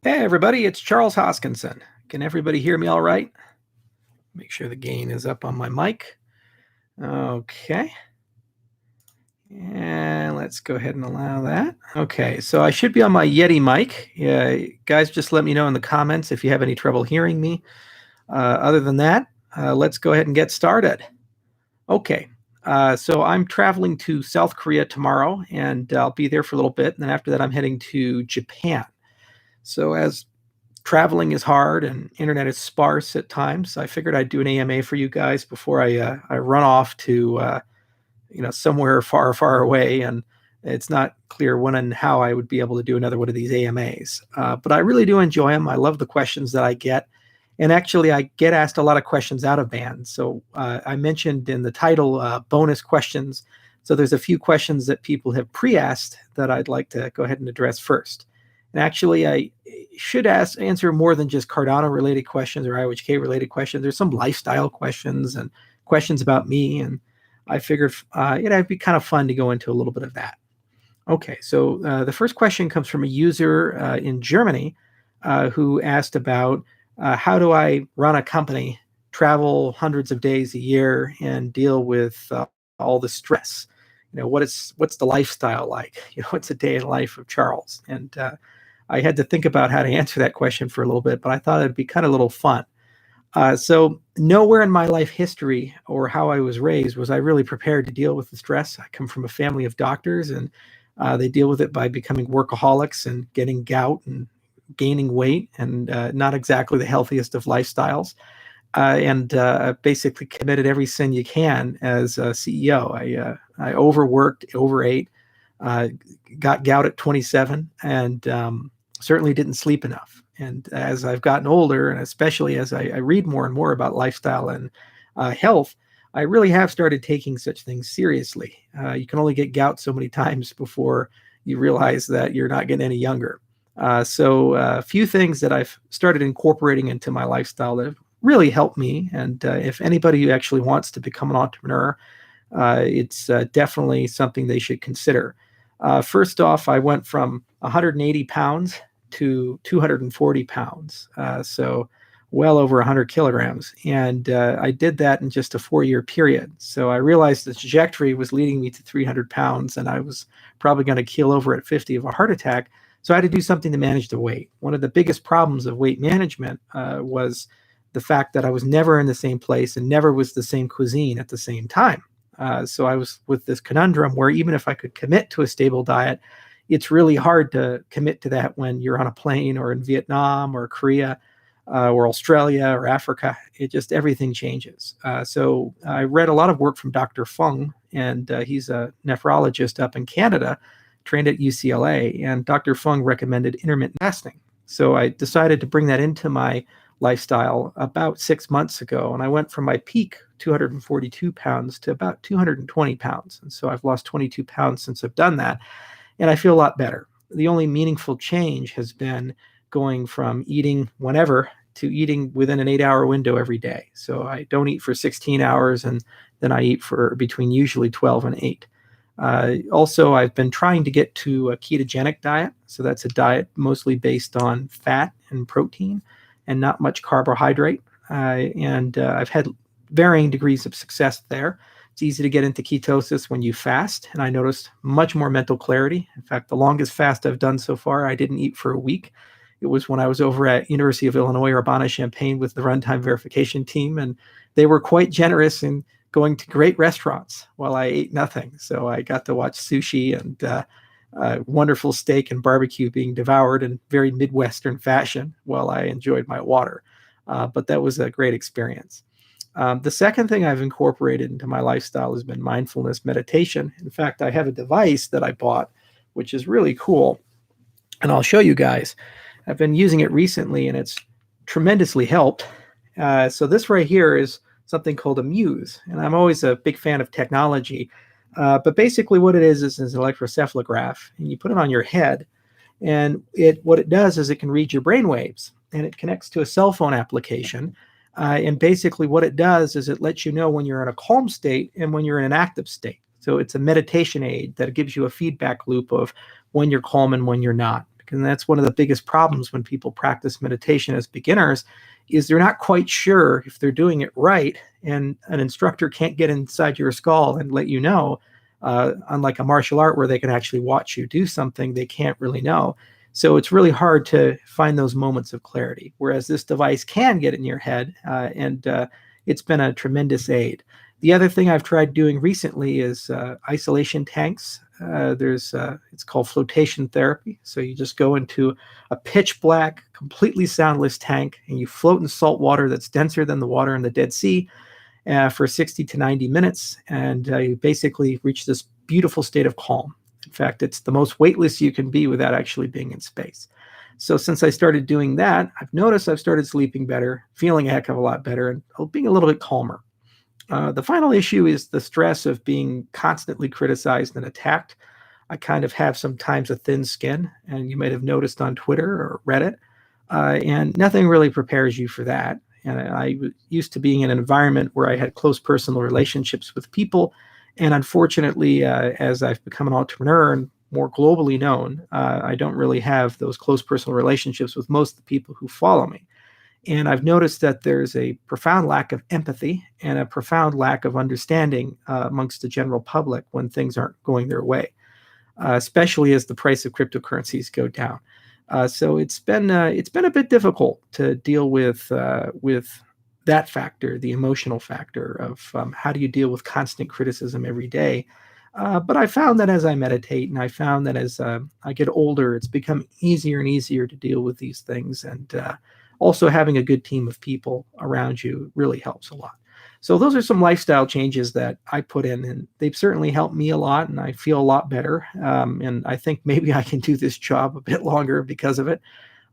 Hey, everybody, it's Charles Hoskinson. Can everybody hear me all right? Make sure the gain is up on my mic. Okay. And let's go ahead and allow that. Okay, so I should be on my Yeti mic. Yeah, guys, just let me know in the comments if you have any trouble hearing me. Other than that, let's go ahead and get started. Okay, so I'm traveling to South Korea tomorrow, and I'll be there for a little bit. And then after that, I'm heading to Japan. So as traveling is hard and internet is sparse at times, I figured I'd do an AMA for you guys before I run off to somewhere far, far away, and it's not clear when and how I would be able to do another one of these AMAs. But I really do enjoy them. I love the questions that I get. And actually, I get asked a lot of questions out of band. So I mentioned in the title bonus questions. So there's a few questions that people have pre-asked that I'd like to go ahead and address first. And actually, I should answer more than just Cardano related questions or IOHK related questions. There's some lifestyle questions and questions about me. And I figured it'd be kind of fun to go into a little bit of that. Okay, so the first question comes from a user in Germany who asked about how do I run a company, travel hundreds of days a year, and deal with all the stress? What's the lifestyle like? What's a day in the life of Charles? And I had to think about how to answer that question for a little bit, but I thought it'd be kind of a little fun. So nowhere in my life history or how I was raised was I really prepared to deal with the stress. I come from a family of doctors, and they deal with it by becoming workaholics and getting gout and gaining weight, and not exactly the healthiest of lifestyles. And basically committed every sin you can as a CEO. I overworked, overate, uh, got gout at 27, and certainly didn't sleep enough. And as I've gotten older, and especially as I read more and more about lifestyle and health, I really have started taking such things seriously. You can only get gout so many times before you realize that you're not getting any younger. So a few things that I've started incorporating into my lifestyle that have really helped me. And if anybody who actually wants to become an entrepreneur, it's definitely something they should consider. First off, I went from 180 pounds to 240 pounds. So well over 100 kilograms. And I did that in just a 4-year period. So I realized the trajectory was leading me to 300 pounds, and I was probably going to keel over at 50 of a heart attack. So I had to do something to manage the weight. One of the biggest problems of weight management was the fact that I was never in the same place and never was the same cuisine at the same time. So I was with this conundrum where even if I could commit to a stable diet, it's really hard to commit to that when you're on a plane or in Vietnam or Korea or Australia or Africa. It just everything changes. So I read a lot of work from Dr. Fung, and he's a nephrologist up in Canada, trained at UCLA. And Dr. Fung recommended intermittent fasting. So I decided to bring that into my lifestyle about 6 months ago. And I went from my peak, 242 pounds, to about 220 pounds. And so I've lost 22 pounds since I've done that. And I feel a lot better. The only meaningful change has been going from eating whenever to eating within an 8-hour window every day. So I don't eat for 16 hours, and then I eat for between usually 12 and 8. Also, I've been trying to get to a ketogenic diet. So that's a diet mostly based on fat and protein and not much carbohydrate. And I've had varying degrees of success there. It's easy to get into ketosis when you fast, and I noticed much more mental clarity. In fact, the longest fast I've done so far, I didn't eat for a week. It was when I was over at University of Illinois Urbana-Champaign with the runtime verification team, and they were quite generous in going to great restaurants while I ate nothing. So I got to watch sushi and wonderful steak and barbecue being devoured in very Midwestern fashion while I enjoyed my water. But that was a great experience. The second thing I've incorporated into my lifestyle has been mindfulness meditation. In fact, I have a device that I bought, which is really cool, and I'll show you guys. I've been using it recently, and it's tremendously helped. So this right here is something called a Muse, and I'm always a big fan of technology. But basically what it is an electrocephalograph, and you put it on your head, and what it does is it can read your brain waves, and it connects to a cell phone application. And basically what it does is it lets you know when you're in a calm state and when you're in an active state. So it's a meditation aid that gives you a feedback loop of when you're calm and when you're not. And that's one of the biggest problems when people practice meditation as beginners, is they're not quite sure if they're doing it right, and an instructor can't get inside your skull and let you know. Unlike a martial art where they can actually watch you do something, they can't really know. So it's really hard to find those moments of clarity, whereas this device can get in your head, and it's been a tremendous aid. The other thing I've tried doing recently is isolation tanks. It's called flotation therapy. So you just go into a pitch black, completely soundless tank, and you float in salt water that's denser than the water in the Dead Sea for 60 to 90 minutes. And you basically reach this beautiful state of calm. In fact, it's the most weightless you can be without actually being in space. So since I started doing that, I've noticed I've started sleeping better, feeling a heck of a lot better, and being a little bit calmer. The final issue is the stress of being constantly criticized and attacked. I kind of have sometimes a thin skin, and you might have noticed on Twitter or Reddit, and nothing really prepares you for that. And I was used to being in an environment where I had close personal relationships with people, and unfortunately, as I've become an entrepreneur and more globally known, I don't really have those close personal relationships with most of the people who follow me. And I've noticed that there's a profound lack of empathy and a profound lack of understanding amongst the general public when things aren't going their way, especially as the price of cryptocurrencies go down. So it's been a bit difficult to deal with that factor, the emotional factor of how do you deal with constant criticism every day. But I found that as I meditate, and I found that as I get older, it's become easier and easier to deal with these things. And also having a good team of people around you really helps a lot. So those are some lifestyle changes that I put in, and they've certainly helped me a lot, and I feel a lot better. And I think maybe I can do this job a bit longer because of it.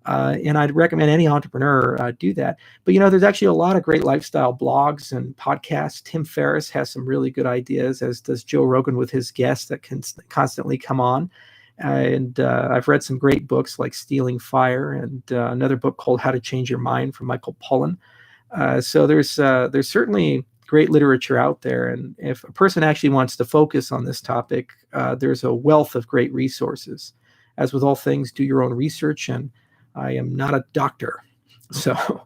And I'd recommend any entrepreneur do that. But, there's actually a lot of great lifestyle blogs and podcasts. Tim Ferriss has some really good ideas, as does Joe Rogan with his guests that can constantly come on. And I've read some great books like Stealing Fire, and another book called How to Change Your Mind from Michael Pollan. So there's certainly great literature out there. And if a person actually wants to focus on this topic, there's a wealth of great resources. As with all things, do your own research. And I am not a doctor. So,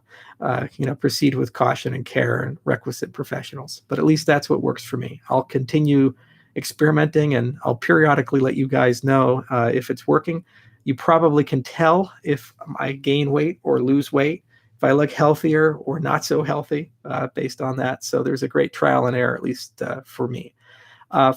proceed with caution and care and requisite professionals. But at least that's what works for me. I'll continue experimenting, and I'll periodically let you guys know if it's working. You probably can tell if I gain weight or lose weight, if I look healthier or not so healthy based on that. So there's a great trial and error, at least for me.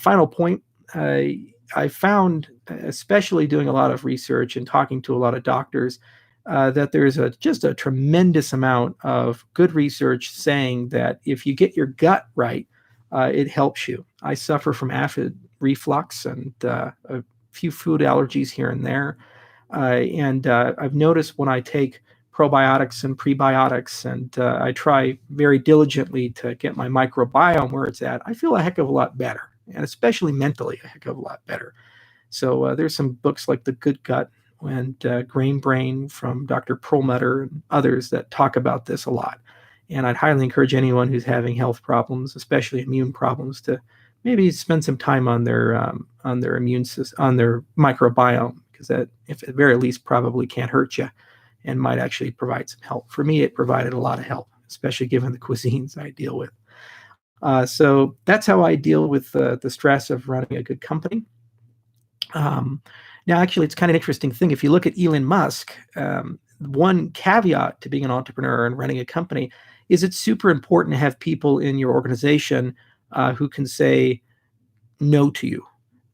Final point, I found, especially doing a lot of research and talking to a lot of doctors, that there's just a tremendous amount of good research saying that if you get your gut right, it helps you. I suffer from acid reflux and a few food allergies here and there. And I've noticed when I take probiotics and prebiotics, and I try very diligently to get my microbiome where it's at, I feel a heck of a lot better, and especially mentally a heck of a lot better. So there's some books like The Good Gut and Grain Brain from Dr. Perlmutter and others that talk about this a lot. And I'd highly encourage anyone who's having health problems, especially immune problems, to maybe spend some time on their immune system, on their microbiome, because that, if at the very least, probably can't hurt you and might actually provide some help. For me, it provided a lot of help, especially given the cuisines I deal with. So that's how I deal with the stress of running a good company. Now, actually, it's kind of an interesting thing. If you look at Elon Musk, one caveat to being an entrepreneur and running a company is it's super important to have people in your organization who can say no to you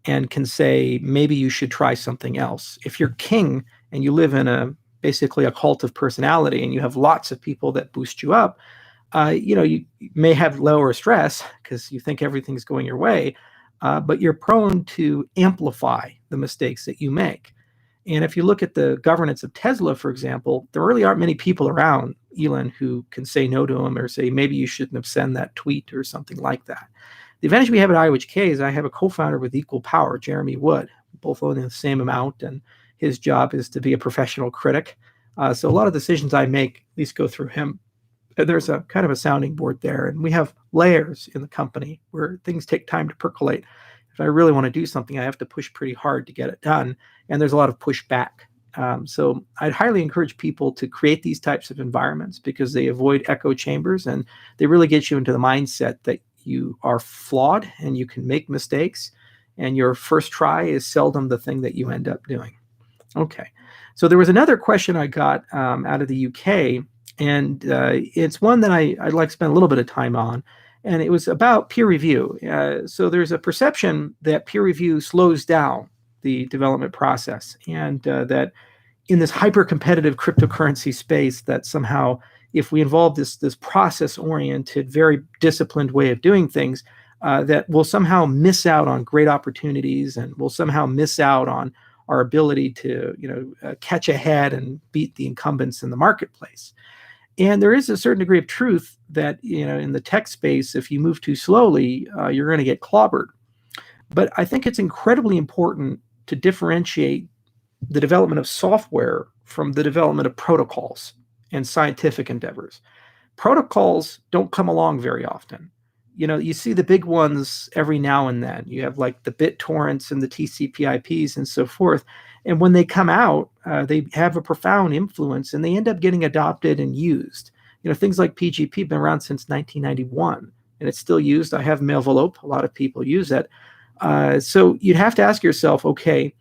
and can say, maybe you should try something else. If you're king and you live in basically a cult of personality, and you have lots of people that boost you up, you may have lower stress because you think everything's going your way, but you're prone to amplify the mistakes that you make. And if you look at the governance of Tesla, for example, there really aren't many people around Elon who can say no to him or say, maybe you shouldn't have sent that tweet or something like that. The advantage we have at IOHK is I have a co-founder with equal power, Jeremy Wood, both owning the same amount, and his job is to be a professional critic. So a lot of decisions I make at least go through him. And there's a kind of a sounding board there, and we have layers in the company where things take time to percolate. If I really want to do something, I have to push pretty hard to get it done, and there's a lot of pushback. So I'd highly encourage people to create these types of environments because they avoid echo chambers and they really get you into the mindset that you are flawed and you can make mistakes, and your first try is seldom the thing that you end up doing. Okay. So there was another question I got out of the UK, and it's one that I'd like to spend a little bit of time on, and it was about peer review. So there's a perception that peer review slows down the development process, and that in this hyper-competitive cryptocurrency space, that somehow if we involve this process-oriented, very disciplined way of doing things, that we'll somehow miss out on great opportunities, and we'll somehow miss out on our ability to catch ahead and beat the incumbents in the marketplace. And there is a certain degree of truth that in the tech space, if you move too slowly, you're going to get clobbered. But I think it's incredibly important to differentiate the development of software from the development of protocols and scientific endeavors. Protocols don't come along very often. You see the big ones every now and then. You have like the BitTorrents and the TCP/IPs and so forth. And when they come out, they have a profound influence and they end up getting adopted and used. Things like PGP have been around since 1991 and it's still used. I have Mailvelope. A lot of people use it. So you'd have to ask yourself, okay,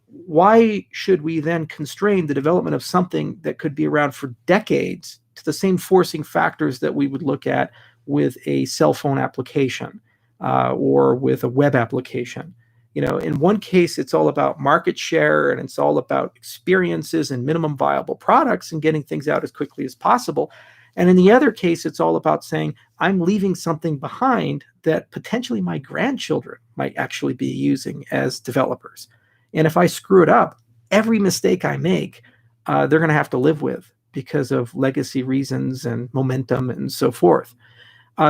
why should we then constrain the development of something that could be around for decades to the same forcing factors that we would look at with a cell phone application or with a web application? In one case, it's all about market share and it's all about experiences and minimum viable products and getting things out as quickly as possible. And in the other case, it's all about saying, I'm leaving something behind that potentially my grandchildren might actually be using as developers. And if I screw it up, every mistake I make, they're going to have to live with because of legacy reasons and momentum and so forth.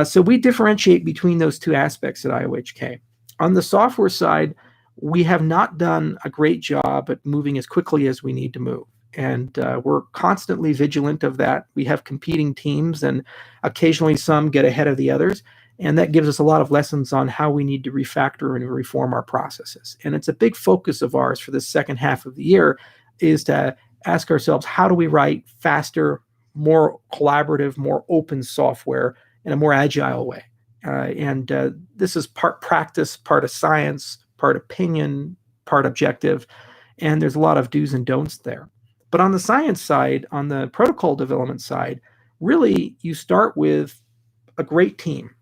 So we differentiate between those two aspects at IOHK. On the software side, we have not done a great job at moving as quickly as we need to move. And we're constantly vigilant of that. We have competing teams and occasionally some get ahead of the others. And that gives us a lot of lessons on how we need to refactor and reform our processes. And it's a big focus of ours for the second half of the year is to ask ourselves, how do we write faster, more collaborative, more open software in a more agile way? And this is part practice, part of science, part opinion, part objective. And there's a lot of do's and don'ts there. But on the science side, on the protocol development side, really you start with a great team.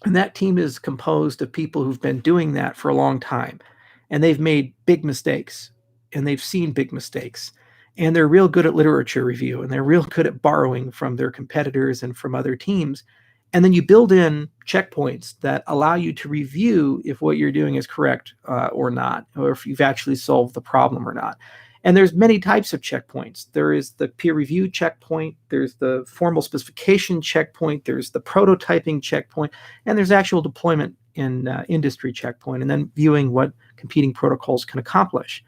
And that team is composed of people who've been doing that for a long time. And they've made big mistakes. And they've seen big mistakes. And they're real good at literature review. And they're real good at borrowing from their competitors and from other teams. And then you build in checkpoints that allow you to review if what you're doing is correct or not, or if you've actually solved the problem or not. And there's many types of checkpoints. There is the peer review checkpoint, there's the formal specification checkpoint, there's the prototyping checkpoint, and there's actual deployment in industry checkpoint, and then viewing what competing protocols can accomplish.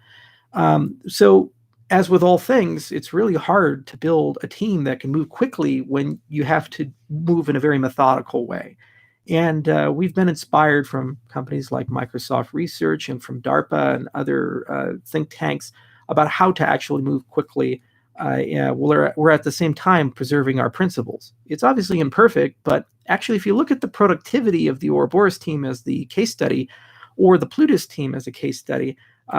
So as with all things, it's really hard to build a team that can move quickly when you have to move in a very methodical way. And we've been inspired from companies like Microsoft Research and from DARPA and other think tanks about how to actually move quickly. We're at the same time preserving our principles. It's obviously imperfect, but actually, if you look at the productivity of the Ouroboros team as the case study, or the Plutus team as a case study,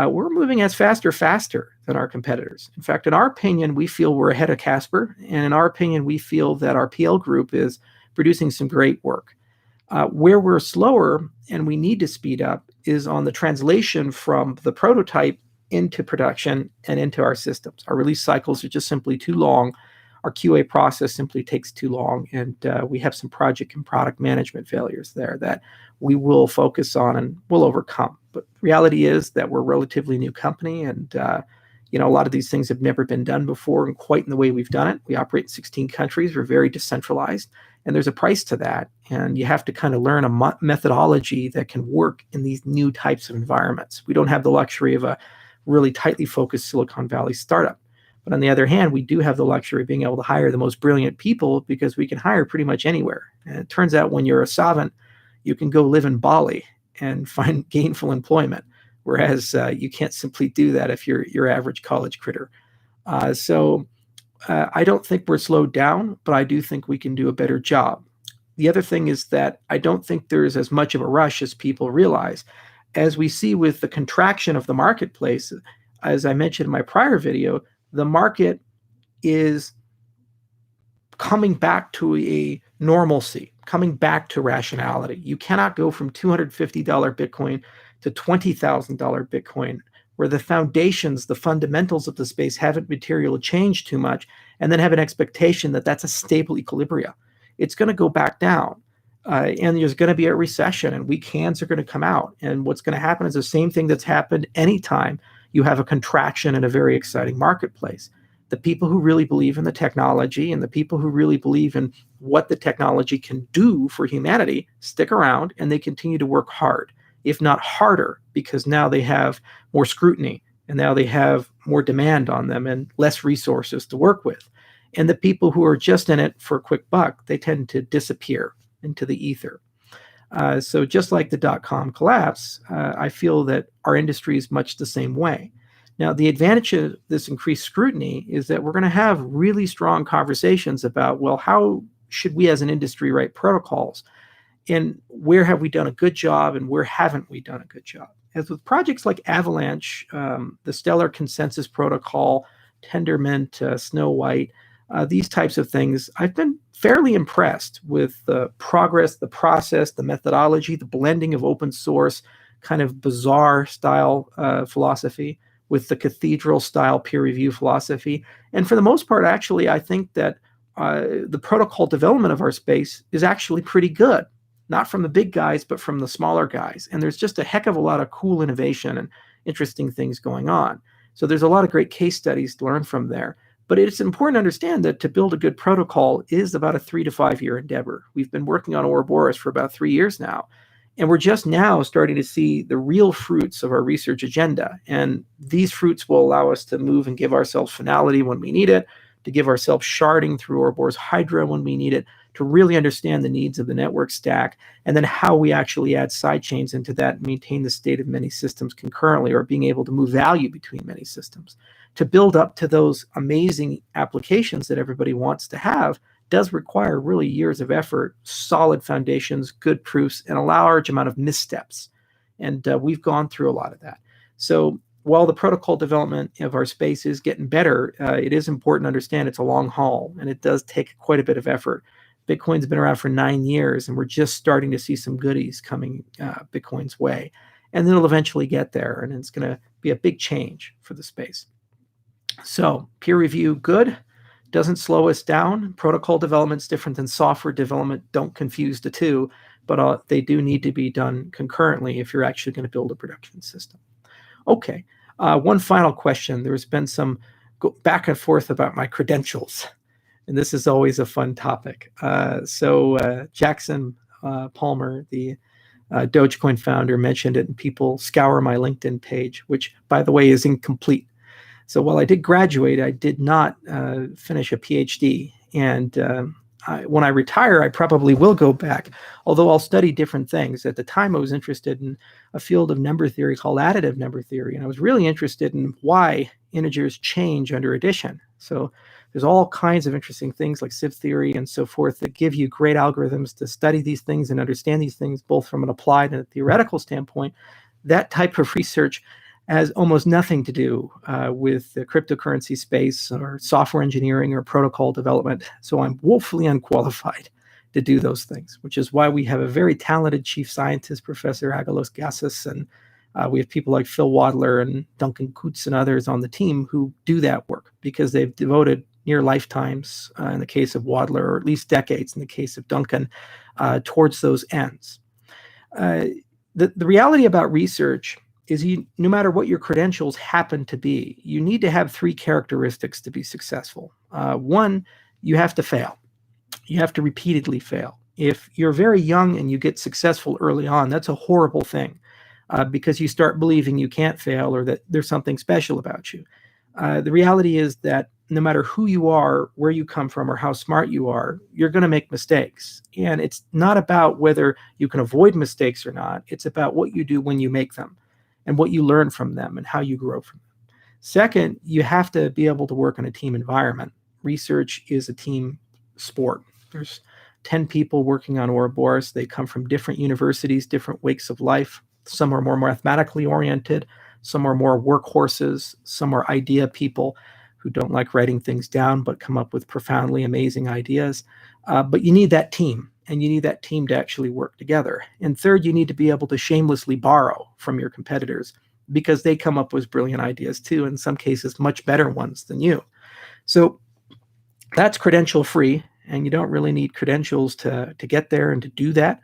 we're moving as faster than our competitors. In fact, in our opinion, we feel we're ahead of Casper, and in our opinion, we feel that our PL group is producing some great work. Where we're slower and we need to speed up is on the translation from the prototype into production and into our systems. Our release cycles are just simply too long. Our QA process simply takes too long, and we have some project and product management failures there that we will focus on and will overcome. But reality is that we're a relatively new company, and a lot of these things have never been done before and quite in the way we've done it. We operate in 16 countries. We're very decentralized, and there's a price to that. And you have to kind of learn a methodology that can work in these new types of environments. We don't have the luxury of a really tightly focused Silicon Valley startup. But on the other hand, we do have the luxury of being able to hire the most brilliant people because we can hire pretty much anywhere. And it turns out when you're a savant, you can go live in Bali and find gainful employment. whereas you can't simply do that if you're your average college critter. So I don't think we're slowed down, but I do think we can do a better job. The other thing is that I don't think there's as much of a rush as people realize. As we see with the contraction of the marketplace, as I mentioned in my prior video, the market is coming back to a normalcy, coming back to rationality. You cannot go from $250 Bitcoin to $20,000 Bitcoin, where the foundations, the fundamentals of the space haven't materially changed too much, and then have an expectation that that's a stable equilibrium. It's going to go back down, and there's going to be a recession, and weak hands are going to come out. And what's going to happen is the same thing that's happened anytime you have a contraction in a very exciting marketplace. The people who really believe in the technology and the people who really believe in what the technology can do for humanity stick around, and they continue to work hard, if not harder, because now they have more scrutiny and now they have more demand on them and less resources to work with. And the people who are just in it for a quick buck, they tend to disappear into the ether. So just like the dot-com collapse, I feel that our industry is much the same way. Now, the advantage of this increased scrutiny is that we're going to have really strong conversations about, well, how should we as an industry write protocols? And where have we done a good job and where haven't we done a good job? As with projects like Avalanche, the Stellar Consensus Protocol, Tendermint, Snow White, these types of things, I've been fairly impressed with the progress, the process, the methodology, the blending of open source, kind of bizarre style philosophy with the cathedral style peer review philosophy. And for the most part, actually, I think that the protocol development of our space is actually pretty good, not from the big guys, but from the smaller guys. And there's just a heck of a lot of cool innovation and interesting things going on. So there's a lot of great case studies to learn from there. But it's important to understand that to build a good protocol is about a 3 to 5 year endeavor. We've been working on Ouroboros for about 3 years now. And we're just now starting to see the real fruits of our research agenda. And these fruits will allow us to move and give ourselves finality when we need it, to give ourselves sharding through Ouroboros Hydra when we need it, to really understand the needs of the network stack, and then how we actually add sidechains into that and maintain the state of many systems concurrently, or being able to move value between many systems. To build up to those amazing applications that everybody wants to have does require really years of effort, solid foundations, good proofs, and a large amount of missteps. And we've gone through a lot of that. So while the protocol development of our space is getting better, it is important to understand it's a long haul, and it does take quite a bit of effort. Bitcoin's been around for 9 years, and we're just starting to see some goodies coming Bitcoin's way. And then it'll eventually get there, and it's going to be a big change for the space. So peer review, good. Doesn't slow us down. Protocol development's different than software development. Don't confuse the two, but they do need to be done concurrently if you're actually going to build a production system. Okay, one final question. There's been some back and forth about my credentials, and this is always a fun topic. So Jackson Palmer, the Dogecoin founder, mentioned it, and people scour my LinkedIn page, which, by the way, is incomplete. So while I did graduate, I did not finish a PhD. And when I retire, I probably will go back, although I'll study different things. At the time, I was interested in a field of number theory called additive number theory. And I was really interested in why integers change under addition. So there's all kinds of interesting things like sieve theory and so forth that give you great algorithms to study these things and understand these things, both from an applied and a theoretical standpoint. That type of research has almost nothing to do with the cryptocurrency space or software engineering or protocol development. So I'm woefully unqualified to do those things, which is why we have a very talented chief scientist, Professor Agalos Gassis, and we have people like Phil Wadler and Duncan Coutts and others on the team who do that work because they've devoted near lifetimes, in the case of Wadler, or at least decades in the case of Duncan, towards those ends. The reality about research is no matter what your credentials happen to be, you need to have 3 characteristics to be successful. One, you have to fail. You have to repeatedly fail. If you're very young and you get successful early on, that's a horrible thing because you start believing you can't fail or that there's something special about you. The reality is that no matter who you are, where you come from, or how smart you are, you're going to make mistakes. And it's not about whether you can avoid mistakes or not. It's about what you do when you make them. and what you learn from them and how you grow from them. Second, you have to be able to work in a team environment. Research is a team sport. There's 10 people working on Ouroboros. They come from different universities, different wakes of life. Some are more mathematically oriented. Some are more workhorses. Some are idea people who don't like writing things down but come up with profoundly amazing ideas. But you need that team, and you need that team to actually work together. And third, you need to be able to shamelessly borrow from your competitors because they come up with brilliant ideas too, in some cases much better ones than you. So that's credential free, and you don't really need credentials to get there and to do that.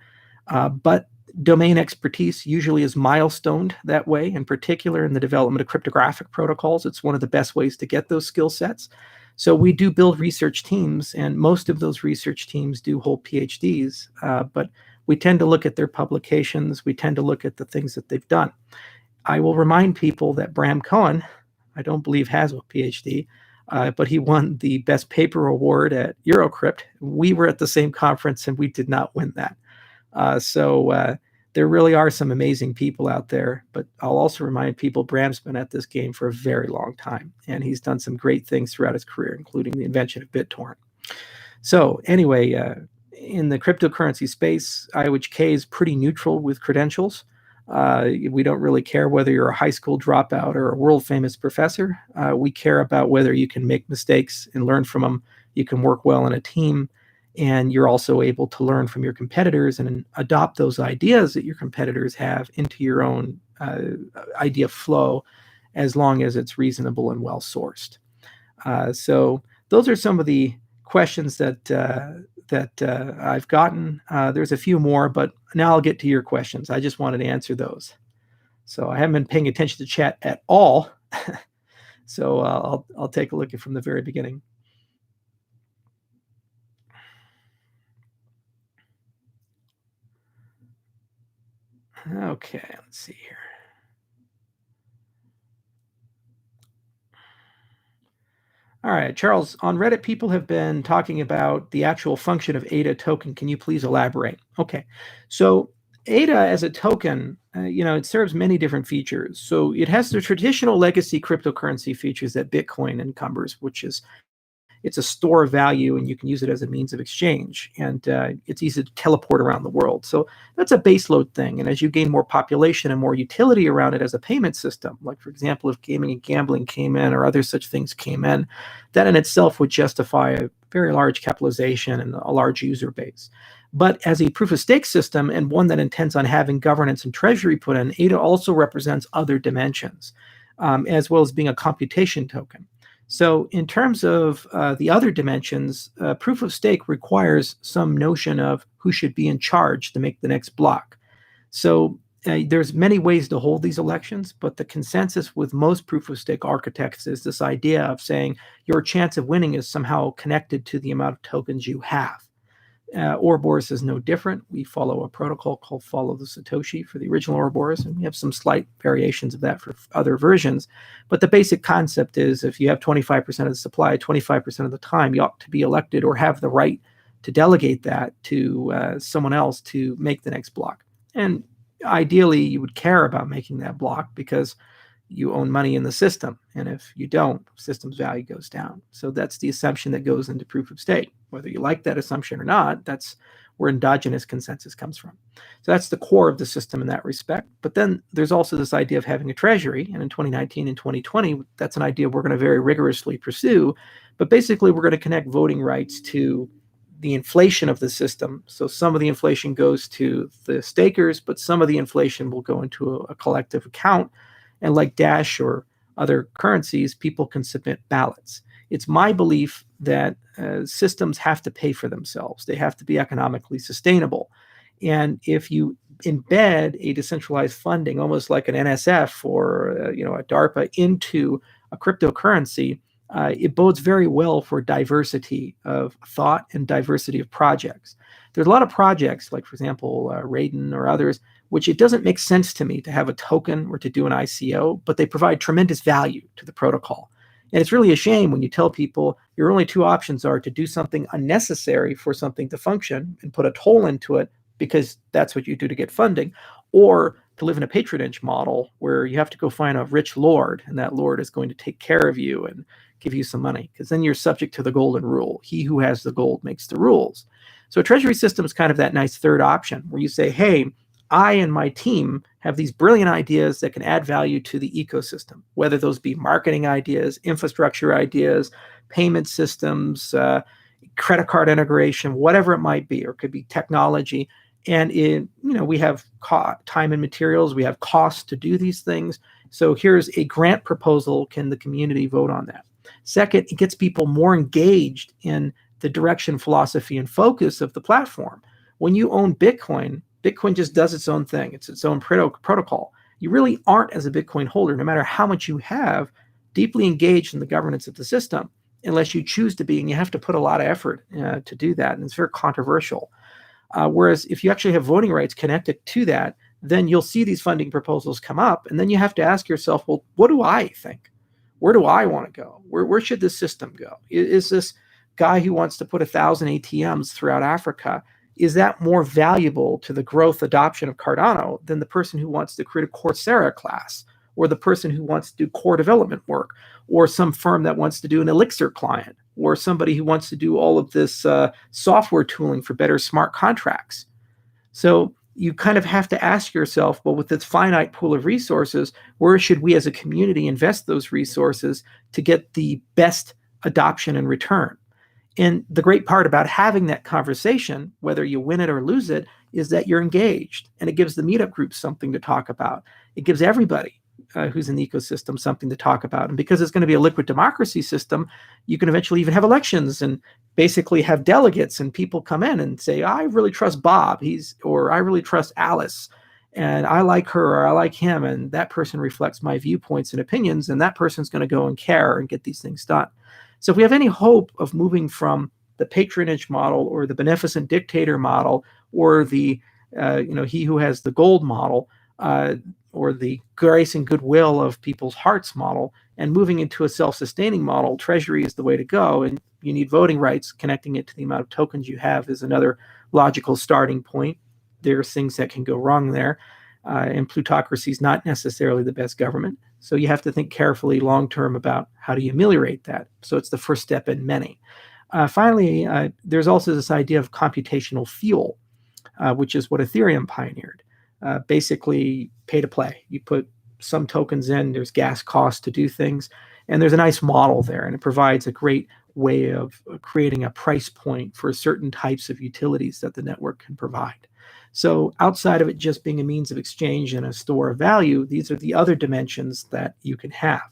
But domain expertise usually is milestoned that way, in particular in the development of cryptographic protocols. It's one of the best ways to get those skill sets. So we do build research teams, and most of those research teams do hold PhDs, but we tend to look at their publications. We tend to look at the things that they've done. I will remind people that Bram Cohen, I don't believe has a PhD, but he won the Best Paper Award at Eurocrypt. We were at the same conference, and we did not win that. So there really are some amazing people out there, but I'll also remind people Bram's been at this game for a very long time, and he's done some great things throughout his career, including the invention of BitTorrent. So anyway, in the cryptocurrency space, IOHK is pretty neutral with credentials. We don't really care whether you're a high school dropout or a world-famous professor. We care about whether you can make mistakes and learn from them, you can work well in a team, and you're also able to learn from your competitors and adopt those ideas that your competitors have into your own idea flow, as long as it's reasonable and well-sourced. So those are some of the questions that I've gotten. There's a few more, but now I'll get to your questions. I just wanted to answer those. So I haven't been paying attention to chat at all. So I'll take a look at from the very beginning. Okay, let's see here. All right, Charles, on Reddit, people have been talking about the actual function of ADA token. Can you please elaborate? Okay, so ADA as a token, it serves many different features. So it has the traditional legacy cryptocurrency features that Bitcoin encumbers, which is it's a store of value, and you can use it as a means of exchange. And it's easy to teleport around the world. So that's a baseload thing. And as you gain more population and more utility around it as a payment system, like, for example, if gaming and gambling came in or other such things came in, that in itself would justify a very large capitalization and a large user base. But as a proof-of-stake system, and one that intends on having governance and treasury put in, ADA also represents other dimensions, as well as being a computation token. So in terms of the other dimensions, proof of stake requires some notion of who should be in charge to make the next block. So there's many ways to hold these elections, but the consensus with most proof of stake architects is this idea of saying your chance of winning is somehow connected to the amount of tokens you have. Ouroboros is no different. We follow a protocol called Follow the Satoshi for the original Ouroboros, and we have some slight variations of that for other versions. But the basic concept is if you have 25% of the supply, 25% of the time, you ought to be elected or have the right to delegate that to someone else to make the next block. And ideally, you would care about making that block because you own money in the system. And if you don't, system's value goes down. So that's the assumption that goes into proof of stake. Whether you like that assumption or not, that's where endogenous consensus comes from. So that's the core of the system in that respect. But then there's also this idea of having a treasury. And in 2019 and 2020, that's an idea we're going to very rigorously pursue. But basically, we're going to connect voting rights to the inflation of the system. So some of the inflation goes to the stakers, but some of the inflation will go into a collective account. And like Dash or other currencies, people can submit ballots. It's my belief that systems have to pay for themselves. They have to be economically sustainable. And if you embed a decentralized funding, almost like an NSF or a DARPA, into a cryptocurrency, it bodes very well for diversity of thought and diversity of projects. There's a lot of projects, like, for example, Raiden or others, which it doesn't make sense to me to have a token or to do an ICO, but they provide tremendous value to the protocol. And it's really a shame when you tell people your only two options are to do something unnecessary for something to function and put a toll into it because that's what you do to get funding, or to live in a patronage model where you have to go find a rich lord, and that lord is going to take care of you and give you some money, because then you're subject to the golden rule. He who has the gold makes the rules. So a treasury system is kind of that nice third option where you say, hey, I and my team have these brilliant ideas that can add value to the ecosystem, whether those be marketing ideas, infrastructure ideas, payment systems, credit card integration, whatever it might be, or it could be technology. And we have time and materials, we have costs to do these things. So here's a grant proposal. Can the community vote on that? Second, it gets people more engaged in the direction, philosophy, and focus of the platform. When you own Bitcoin, Bitcoin just does its own thing. It's its own protocol. You really aren't, as a Bitcoin holder, no matter how much you have, deeply engaged in the governance of the system, unless you choose to be, and you have to put a lot of effort to do that, and it's very controversial. Whereas if you actually have voting rights connected to that, then you'll see these funding proposals come up, and then you have to ask yourself, well, what do I think? Where do I want to go? Where should this system go? Is this guy who wants to put 1,000 ATMs throughout Africa, is that more valuable to the growth adoption of Cardano than the person who wants to create a Coursera class, or the person who wants to do core development work, or some firm that wants to do an Elixir client, or somebody who wants to do all of this software tooling for better smart contracts? So you kind of have to ask yourself, well, with this finite pool of resources, where should we as a community invest those resources to get the best adoption and return? And the great part about having that conversation, whether you win it or lose it, is that you're engaged, and it gives the meetup groups something to talk about. It gives everybody who's in the ecosystem something to talk about. And because it's going to be a liquid democracy system, you can eventually even have elections and basically have delegates, and people come in and say, I really trust Bob, or I really trust Alice, and I like her, or I like him, and that person reflects my viewpoints and opinions, and that person's going to go and care and get these things done. So if we have any hope of moving from the patronage model, or the beneficent dictator model, or the he who has the gold model, or the grace and goodwill of people's hearts model, and moving into a self-sustaining model, treasury is the way to go. And you need voting rights. Connecting it to the amount of tokens you have is another logical starting point. There are things that can go wrong there. And plutocracy is not necessarily the best government. So you have to think carefully long-term about how do you ameliorate that. So it's the first step in many. Finally, there's also this idea of computational fuel, which is what Ethereum pioneered. Basically, pay to play. You put some tokens in, there's gas costs to do things, and there's a nice model there, and it provides a great way of creating a price point for certain types of utilities that the network can provide. So outside of it just being a means of exchange and a store of value, these are the other dimensions that you can have.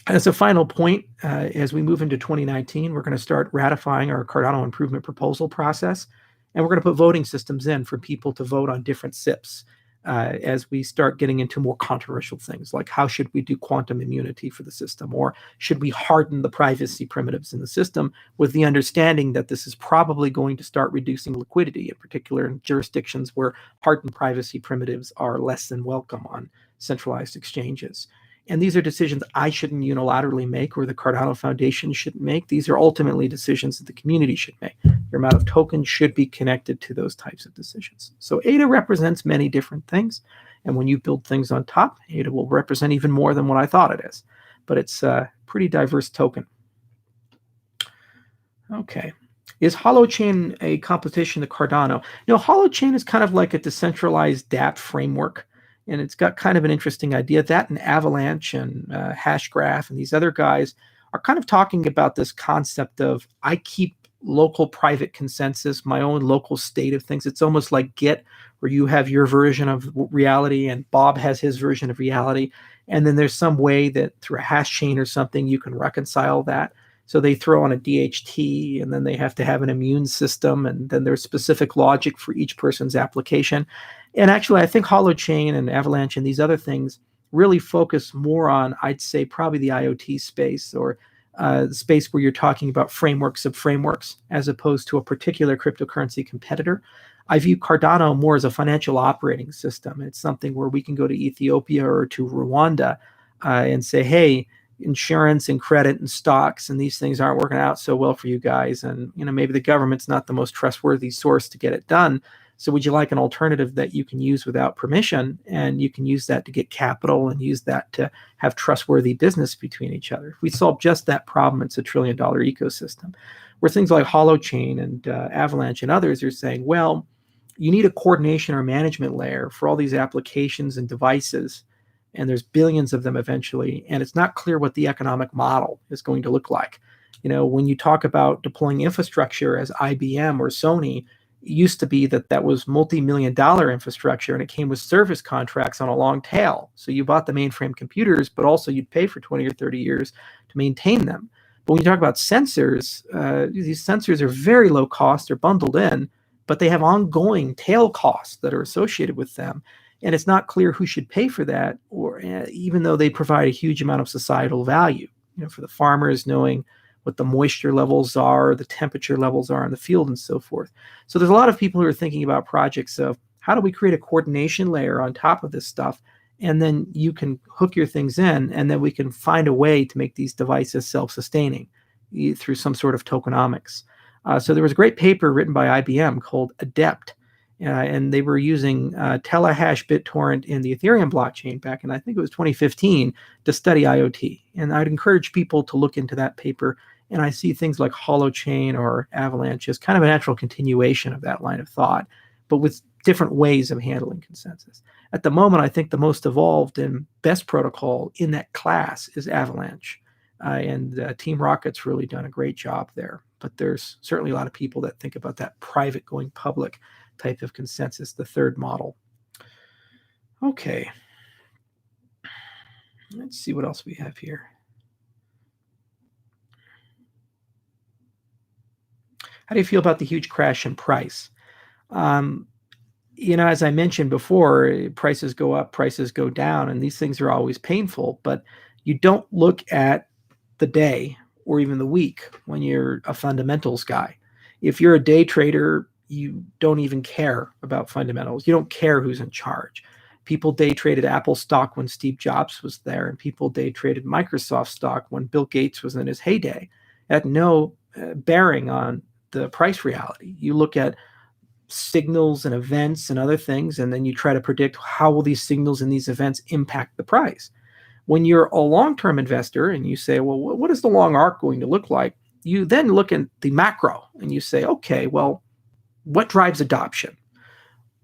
As a final point, as we move into 2019, we're going to start ratifying our Cardano improvement proposal process, and we're going to put voting systems in for people to vote on different SIPs as we start getting into more controversial things, like how should we do quantum immunity for the system, or should we harden the privacy primitives in the system, with the understanding that this is probably going to start reducing liquidity, in particular in jurisdictions where hardened privacy primitives are less than welcome on centralized exchanges. And these are decisions I shouldn't unilaterally make, or the Cardano Foundation shouldn't make. These are ultimately decisions that the community should make. Your amount of tokens should be connected to those types of decisions. So ADA represents many different things. And when you build things on top, ADA will represent even more than what I thought it is. But it's a pretty diverse token. Okay. Is Holochain a competition to Cardano? Holochain is kind of like a decentralized dApp framework. And it's got kind of an interesting idea. That and Avalanche and Hashgraph and these other guys are kind of talking about this concept of, I keep local private consensus, my own local state of things. It's almost like Git, where you have your version of reality and Bob has his version of reality. And then there's some way that through a hash chain or something, you can reconcile that. So they throw on a DHT, and then they have to have an immune system, and then there's specific logic for each person's application. And actually, I think Holochain and Avalanche and these other things really focus more on, I'd say, probably the IoT space, or the space where you're talking about frameworks of frameworks, as opposed to a particular cryptocurrency competitor. I view Cardano more as a financial operating system. It's something where we can go to Ethiopia or to Rwanda and say, hey, insurance and credit and stocks and these things aren't working out so well for you guys. And maybe the government's not the most trustworthy source to get it done, So would you like an alternative that you can use without permission, and you can use that to get capital and use that to have trustworthy business between each other? If we solve just that problem, it's $1 trillion ecosystem. Where things like Holochain and Avalanche and others are saying, well, you need a coordination or management layer for all these applications and devices, and there's billions of them eventually, and it's not clear what the economic model is going to look like. When you talk about deploying infrastructure as IBM or Sony, it used to be that was multi-million-dollar infrastructure, and it came with service contracts on a long tail. So you bought the mainframe computers, but also you'd pay for 20 or 30 years to maintain them. But when you talk about sensors, these sensors are very low cost, they're bundled in, but they have ongoing tail costs that are associated with them. And it's not clear who should pay for that, or even though they provide a huge amount of societal value, for the farmers knowing what the moisture levels are, the temperature levels are in the field, and so forth. So there's a lot of people who are thinking about projects of how do we create a coordination layer on top of this stuff, and then you can hook your things in, and then we can find a way to make these devices self-sustaining through some sort of tokenomics. So there was a great paper written by IBM called Adept, and they were using telehash BitTorrent in the Ethereum blockchain back in, I think it was 2015, to study IoT. And I'd encourage people to look into that paper. And I see things like Holochain or Avalanche as kind of a natural continuation of that line of thought, but with different ways of handling consensus. At the moment, I think the most evolved and best protocol in that class is Avalanche. And Team Rocket's really done a great job there. But there's certainly a lot of people that think about that private going public type of consensus, the third model. Okay. Let's see what else we have here. How do you feel about the huge crash in price? As I mentioned before, prices go up, prices go down, and these things are always painful, but you don't look at the day or even the week when you're a fundamentals guy. If you're a day trader, you don't even care about fundamentals. You don't care who's in charge. People day traded Apple stock when Steve Jobs was there, and people day traded Microsoft stock when Bill Gates was in his heyday. It had no bearing on the price reality. You look at signals and events and other things, and then you try to predict how will these signals and these events impact the price. When you're a long-term investor and you say, well, what is the long arc going to look like? You then look at the macro and you say, okay, well, what drives adoption?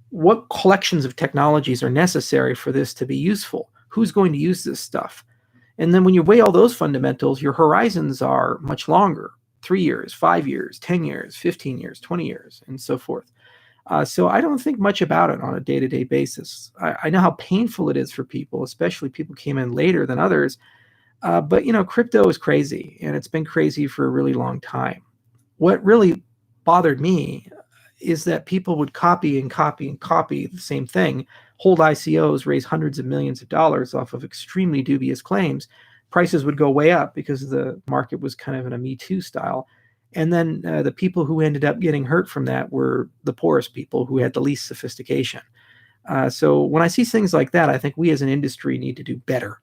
What collections of technologies are necessary for this to be useful? Who's going to use this stuff? And then when you weigh all those fundamentals, your horizons are much longer, 3 years, 5 years, 10 years, 15 years, 20 years, and so forth. So I don't think much about it on a day-to-day basis. I know how painful it is for people, especially people came in later than others. But crypto is crazy, and it's been crazy for a really long time. What really bothered me is that people would copy and copy and copy the same thing, hold ICOs, raise hundreds of millions of dollars off of extremely dubious claims. Prices would go way up because the market was kind of in a Me Too style. And then the people who ended up getting hurt from that were the poorest people who had the least sophistication. So when I see things like that, I think we as an industry need to do better.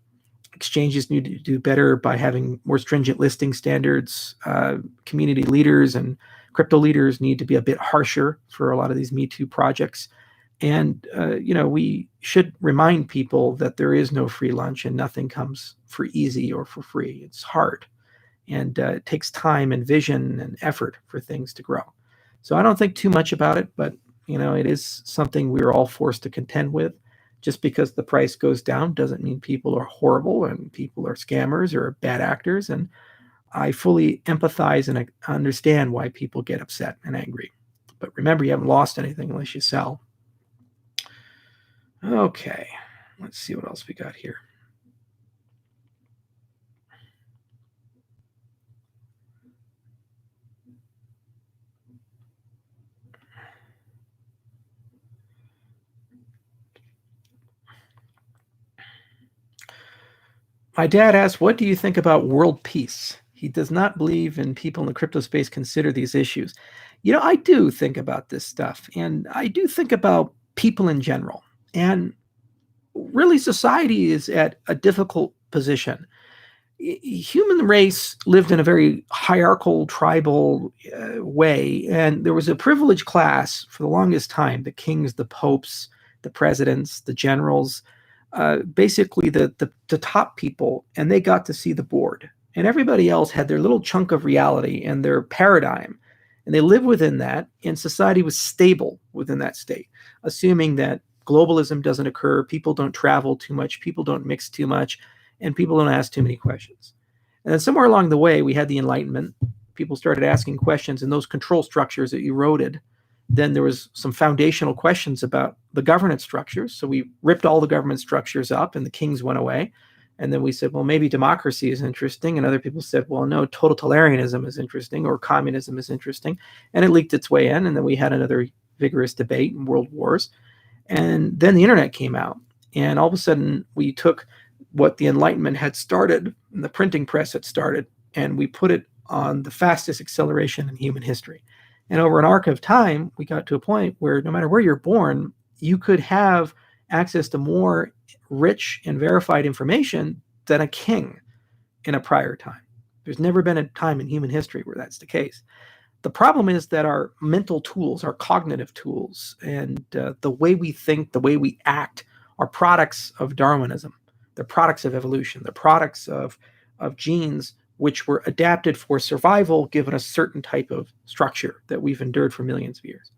Exchanges need to do better by having more stringent listing standards. Community leaders and crypto leaders need to be a bit harsher for a lot of these Me Too projects. And, we should remind people that there is no free lunch and nothing comes for easy or for free. It's hard. And it takes time and vision and effort for things to grow. So I don't think too much about it, but, it is something we're all forced to contend with. Just because the price goes down doesn't mean people are horrible and people are scammers or bad actors. And I fully empathize and understand why people get upset and angry. But remember, you haven't lost anything unless you sell. Okay, let's see what else we got here. My dad asked, what do you think about world peace? He does not believe in people in the crypto space consider these issues. I do think about this stuff, and I do think about people in general. And really, society is at a difficult position. human race lived in a very hierarchical, tribal way, and there was a privileged class for the longest time: the kings, the popes, the presidents, the generals, basically the top people, and they got to see the board. And everybody else had their little chunk of reality and their paradigm, and they lived within that, and society was stable within that state, assuming that globalism doesn't occur, people don't travel too much, people don't mix too much, and people don't ask too many questions. And then somewhere along the way, we had the Enlightenment. People started asking questions, and those control structures that eroded. Then there was some foundational questions about the governance structures. So we ripped all the government structures up, and the kings went away. And then we said, well, maybe democracy is interesting. And other people said, well, no, totalitarianism is interesting, or communism is interesting. And it leaked its way in. And then we had another vigorous debate and world wars. And then the internet came out. And all of a sudden, we took what the Enlightenment had started, and the printing press had started, and we put it on the fastest acceleration in human history. And over an arc of time, we got to a point where no matter where you're born, you could have access to more rich and verified information than a king in a prior time. There's never been a time in human history where that's the case. The problem is that our mental tools, our cognitive tools, and the way we think, the way we act are products of Darwinism. They're products of evolution. They're products of genes which were adapted for survival given a certain type of structure that we've endured for millions of years.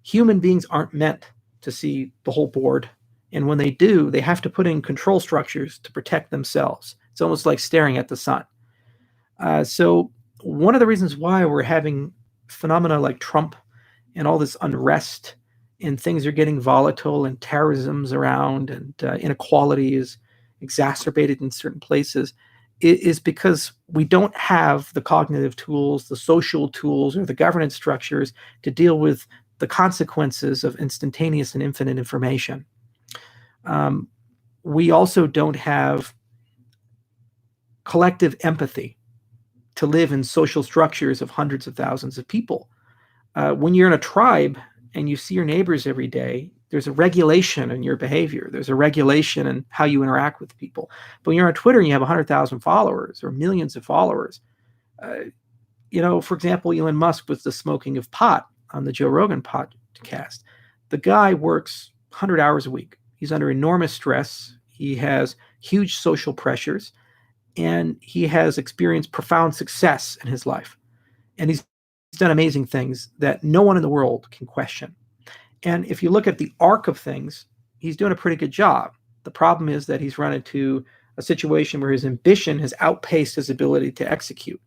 Human beings aren't meant to see the whole board. And when they do, they have to put in control structures to protect themselves. It's almost like staring at the sun. So one of the reasons why we're having phenomena like Trump and all this unrest, and things are getting volatile, and terrorism's around, and inequality is exacerbated in certain places, is because we don't have the cognitive tools, the social tools, or the governance structures to deal with the consequences of instantaneous and infinite information. We also don't have collective empathy to live in social structures of hundreds of thousands of people. When you're in a tribe and you see your neighbors every day, there's a regulation in your behavior. There's a regulation in how you interact with people. But when you're on Twitter and you have 100,000 followers or millions of followers, for example, Elon Musk with the smoking of pot on the Joe Rogan podcast. The guy works 100 hours a week. He's under enormous stress. He has huge social pressures, and he has experienced profound success in his life. And he's done amazing things that no one in the world can question. And if you look at the arc of things, he's doing a pretty good job. The problem is that he's run into a situation where his ambition has outpaced his ability to execute.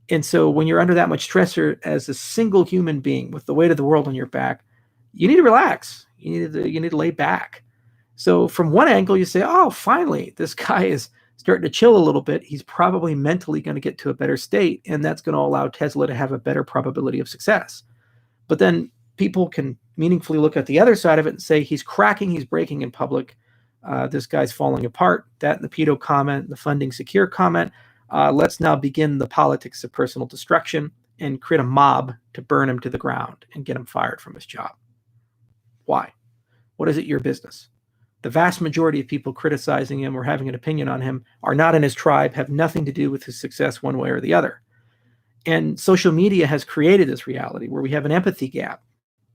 And so when you're under that much stressor as a single human being with the weight of the world on your back, you need to relax. You need to lay back. So from one angle, you say, oh, finally, this guy is starting to chill a little bit. He's probably mentally going to get to a better state, and that's going to allow Tesla to have a better probability of success. But then people can meaningfully look at the other side of it and say he's cracking, he's breaking in public. This guy's falling apart. That and the pedo comment, the funding secure comment. Let's now begin the politics of personal destruction and create a mob to burn him to the ground and get him fired from his job. Why? What is it your business? The vast majority of people criticizing him or having an opinion on him are not in his tribe, have nothing to do with his success one way or the other. And social media has created this reality where we have an empathy gap.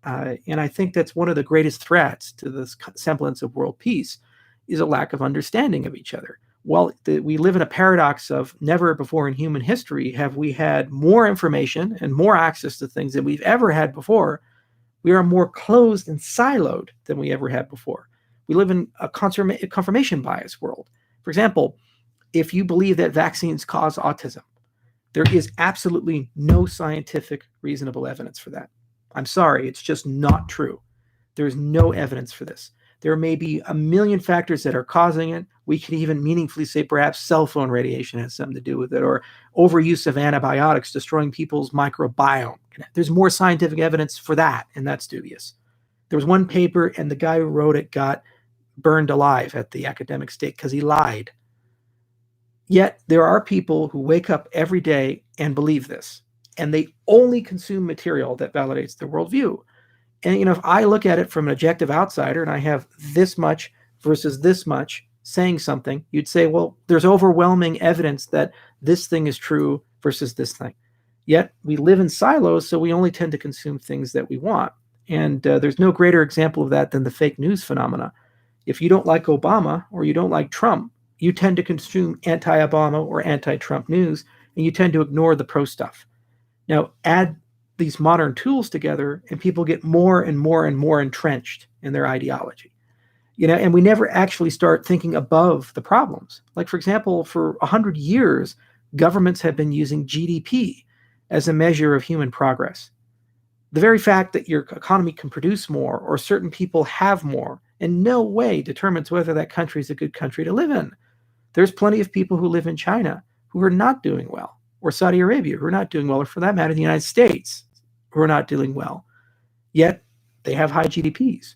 And I think that's one of the greatest threats to this semblance of world peace is a lack of understanding of each other. Well, we live in a paradox of never before in human history have we had more information and more access to things than we've ever had before. We are more closed and siloed than we ever had before. We live in a confirmation bias world. For example, if you believe that vaccines cause autism, there is absolutely no scientific reasonable evidence for that. I'm sorry, it's just not true. There's no evidence for this. There may be a million factors that are causing it. We could even meaningfully say perhaps cell phone radiation has something to do with it, or overuse of antibiotics destroying people's microbiome. There's more scientific evidence for that, and that's dubious. There was one paper, and the guy who wrote it got burned alive at the academic stake because he lied. Yet there are people who wake up every day and believe this, and they only consume material that validates their worldview. And if I look at it from an objective outsider and I have this much versus this much saying something, you'd say, well, there's overwhelming evidence that this thing is true versus this thing. Yet we live in silos, so we only tend to consume things that we want. And there's no greater example of that than the fake news phenomena. If you don't like Obama or you don't like Trump, you tend to consume anti-Obama or anti-Trump news, and you tend to ignore the pro stuff. Now, add these modern tools together, and people get more and more and more entrenched in their ideology. And we never actually start thinking above the problems. Like, for example, for 100 years, governments have been using GDP as a measure of human progress. The very fact that your economy can produce more or certain people have more in no way determines whether that country is a good country to live in. There's plenty of people who live in China who are not doing well, or Saudi Arabia who are not doing well, or for that matter, the United States who are not doing well. Yet they have high GDPs.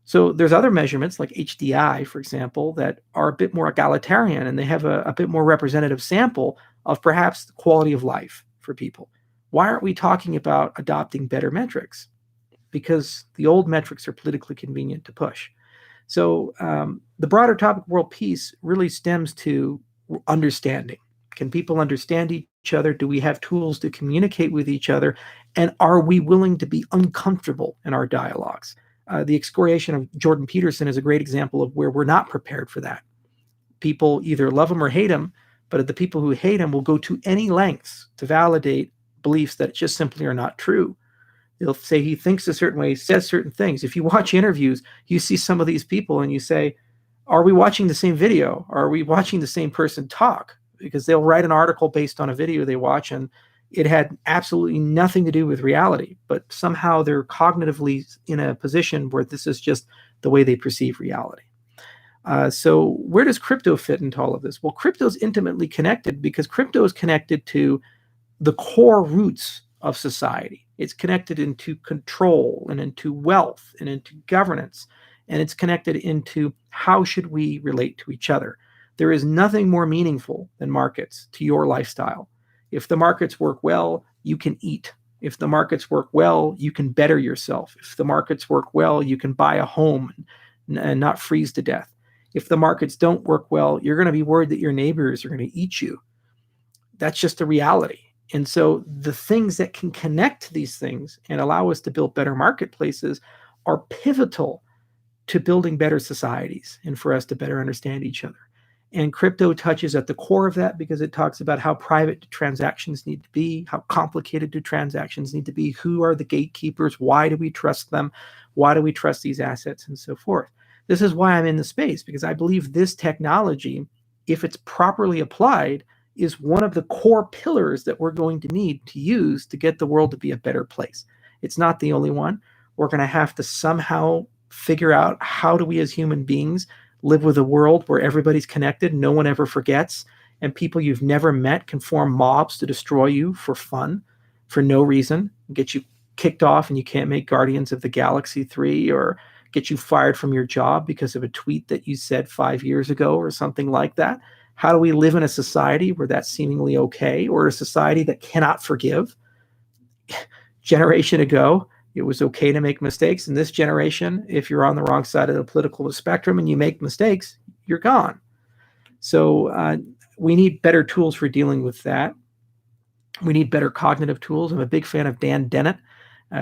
So there's other measurements like HDI, for example, that are a bit more egalitarian, and they have a bit more representative sample of perhaps the quality of life for people. Why aren't we talking about adopting better metrics? Because the old metrics are politically convenient to push. So the broader topic of world peace really stems to understanding. Can people understand each other? Do we have tools to communicate with each other? And are we willing to be uncomfortable in our dialogues? The excoriation of Jordan Peterson is a great example of where we're not prepared for that. People either love him or hate him, but the people who hate him will go to any lengths to validate beliefs that just simply are not true. They'll say he thinks a certain way, says certain things. If you watch interviews, you see some of these people and you say, are we watching the same video? Are we watching the same person talk? Because they'll write an article based on a video they watch, and it had absolutely nothing to do with reality, but somehow they're cognitively in a position where this is just the way they perceive reality. So where does crypto fit into all of this? Well, crypto is intimately connected because crypto is connected to the core roots of society. It's connected into control and into wealth and into governance, and it's connected into how should we relate to each other. There is nothing more meaningful than markets to your lifestyle. If the markets work well, you can eat. If the markets work well, you can better yourself. If the markets work well, you can buy a home and not freeze to death. If the markets don't work well, you're going to be worried that your neighbors are going to eat you. That's just a reality. And so the things that can connect these things and allow us to build better marketplaces are pivotal to building better societies and for us to better understand each other. And crypto touches at the core of that because it talks about how private transactions need to be, how complicated do transactions need to be, who are the gatekeepers, why do we trust them, why do we trust these assets, and so forth. This is why I'm in the space, because I believe this technology, if it's properly applied, is one of the core pillars that we're going to need to use to get the world to be a better place. It's not the only one. We're going to have to somehow figure out how do we as human beings live with a world where everybody's connected, no one ever forgets, and people you've never met can form mobs to destroy you for fun, for no reason, get you kicked off and you can't make Guardians of the Galaxy 3, or get you fired from your job because of a tweet that you said 5 years ago or something like that. How do we live in a society where that's seemingly okay, or a society that cannot forgive? Generation ago, it was okay to make mistakes. In this generation, if you're on the wrong side of the political spectrum and you make mistakes, you're gone. So we need better tools for dealing with that. We need better cognitive tools. I'm a big fan of Dan Dennett.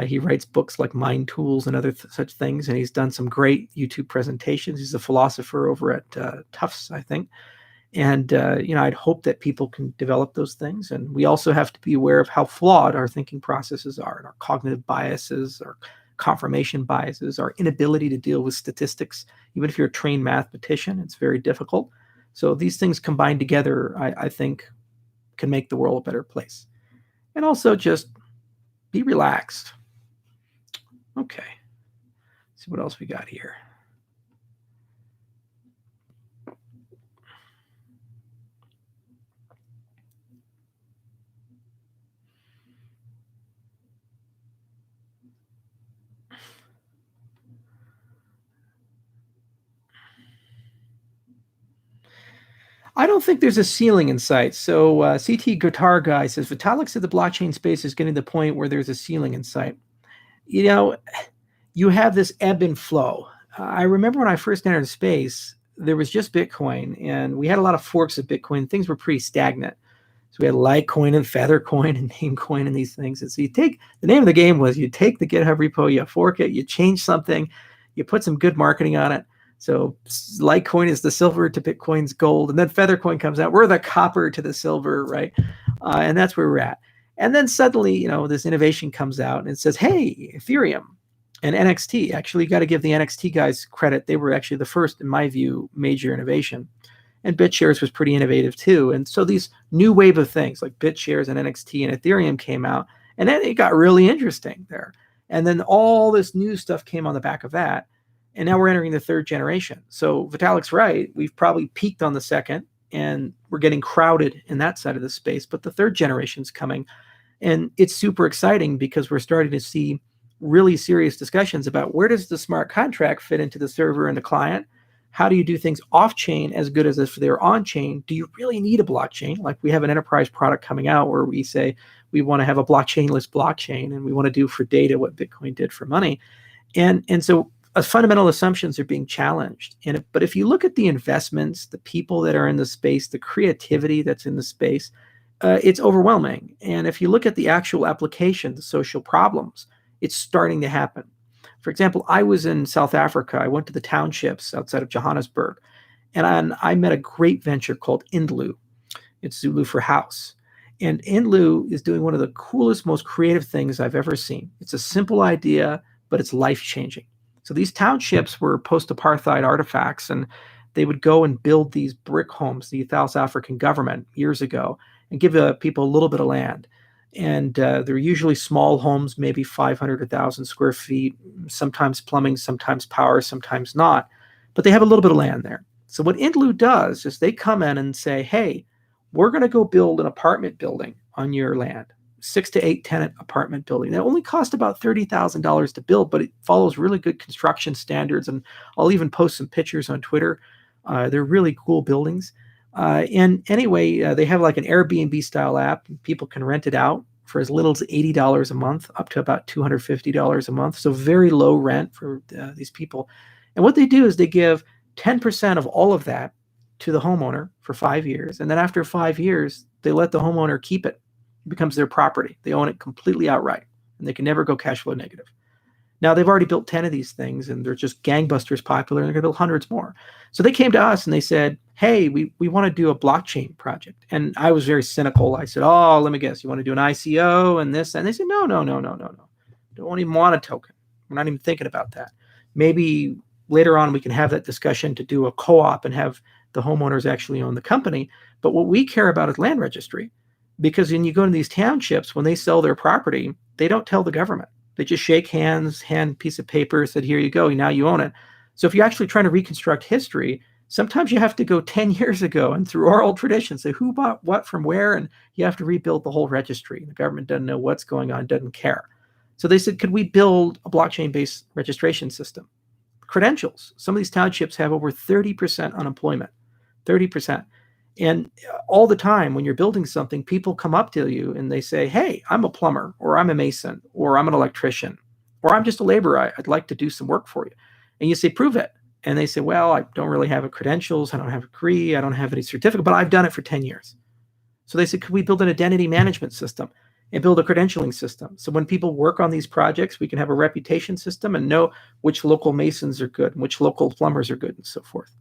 He writes books like Mind Tools and other such things, and he's done some great YouTube presentations. He's a philosopher over at Tufts, I think. And, I'd hope that people can develop those things. And we also have to be aware of how flawed our thinking processes are, and our cognitive biases, our confirmation biases, our inability to deal with statistics. Even if you're a trained mathematician, it's very difficult. So these things combined together, I think, can make the world a better place. And also just be relaxed. Okay. Let's see what else we got here. I don't think there's a ceiling in sight. So CT Guitar Guy says, Vitalik said the blockchain space is getting to the point where there's a ceiling in sight. You have this ebb and flow. I remember when I first entered space, there was just Bitcoin, and we had a lot of forks of Bitcoin. Things were pretty stagnant. So we had Litecoin and Feathercoin and Namecoin and these things. And so the name of the game was you take the GitHub repo, you fork it, you change something, you put some good marketing on it. So Litecoin is the silver to Bitcoin's gold, and then Feathercoin comes out. We're the copper to the silver, right? And that's where we're at. And then suddenly, this innovation comes out and it says, hey, Ethereum and NXT. Actually, you got to give the NXT guys credit. They were actually the first, in my view, major innovation. And BitShares was pretty innovative too. And so these new wave of things like BitShares and NXT and Ethereum came out, and then it got really interesting there. And then all this new stuff came on the back of that. And now we're entering the third generation. So Vitalik's right. We've probably peaked on the second, and we're getting crowded in that side of the space. But the third generation's coming. And it's super exciting because we're starting to see really serious discussions about where does the smart contract fit into the server and the client? How do you do things off-chain as good as if they're on-chain? Do you really need a blockchain? Like we have an enterprise product coming out where we say we want to have a blockchainless blockchain, and we want to do for data what Bitcoin did for money. And so fundamental assumptions are being challenged. But if you look at the investments, the people that are in the space, the creativity that's in the space, it's overwhelming. And if you look at the actual application, the social problems, it's starting to happen. For example, I was in South Africa. I went to the townships outside of Johannesburg, and I met a great venture called Indlu. It's Zulu for house. And Indlu is doing one of the coolest, most creative things I've ever seen. It's a simple idea, but it's life-changing. So these townships were post-apartheid artifacts, and they would go and build these brick homes, the South African government years ago, and give people a little bit of land. And they're usually small homes, maybe 500 or 1,000 square feet, sometimes plumbing, sometimes power, sometimes not. But they have a little bit of land there. So what Indlu does is they come in and say, hey, we're going to go build an apartment building on your land, 6 to 8 tenant apartment building. That only cost about $30,000 to build, but it follows really good construction standards. And I'll even post some pictures on Twitter. They're really cool buildings. And anyway, they have like an Airbnb style app. People can rent it out for as little as $80 a month, up to about $250 a month. So very low rent for these people. And what they do is they give 10% of all of that to the homeowner for 5 years. And then after 5 years, they let the homeowner keep it. It becomes their property. They own it completely outright, and they can never go cash flow negative. Now, they've already built 10 of these things, and they're just gangbusters popular, and they're going to build hundreds more. So they came to us, and they said, hey, we want to do a blockchain project. And I was very cynical. I said, oh, let me guess, you want to do an ICO and this? And they said, no. Don't even want a token. We're not even thinking about that. Maybe later on we can have that discussion to do a co-op and have the homeowners actually own the company. But what we care about is land registry, because when you go to these townships, when they sell their property, they don't tell the government. They just shake hands, hand a piece of paper, said, here you go, now you own it. So if you're actually trying to reconstruct history, sometimes you have to go 10 years ago and through oral tradition, say who bought what from where, and you have to rebuild the whole registry. The government doesn't know what's going on, doesn't care. So they said, could we build a blockchain-based registration system? Credentials. Some of these townships have over 30% unemployment, 30%. And all the time when you're building something, people come up to you and they say, hey, I'm a plumber, or I'm a mason, or I'm an electrician, or I'm just a laborer. I'd like to do some work for you. And you say, prove it. And they say, well, I don't really have a credentials. I don't have a degree. I don't have any certificate, but I've done it for 10 years. So they said, could we build an identity management system and build a credentialing system? So when people work on these projects, we can have a reputation system and know which local masons are good and which local plumbers are good and so forth.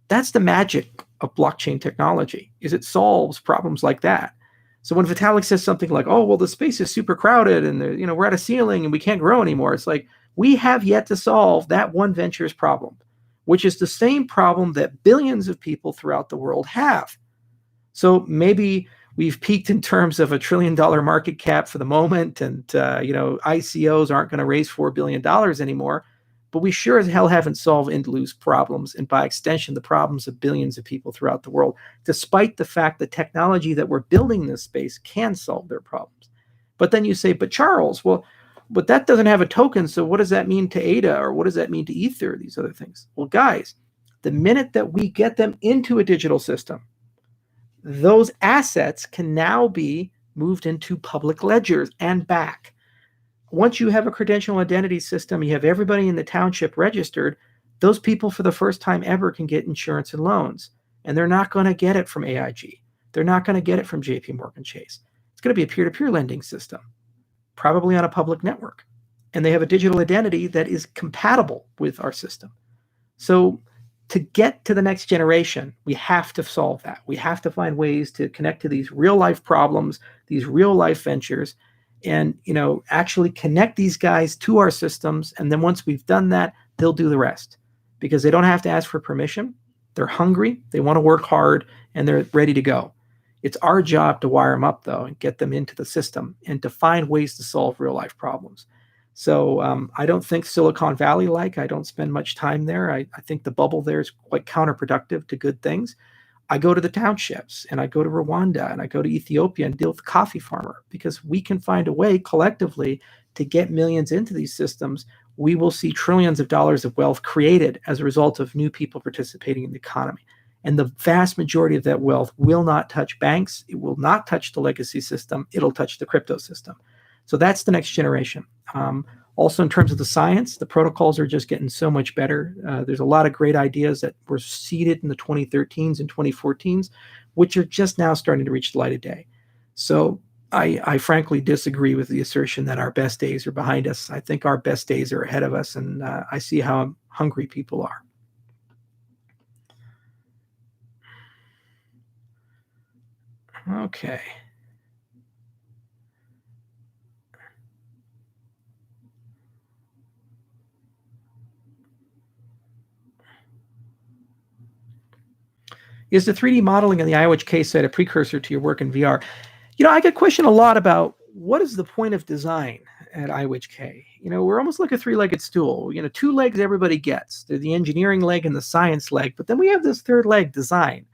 That's the magic of blockchain technology, is it solves problems like that. So when Vitalik says something like, oh, well, the space is super crowded and we're at a ceiling and we can't grow anymore, it's like, we have yet to solve that one venture's problem, which is the same problem that billions of people throughout the world have. So maybe we've peaked in terms of $1 trillion market cap for the moment, and ICOs aren't going to raise $4 billion anymore. But we sure as hell haven't solved Indlu's problems, and by extension, the problems of billions of people throughout the world, despite the fact that technology that we're building in this space can solve their problems. But then you say, but Charles, well, but that doesn't have a token, so what does that mean to ADA, or what does that mean to Ether, these other things? Well, guys, the minute that we get them into a digital system, those assets can now be moved into public ledgers and back. Once you have a credential identity system, you have everybody in the township registered, those people for the first time ever can get insurance and loans, and they're not going to get it from AIG. They're not going to get it from JP Morgan Chase. It's going to be a peer-to-peer lending system, probably on a public network. And they have a digital identity that is compatible with our system. So to get to the next generation, we have to solve that. We have to find ways to connect to these real life problems, these real life ventures, and actually connect these guys to our systems. And then once we've done that, they'll do the rest, because they don't have to ask for permission. They're hungry, they want to work hard, and they're ready to go. It's our job to wire them up, though, and get them into the system and to find ways to solve real life problems. So I don't think Silicon Valley-like. I don't spend much time there. I think the bubble there is quite counterproductive to good things. I go to the townships, and I go to Rwanda, and I go to Ethiopia and deal with the coffee farmer, because we can find a way collectively to get millions into these systems. We will see trillions of dollars of wealth created as a result of new people participating in the economy. And the vast majority of that wealth will not touch banks. It will not touch the legacy system. It'll touch the crypto system. So that's the next generation. Also, in terms of the science, the protocols are just getting so much better. There's a lot of great ideas that were seeded in the 2013s and 2014s, which are just now starting to reach the light of day. So I frankly disagree with the assertion that our best days are behind us. I think our best days are ahead of us, and I see how hungry people are. Okay. Is the 3D modeling on the IOHK site a precursor to your work in VR? I get questioned a lot about what is the point of design at IOHK. We're almost like a three-legged stool. 2 legs everybody gets. They're the engineering leg and the science leg, but then we have this third leg, design.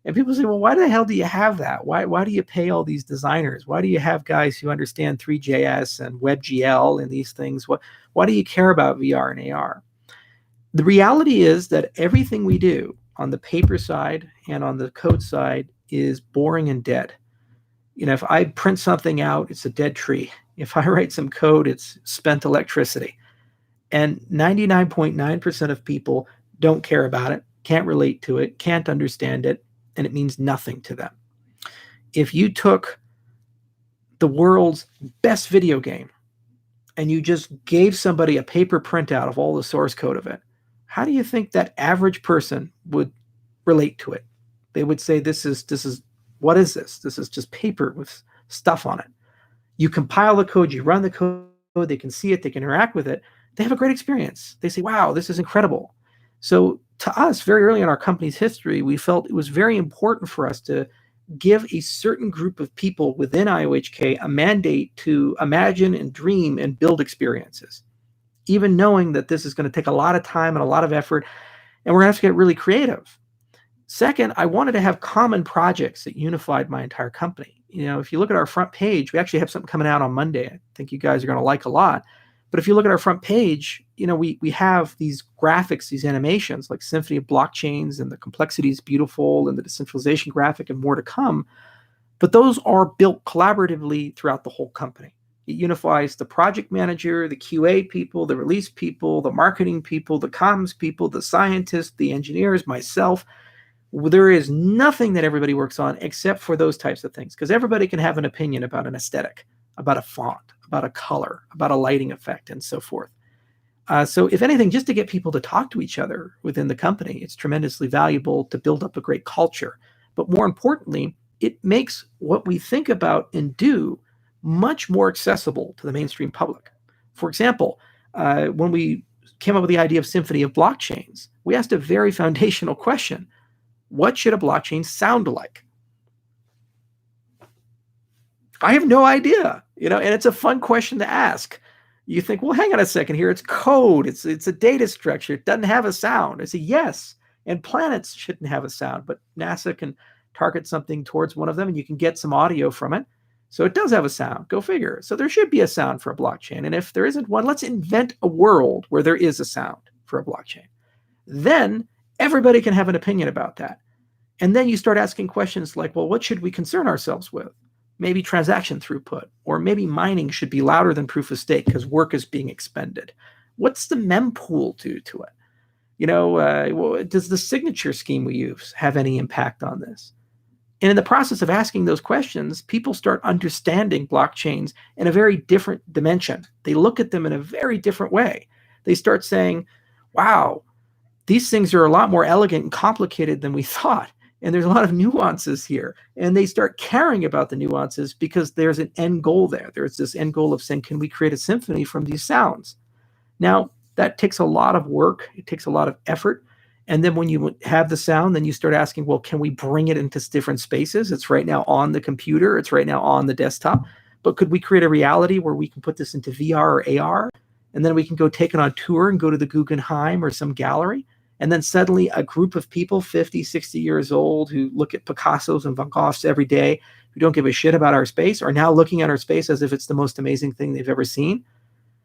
And people say, well, why the hell do you have that? Why do you pay all these designers? Why do you have guys who understand 3JS and WebGL and these things? Why do you care about VR and AR? The reality is that everything we do on the paper side and on the code side is boring and dead. If I print something out, it's a dead tree. If I write some code, it's spent electricity. And 99.9% of people don't care about it, can't relate to it, can't understand it, and it means nothing to them. If you took the world's best video game and you just gave somebody a paper printout of all the source code of it, how do you think that average person would relate to it? They would say, this is what is this? This is just paper with stuff on it. You compile the code, you run the code, they can see it, they can interact with it. They have a great experience. They say, wow, this is incredible. So to us, very early in our company's history, we felt it was very important for us to give a certain group of people within IOHK a mandate to imagine and dream and build experiences, even knowing that this is going to take a lot of time and a lot of effort, and we're going to have to get really creative. Second, I wanted to have common projects that unified my entire company. If you look at our front page, we actually have something coming out on Monday I think you guys are going to like a lot. But if you look at our front page, we have these graphics, these animations like Symphony of Blockchains, and the complexity is beautiful, and the decentralization graphic, and more to come. But those are built collaboratively throughout the whole company. It unifies the project manager, the QA people, the release people, the marketing people, the comms people, the scientists, the engineers, myself. There is nothing that everybody works on except for those types of things, because everybody can have an opinion about an aesthetic, about a font, about a color, about a lighting effect, and so forth. So if anything, just to get people to talk to each other within the company, it's tremendously valuable to build up a great culture. But more importantly, it makes what we think about and do much more accessible to the mainstream public. For example, when we came up with the idea of Symphony of Blockchains, we asked a very foundational question. What should a blockchain sound like? I have no idea, and it's a fun question to ask. You think, well, hang on a second here. It's code. It's a data structure. It doesn't have a sound. I say, yes, and planets shouldn't have a sound, but NASA can target something towards one of them, and you can get some audio from it. So it does have a sound. Go figure. So there should be a sound for a blockchain. And if there isn't one, let's invent a world where there is a sound for a blockchain. Then everybody can have an opinion about that. And then you start asking questions like, well, what should we concern ourselves with? Maybe transaction throughput, or maybe mining should be louder than proof of stake because work is being expended. What's the mempool do to it? Does the signature scheme we use have any impact on this? And in the process of asking those questions, people start understanding blockchains in a very different dimension. They look at them in a very different way. They start saying, wow, these things are a lot more elegant and complicated than we thought. And there's a lot of nuances here. And they start caring about the nuances because there's an end goal there. There's this end goal of saying, can we create a symphony from these sounds? Now, that takes a lot of work. It takes a lot of effort. And then when you have the sound, then you start asking, well, can we bring it into different spaces? It's right now on the computer. It's right now on the desktop. But could we create a reality where we can put this into VR or AR? And then we can go take it on tour and go to the Guggenheim or some gallery. And then suddenly a group of people, 50, 60 years old, who look at Picassos and Van Goghs every day, who don't give a shit about our space, are now looking at our space as if it's the most amazing thing they've ever seen.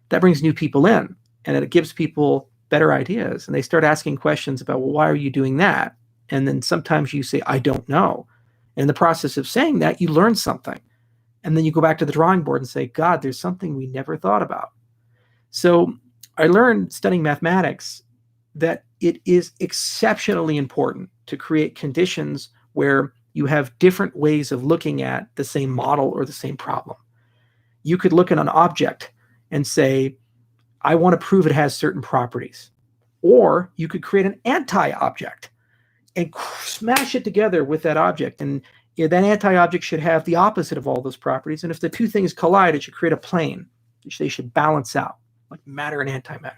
That brings new people in, and it gives people better ideas. And they start asking questions about, well, why are you doing that? And then sometimes you say, I don't know. And in the process of saying that, you learn something. And then you go back to the drawing board and say, God, there's something we never thought about. So I learned studying mathematics that it is exceptionally important to create conditions where you have different ways of looking at the same model or the same problem. You could look at an object and say, I want to prove it has certain properties. Or you could create an anti-object and smash it together with that object. And that anti-object should have the opposite of all those properties. And if the two things collide, it should create a plane. They should balance out, like matter and antimatter.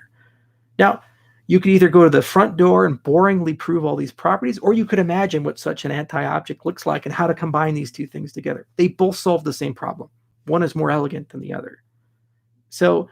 Now, you could either go to the front door and boringly prove all these properties, or you could imagine what such an anti-object looks like and how to combine these two things together. They both solve the same problem. One is more elegant than the other. So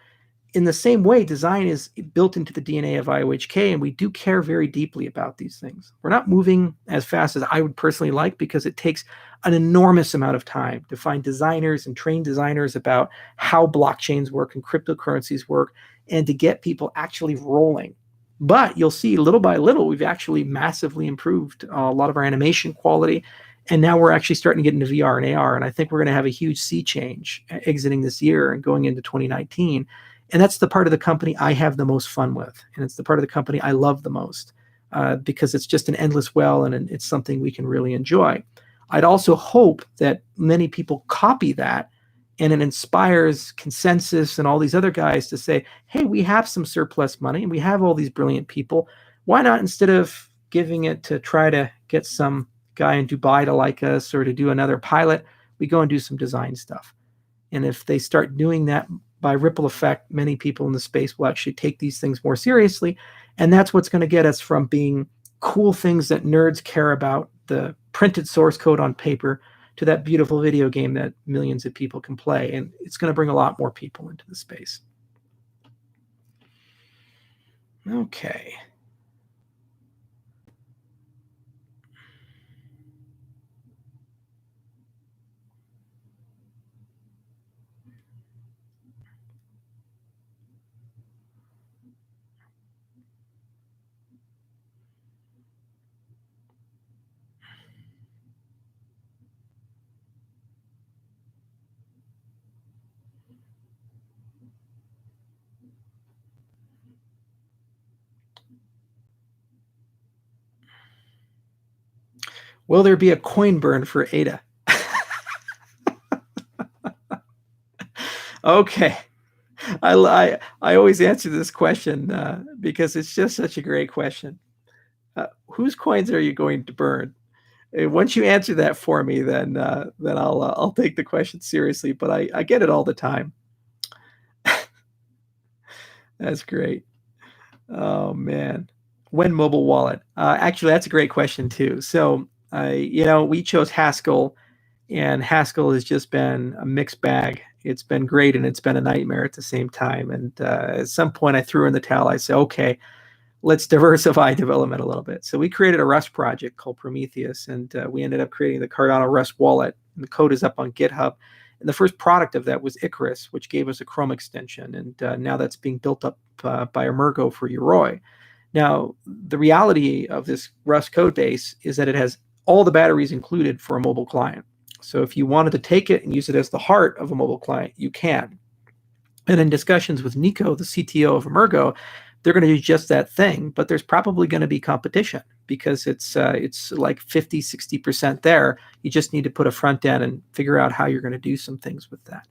in the same way, design is built into the DNA of IOHK, and we do care very deeply about these things. We're not moving as fast as I would personally like because it takes an enormous amount of time to find designers and train designers about how blockchains work and cryptocurrencies work, and to get people actually rolling. But you'll see little by little, we've actually massively improved a lot of our animation quality. And now we're actually starting to get into VR and AR. And I think we're going to have a huge sea change exiting this year and going into 2019. And that's the part of the company I have the most fun with. And it's the part of the company I love the most because it's just an endless well and it's something we can really enjoy. I'd also hope that many people copy that and it inspires Consensus and all these other guys to say, hey, we have some surplus money and we have all these brilliant people. Why not, instead of giving it to try to get some guy in Dubai to like us or to do another pilot, we go and do some design stuff. And if they start doing that by ripple effect, many people in the space will actually take these things more seriously. And that's what's going to get us from being cool things that nerds care about, the printed source code on paper, to that beautiful video game that millions of people can play. And it's going to bring a lot more people into the space. Okay. Will there be a coin burn for ADA? Okay. I always answer this question because it's just such a great question. Whose coins are you going to burn? Once you answer that for me, then I'll take the question seriously. But I get it all the time. That's great. Oh man, when mobile wallet? Actually, that's a great question too. So we chose Haskell, and Haskell has just been a mixed bag. It's been great and it's been a nightmare at the same time. And at some point, I threw in the towel. I said, okay, let's diversify development a little bit. So we created a Rust project called Prometheus, and we ended up creating the Cardano Rust wallet. And the code is up on GitHub. And the first product of that was Icarus, which gave us a Chrome extension. And now that's being built up by Emergo for Yoroi. Now, the reality of this Rust code base is that it has all the batteries included for a mobile client. So if you wanted to take it and use it as the heart of a mobile client, you can. And in discussions with Nico, the CTO of Emergo, they're going to do just that thing, but there's probably going to be competition because it's like 50, 60% there. You just need to put a front end and figure out how you're going to do some things with that.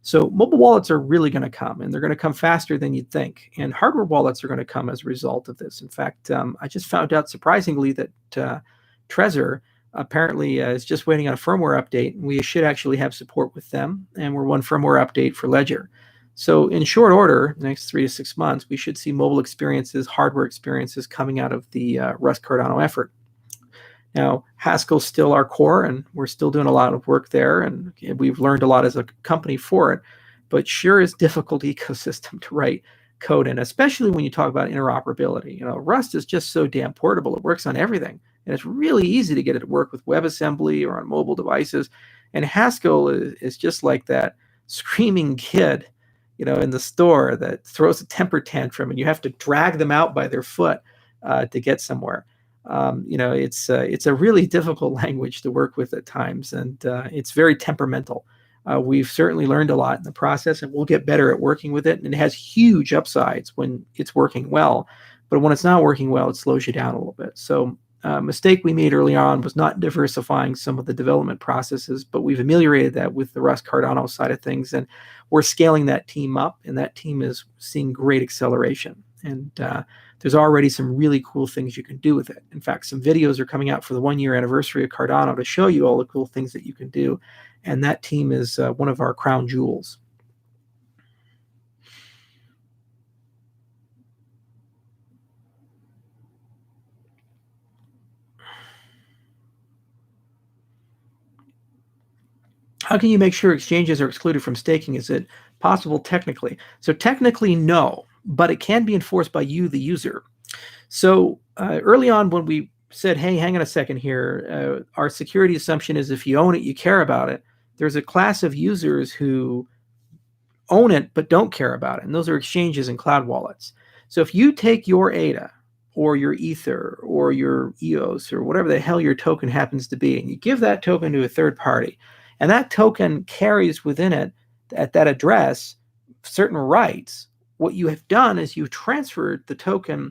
So mobile wallets are really going to come, and they're going to come faster than you'd think. And hardware wallets are going to come as a result of this. In fact, I just found out surprisingly that Trezor apparently is just waiting on a firmware update. We should actually have support with them, and we're one firmware update for Ledger. So in short order, the next 3 to 6 months, we should see mobile experiences, hardware experiences coming out of the Rust Cardano effort. Now, Haskell's still our core, and we're still doing a lot of work there, and we've learned a lot as a company for it, but sure is difficult ecosystem to write code in, especially when you talk about interoperability. Rust is just so damn portable. It works on everything, and it's really easy to get it to work with WebAssembly or on mobile devices. And Haskell is just like that screaming kid, in the store that throws a temper tantrum, and you have to drag them out by their foot to get somewhere. It's a really difficult language to work with at times, and it's very temperamental. We've certainly learned a lot in the process, and we'll get better at working with it. And it has huge upsides when it's working well, but when it's not working well, it slows you down a little bit. So a mistake we made early on was not diversifying some of the development processes, but we've ameliorated that with the Rust Cardano side of things, and we're scaling that team up, and that team is seeing great acceleration. And there's already some really cool things you can do with it. In fact, some videos are coming out for the 1-year anniversary of Cardano to show you all the cool things that you can do. And that team is one of our crown jewels. How can you make sure exchanges are excluded from staking? Is it possible technically? So technically, no, but it can be enforced by you, the user. So early on when we said, hey, hang on a second here, our security assumption is if you own it, you care about it. There's a class of users who own it but don't care about it, and those are exchanges and cloud wallets. So if you take your ADA or your Ether or your EOS or whatever the hell your token happens to be, and you give that token to a third party, and that token carries within it, at that address, certain rights, what you have done is you've transferred the token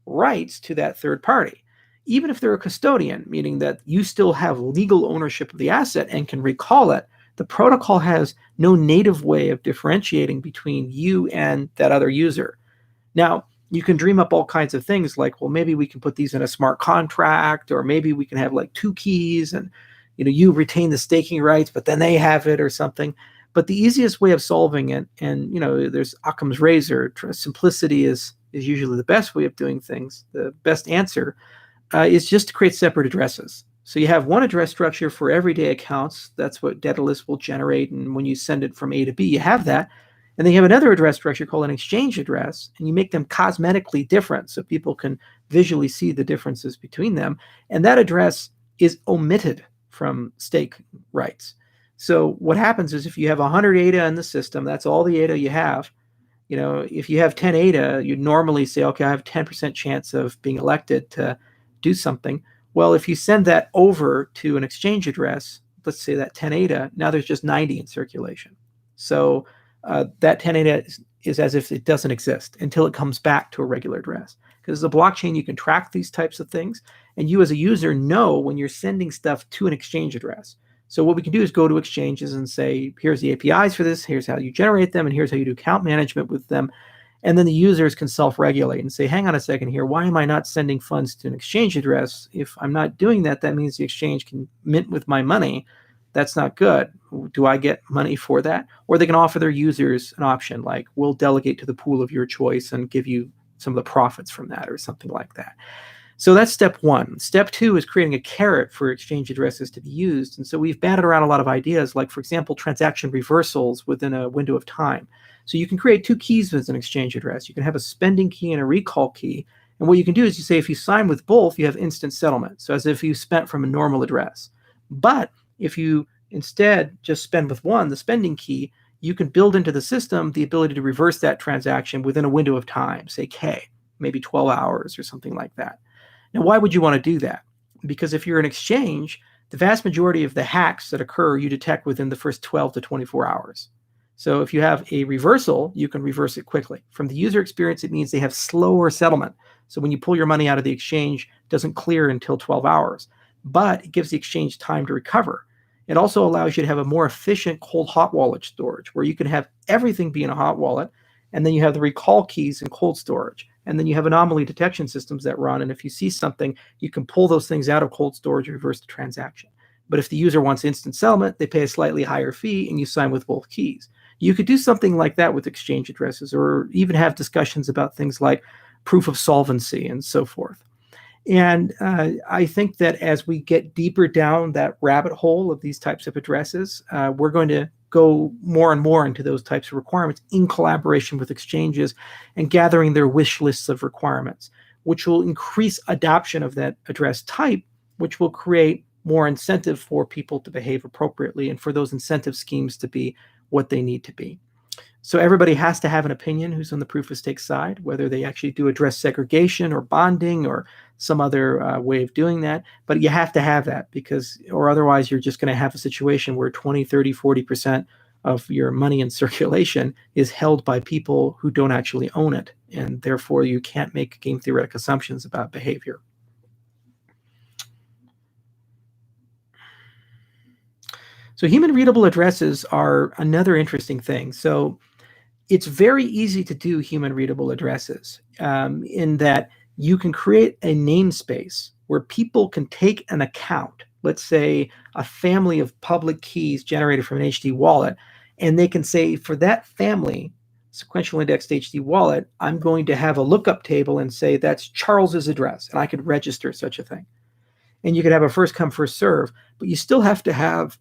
rights to that third party, even if they're a custodian, meaning that you still have legal ownership of the asset and can recall it. The protocol has no native way of differentiating between you and that other user. Now, you can dream up all kinds of things like, well, maybe we can put these in a smart contract, or maybe we can have like 2 keys and you retain the staking rights, but then they have it or something. But the easiest way of solving it, and there's Occam's razor, simplicity is usually the best way of doing things. The best answer is just to create separate addresses. So you have one address structure for everyday accounts. That's what Daedalus will generate, and when you send it from A to B, you have that. And then you have another address structure called an exchange address, and you make them cosmetically different so people can visually see the differences between them. And that address is omitted from stake rights. So what happens is if you have 100 ADA in the system, that's all the ADA you have. If you have 10 ADA, you'd normally say, okay, I have a 10% chance of being elected to do something. Well, if you send that over to an exchange address, let's say that 10 ADA, now there's just 90 in circulation. So that 10 ADA is as if it doesn't exist until it comes back to a regular address. Because as a blockchain, you can track these types of things, and you as a user know when you're sending stuff to an exchange address. So what we can do is go to exchanges and say, here's the APIs for this, here's how you generate them, and here's how you do account management with them. And then the users can self-regulate and say, hang on a second here, why am I not sending funds to an exchange address? If I'm not doing that, that means the exchange can mint with my money. That's not good. Do I get money for that? Or they can offer their users an option like, we'll delegate to the pool of your choice and give you some of the profits from that or something like that. So that's step one. Step two is creating a carrot for exchange addresses to be used. And so we've batted around a lot of ideas, like, for example, transaction reversals within a window of time. So you can create 2 keys as an exchange address. You can have a spending key and a recall key. And what you can do is you say, if you sign with both, you have instant settlement. So as if you spent from a normal address. But if you instead just spend with one, the spending key, you can build into the system the ability to reverse that transaction within a window of time, say K, maybe 12 hours or something like that. Now, why would you want to do that? Because if you're an exchange, the vast majority of the hacks that occur you detect within the first 12 to 24 hours. So if you have a reversal, you can reverse it quickly. From the user experience, it means they have slower settlement. So when you pull your money out of the exchange, it doesn't clear until 12 hours, but it gives the exchange time to recover. It also allows you to have a more efficient cold hot wallet storage where you can have everything be in a hot wallet, and then you have the recall keys in cold storage. And then you have anomaly detection systems that run. And if you see something, you can pull those things out of cold storage and reverse the transaction. But if the user wants instant settlement, they pay a slightly higher fee and you sign with both keys. You could do something like that with exchange addresses, or even have discussions about things like proof of solvency and so forth. And I think that as we get deeper down that rabbit hole of these types of addresses, we're going to go more and more into those types of requirements in collaboration with exchanges and gathering their wish lists of requirements, which will increase adoption of that address type, which will create more incentive for people to behave appropriately and for those incentive schemes to be what they need to be. So everybody has to have an opinion who's on the proof of stake side, whether they actually do address segregation or bonding or some other way of doing that. But you have to have that, because, or otherwise you're just going to have a situation where 20, 30, 40% of your money in circulation is held by people who don't actually own it. And therefore you can't make game theoretic assumptions about behavior. So human readable addresses are another interesting thing. So it's very easy to do human readable addresses in that you can create a namespace where people can take an account, let's say a family of public keys generated from an HD wallet, and they can say, for that family, sequential indexed HD wallet, I'm going to have a lookup table and say that's Charles's address, and I could register such a thing. And you could have a first come, first serve, but you still have to have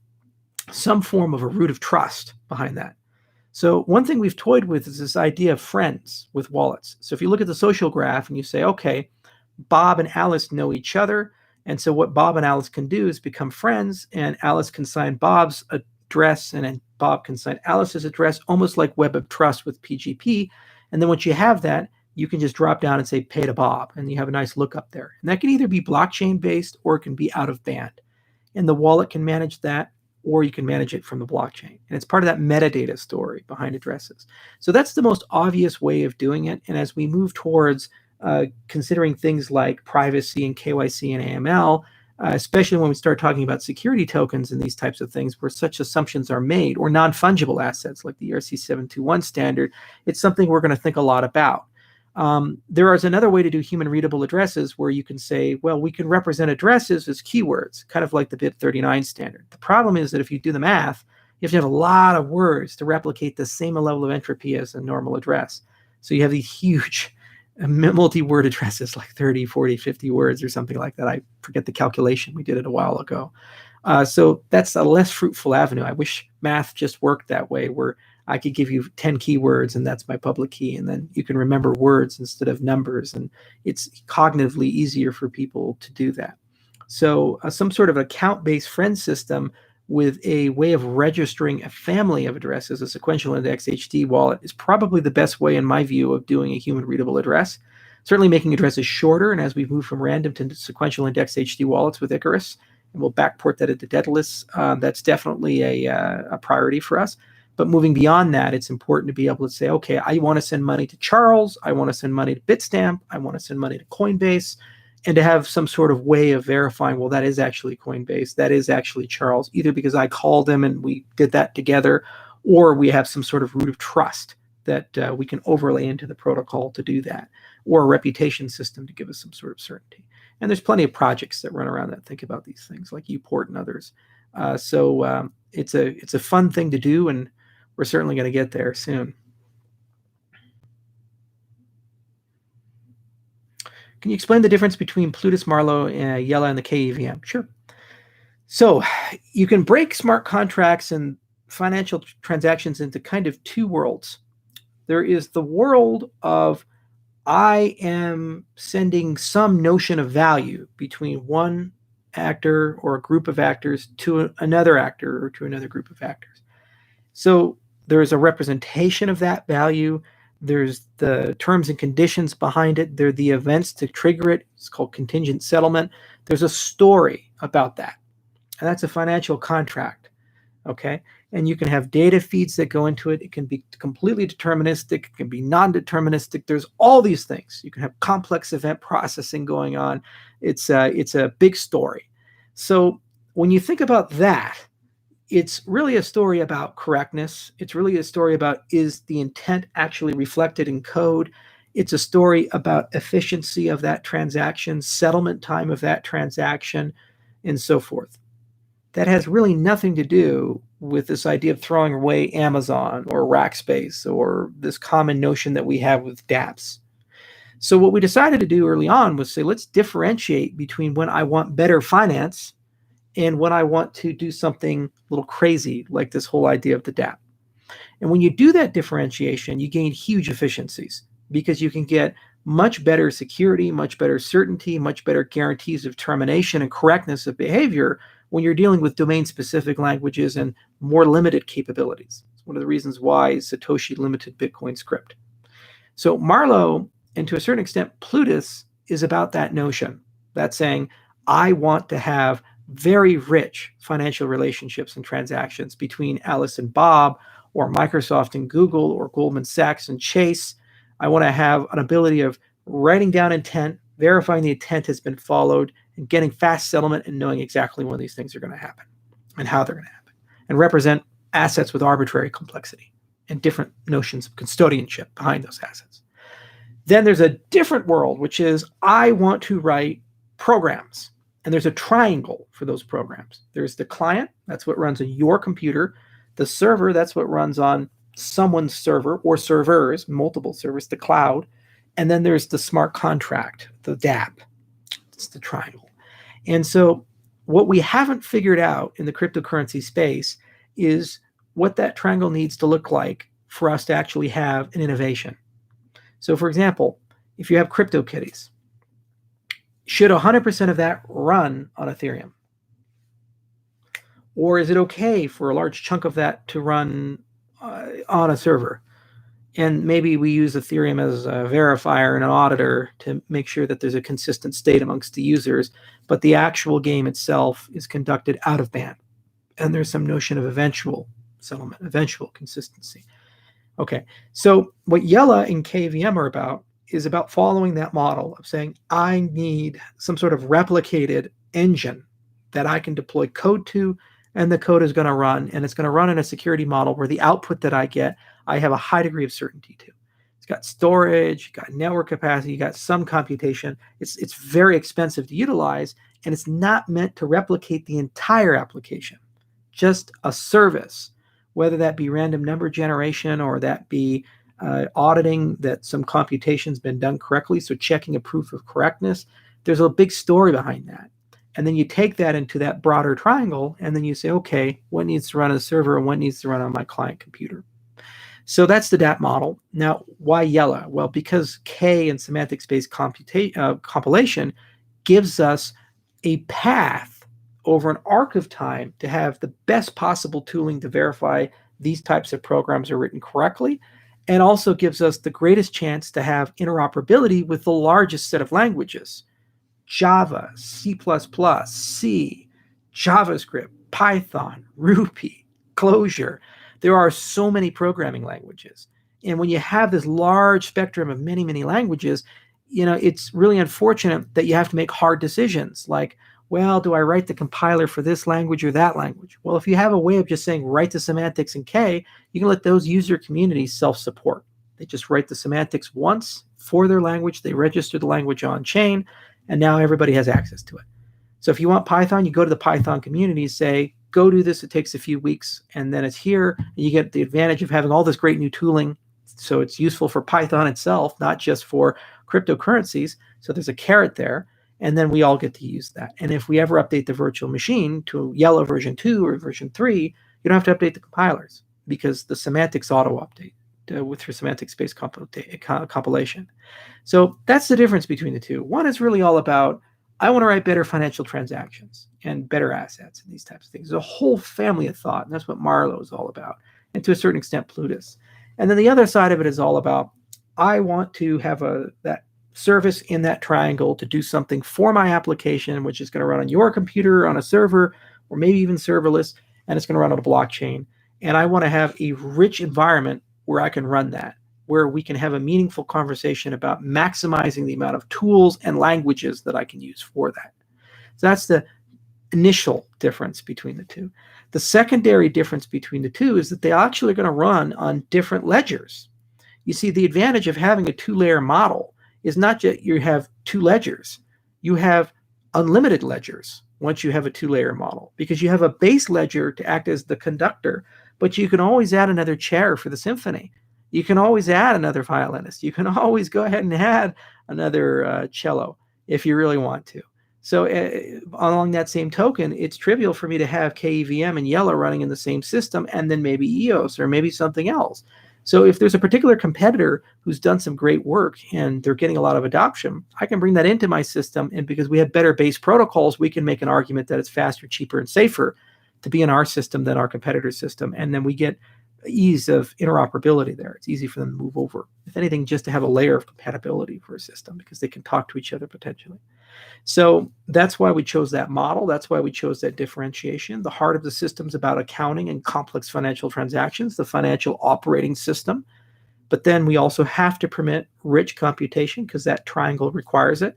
some form of a root of trust behind that. So one thing we've toyed with is this idea of friends with wallets. So if you look at the social graph and you say, okay, Bob and Alice know each other, and so what Bob and Alice can do is become friends, and Alice can sign Bob's address, and then Bob can sign Alice's address, almost like Web of Trust with PGP. And then once you have that, you can just drop down and say pay to Bob, and you have a nice lookup there. And that can either be blockchain based or it can be out of band. And the wallet can manage that, or you can manage it from the blockchain. And it's part of that metadata story behind addresses. So that's the most obvious way of doing it. And as we move towards considering things like privacy and KYC and AML, especially when we start talking about security tokens and these types of things where such assumptions are made, or non-fungible assets like the ERC 721 standard, it's something we're going to think a lot about. There is another way to do human readable addresses where you can say, well, we can represent addresses as keywords, kind of like the bit 39 standard. The problem is that if you do the math, you have to have a lot of words to replicate the same level of entropy as a normal address. So you have these huge multi-word addresses, like 30, 40, 50 words or something like that. I forget the calculation. We did it a while ago. So that's a less fruitful avenue. I wish math just worked that way, where I could give you 10 keywords and that's my public key, and then you can remember words instead of numbers, and it's cognitively easier for people to do that. So some sort of account-based friend system with a way of registering a family of addresses, a sequential index HD wallet, is probably the best way, in my view, of doing a human readable address. Certainly making addresses shorter, and as we move from random to sequential index HD wallets with Icarus, and we'll backport that into Daedalus, that's definitely a priority for us. But moving beyond that, it's important to be able to say, okay, I want to send money to Charles, I want to send money to Bitstamp, I want to send money to Coinbase, and to have some sort of way of verifying, well, that is actually Coinbase, that is actually Charles, either because I called him and we did that together, or we have some sort of root of trust that we can overlay into the protocol to do that, or a reputation system to give us some sort of certainty. And there's plenty of projects that run around that think about these things, like Uport and others. So it's a fun thing to do, and we're certainly going to get there soon. Can you explain the difference between Plutus, Marlowe, Yella, and the KEVM? Sure. So you can break smart contracts and financial transactions into kind of two worlds. There is the world of I am sending some notion of value between one actor or a group of actors to another actor or to another group of actors. So there's a representation of that value. There's the terms and conditions behind it. There are the events to trigger it. It's called contingent settlement. There's a story about that. And that's a financial contract. Okay. and you can have data feeds that go into it. It can be completely deterministic. It can be non-deterministic. There's all these things. You can have complex event processing going on. It's a big story. So when you think about that, it's really a story about correctness. It's really a story about, is the intent actually reflected in code? It's a story about efficiency of that transaction, settlement time of that transaction, and so forth. That has really nothing to do with this idea of throwing away Amazon or Rackspace or this common notion that we have with dApps. So what we decided to do early on was say, let's differentiate between when I want better finance and when I want to do something a little crazy, like this whole idea of the dApp. And when you do that differentiation, you gain huge efficiencies because you can get much better security, much better certainty, much better guarantees of termination and correctness of behavior when you're dealing with domain-specific languages and more limited capabilities. It's one of the reasons why Satoshi limited Bitcoin script. So Marlowe, and to a certain extent Plutus, is about that notion. That's saying, I want to have very rich financial relationships and transactions between Alice and Bob, or Microsoft and Google, or Goldman Sachs and Chase. I want to have an ability of writing down intent, verifying the intent has been followed, and getting fast settlement and knowing exactly when these things are going to happen and how they're going to happen, and represent assets with arbitrary complexity and different notions of custodianship behind those assets. Then there's a different world, which is, I want to write programs. And there's a triangle for those programs. There's the client, that's what runs on your computer. The server, that's what runs on someone's server or servers, multiple servers, the cloud. And then there's the smart contract, the dApp. It's the triangle. And so what we haven't figured out in the cryptocurrency space is what that triangle needs to look like for us to actually have an innovation. So for example, if you have CryptoKitties, should 100% of that run on Ethereum? Or is it okay for a large chunk of that to run on a server? And maybe we use Ethereum as a verifier and an auditor to make sure that there's a consistent state amongst the users, but the actual game itself is conducted out of band. And there's some notion of eventual settlement, eventual consistency. Okay, so what Yella and KVM are about is about following that model of saying, I need some sort of replicated engine that I can deploy code to, and the code is going to run, and it's going to run in a security model where the output that I get, I have a high degree of certainty to. It's got storage, you got network capacity, you got some computation. It's very expensive to utilize, and it's not meant to replicate the entire application, just a service, whether that be random number generation or that be auditing that some computation's been done correctly, so checking a proof of correctness. There's a big story behind that. And then you take that into that broader triangle, and then you say, okay, what needs to run on a server and what needs to run on my client computer? So that's the dApp model. Now, why Yella? Well, because K and semantic space compilation gives us a path over an arc of time to have the best possible tooling to verify these types of programs are written correctly, and also gives us the greatest chance to have interoperability with the largest set of languages: Java, C++, C, JavaScript, Python, Ruby, Clojure. There are so many programming languages. And when you have this large spectrum of many, many languages, it's really unfortunate that you have to make hard decisions like, well, do I write the compiler for this language or that language? Well, if you have a way of just saying write the semantics in K, you can let those user communities self-support. They just write the semantics once for their language, they register the language on chain, and now everybody has access to it. So if you want Python, you go to the Python community, say, go do this, it takes a few weeks, and then it's here, and you get the advantage of having all this great new tooling. So it's useful for Python itself, not just for cryptocurrencies. So there's a carrot there. And then we all get to use that. And if we ever update the virtual machine to Yellow version 2 or version 3, you don't have to update the compilers because the semantics auto-update with your semantic space compilation. So that's the difference between the two. One is really all about, I want to write better financial transactions and better assets and these types of things. There's a whole family of thought, and that's what Marlowe is all about, and to a certain extent, Plutus. And then the other side of it is all about, I want to have that service in that triangle to do something for my application, which is going to run on your computer, on a server, or maybe even serverless, and it's going to run on a blockchain. And I want to have a rich environment where I can run that, where we can have a meaningful conversation about maximizing the amount of tools and languages that I can use for that. So that's the initial difference between the two. The secondary difference between the two is that they actually are going to run on different ledgers. You see, the advantage of having a two-layer model is not just you have two ledgers. You have unlimited ledgers once you have a two-layer model, because you have a base ledger to act as the conductor, but you can always add another chair for the symphony. You can always add another violinist. You can always go ahead and add another cello if you really want to. So along that same token, it's trivial for me to have KEVM and Yellow running in the same system, and then maybe EOS or maybe something else. So if there's a particular competitor who's done some great work and they're getting a lot of adoption, I can bring that into my system. And because we have better base protocols, we can make an argument that it's faster, cheaper, and safer to be in our system than our competitor's system. And then we get ease of interoperability there. It's easy for them to move over. If anything, just to have a layer of compatibility for a system, because they can talk to each other potentially. So that's why we chose that model. That's why we chose that differentiation. The heart of the system is about accounting and complex financial transactions, the financial operating system. But then we also have to permit rich computation because that triangle requires it.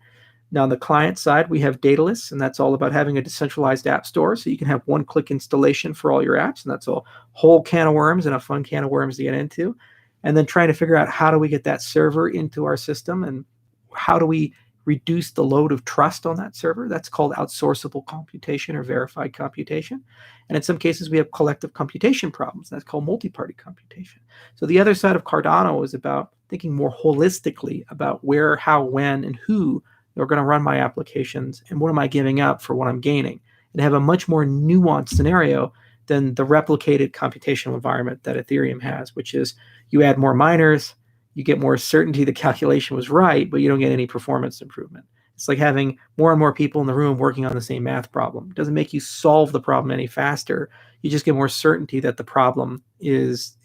Now, on the client side, we have Dataless, and that's all about having a decentralized app store. So you can have one-click installation for all your apps, and that's a whole can of worms and a fun can of worms to get into. And then trying to figure out how do we get that server into our system, and how do we reduce the load of trust on that server. That's called outsourceable computation or verified computation. And in some cases, we have collective computation problems. That's called multi-party computation. So the other side of Cardano is about thinking more holistically about where, how, when, and who are going to run my applications, and what am I giving up for what I'm gaining, and have a much more nuanced scenario than the replicated computational environment that Ethereum has, which is you add more miners, you get more certainty the calculation was right, but you don't get any performance improvement. It's like having more and more people in the room working on the same math problem. It doesn't make you solve the problem any faster. You just get more certainty that the problem is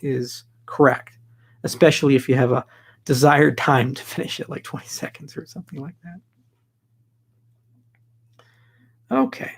correct, especially if you have a desired time to finish it, like 20 seconds or something like that. Okay.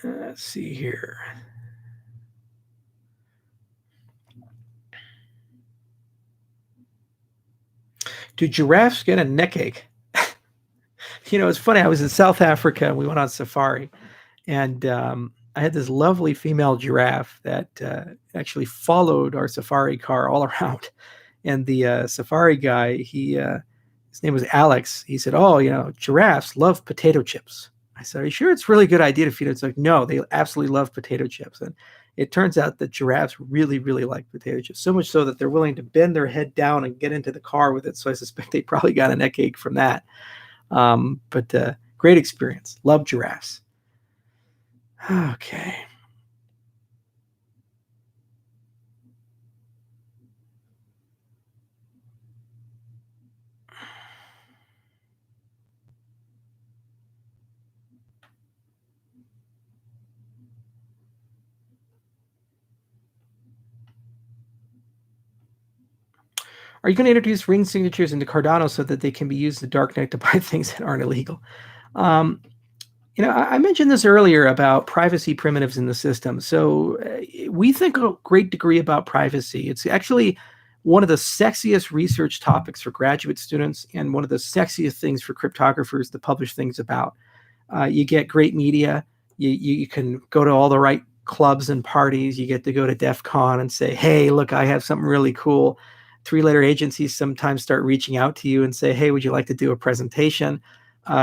Let's see here. Do giraffes get a neck ache? It's funny. I was in South Africa and we went on safari, and I had this lovely female giraffe that actually followed our safari car all around. And the safari guy, his name was Alex. He said, "Oh, giraffes love potato chips." I said, "Are you sure it's really a good idea to feed it?" It's like, "No, they absolutely love potato chips." And it turns out that giraffes really, really like potato chips, so much so that they're willing to bend their head down and get into the car with it. So I suspect they probably got a neck ache from that. But great experience. Love giraffes. Okay. Are you going to introduce ring signatures into Cardano so that they can be used in the darknet to buy things that aren't illegal? I mentioned this earlier about privacy primitives in the system. So we think a great degree about privacy. It's actually one of the sexiest research topics for graduate students, and one of the sexiest things for cryptographers to publish things about. You get great media. You can go to all the right clubs and parties. You get to go to DEF CON and say, "Hey, look, I have something really cool." Three-letter agencies sometimes start reaching out to you and say, "Hey, would you like to do a presentation?"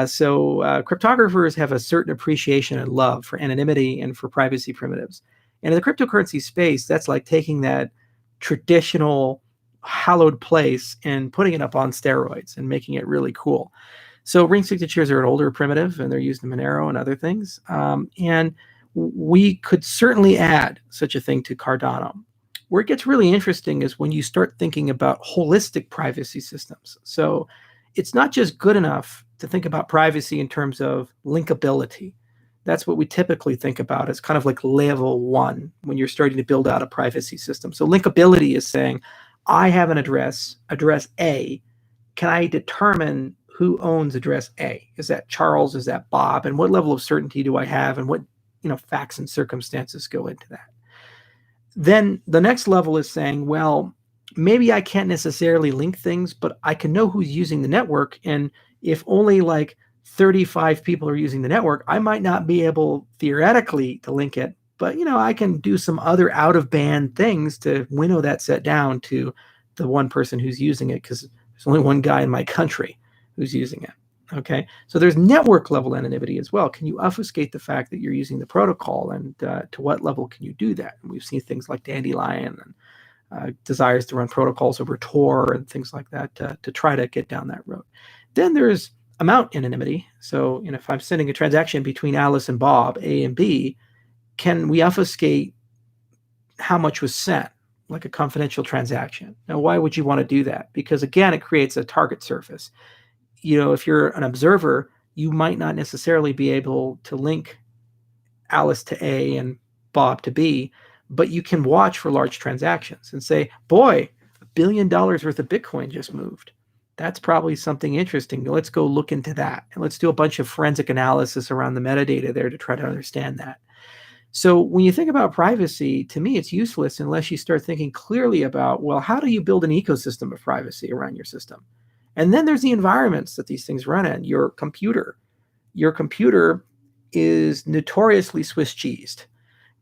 So cryptographers have a certain appreciation and love for anonymity and for privacy primitives. And in the cryptocurrency space, that's like taking that traditional hallowed place and putting it up on steroids and making it really cool. So ring signatures are an older primitive, and they're used in Monero and other things. And we could certainly add such a thing to Cardano. Where it gets really interesting is when you start thinking about holistic privacy systems. So it's not just good enough to think about privacy in terms of linkability. That's what we typically think about as kind of like level one when you're starting to build out a privacy system. So linkability is saying, I have an address A. Can I determine who owns address A? Is that Charles? Is that Bob? And what level of certainty do I have? And what facts and circumstances go into that? Then the next level is saying, well, maybe I can't necessarily link things, but I can know who's using the network. And if only like 35 people are using the network, I might not be able theoretically to link it, but I can do some other out of band things to winnow that set down to the one person who's using it, because there's only one guy in my country who's using it. Okay, so there's network level anonymity as well. Can you obfuscate the fact that you're using the protocol, and to what level can you do that? And we've seen things like Dandelion and desires to run protocols over Tor and things like that to try to get down that road. Then there's amount anonymity. So if I'm sending a transaction between Alice and Bob, A and B, can we obfuscate how much was sent, like a confidential transaction? Now, why would you want to do that? Because again, it creates a target surface. If you're an observer, you might not necessarily be able to link Alice to A and Bob to B, but you can watch for large transactions and say, boy, $1 billion worth of Bitcoin just moved. That's probably something interesting. Let's go look into that. And let's do a bunch of forensic analysis around the metadata there to try to understand that. So when you think about privacy, to me, it's useless unless you start thinking clearly about, well, how do you build an ecosystem of privacy around your system? And then there's the environments that these things run in. Your computer is notoriously Swiss cheesed.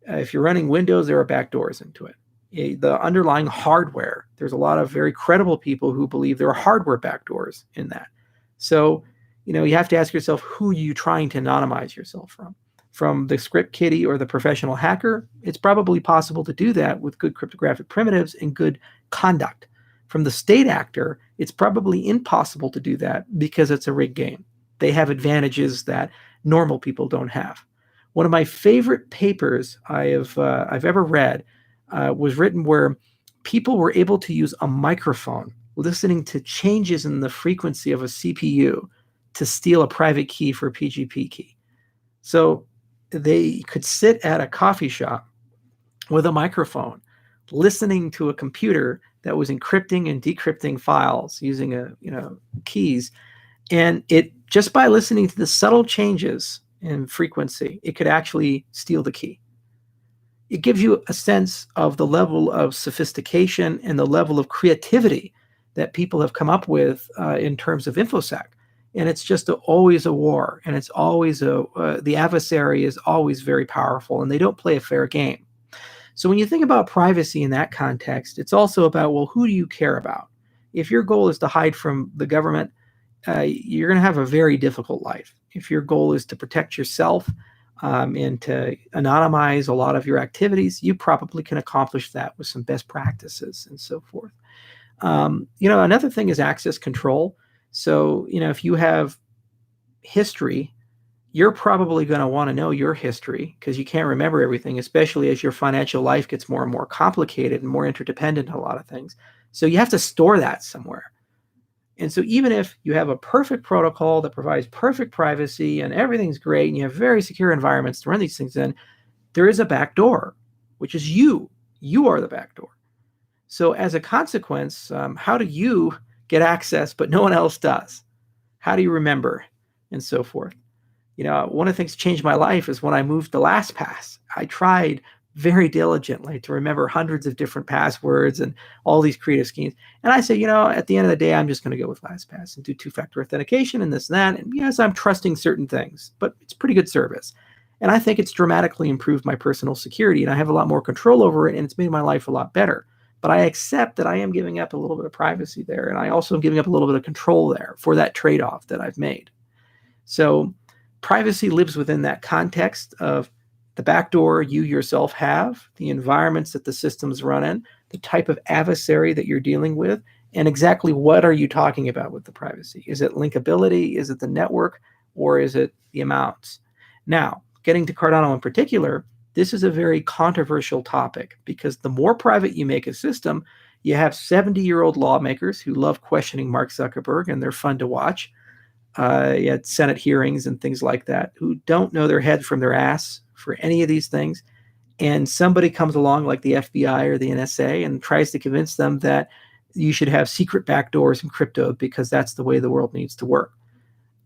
If you're running Windows, there are backdoors into it. The underlying hardware, there's a lot of very credible people who believe there are hardware backdoors in that. So, you have to ask yourself, who are you trying to anonymize yourself from? From the script kiddie or the professional hacker? It's probably possible to do that with good cryptographic primitives and good conduct. From the state actor, it's probably impossible to do that because it's a rigged game. They have advantages that normal people don't have. One of my favorite papers I've ever read was written where people were able to use a microphone listening to changes in the frequency of a CPU to steal a private key for a PGP key. So they could sit at a coffee shop with a microphone listening to a computer that was encrypting and decrypting files using keys, and it just by listening to the subtle changes in frequency, it could actually steal the key. It gives you a sense of the level of sophistication and the level of creativity that people have come up with in terms of InfoSec. And it's just always a war, and it's always the adversary is always very powerful, and they don't play a fair game. So when you think about privacy in that context, it's also about, well, who do you care about? If your goal is to hide from the government, you're going to have a very difficult life. If your goal is to protect yourself and to anonymize a lot of your activities, you probably can accomplish that with some best practices and so forth. Another thing is access control. So, if you have history, you're probably going to want to know your history because you can't remember everything, especially as your financial life gets more and more complicated and more interdependent on a lot of things. So you have to store that somewhere. And so even if you have a perfect protocol that provides perfect privacy and everything's great and you have very secure environments to run these things in, there is a back door, which is you. You are the back door. So as a consequence, how do you get access but no one else does? How do you remember and so forth? One of the things that changed my life is when I moved to LastPass. I tried very diligently to remember hundreds of different passwords and all these creative schemes. And I say, at the end of the day, I'm just going to go with LastPass and do two-factor authentication and this and that. And yes, I'm trusting certain things, but it's pretty good service. And I think it's dramatically improved my personal security, and I have a lot more control over it, and it's made my life a lot better. But I accept that I am giving up a little bit of privacy there, and I also am giving up a little bit of control there for that trade-off that I've made. So privacy lives within that context of the backdoor you yourself have, the environments that the systems run in, the type of adversary that you're dealing with, and exactly what are you talking about with the privacy? Is it linkability? Is it the network? Or is it the amounts? Now, getting to Cardano in particular, this is a very controversial topic because the more private you make a system, you have 70-year-old lawmakers who love questioning Mark Zuckerberg, and they're fun to watch at Senate hearings and things like that, who don't know their head from their ass for any of these things. And somebody comes along like the FBI or the NSA and tries to convince them that you should have secret backdoors in crypto because that's the way the world needs to work.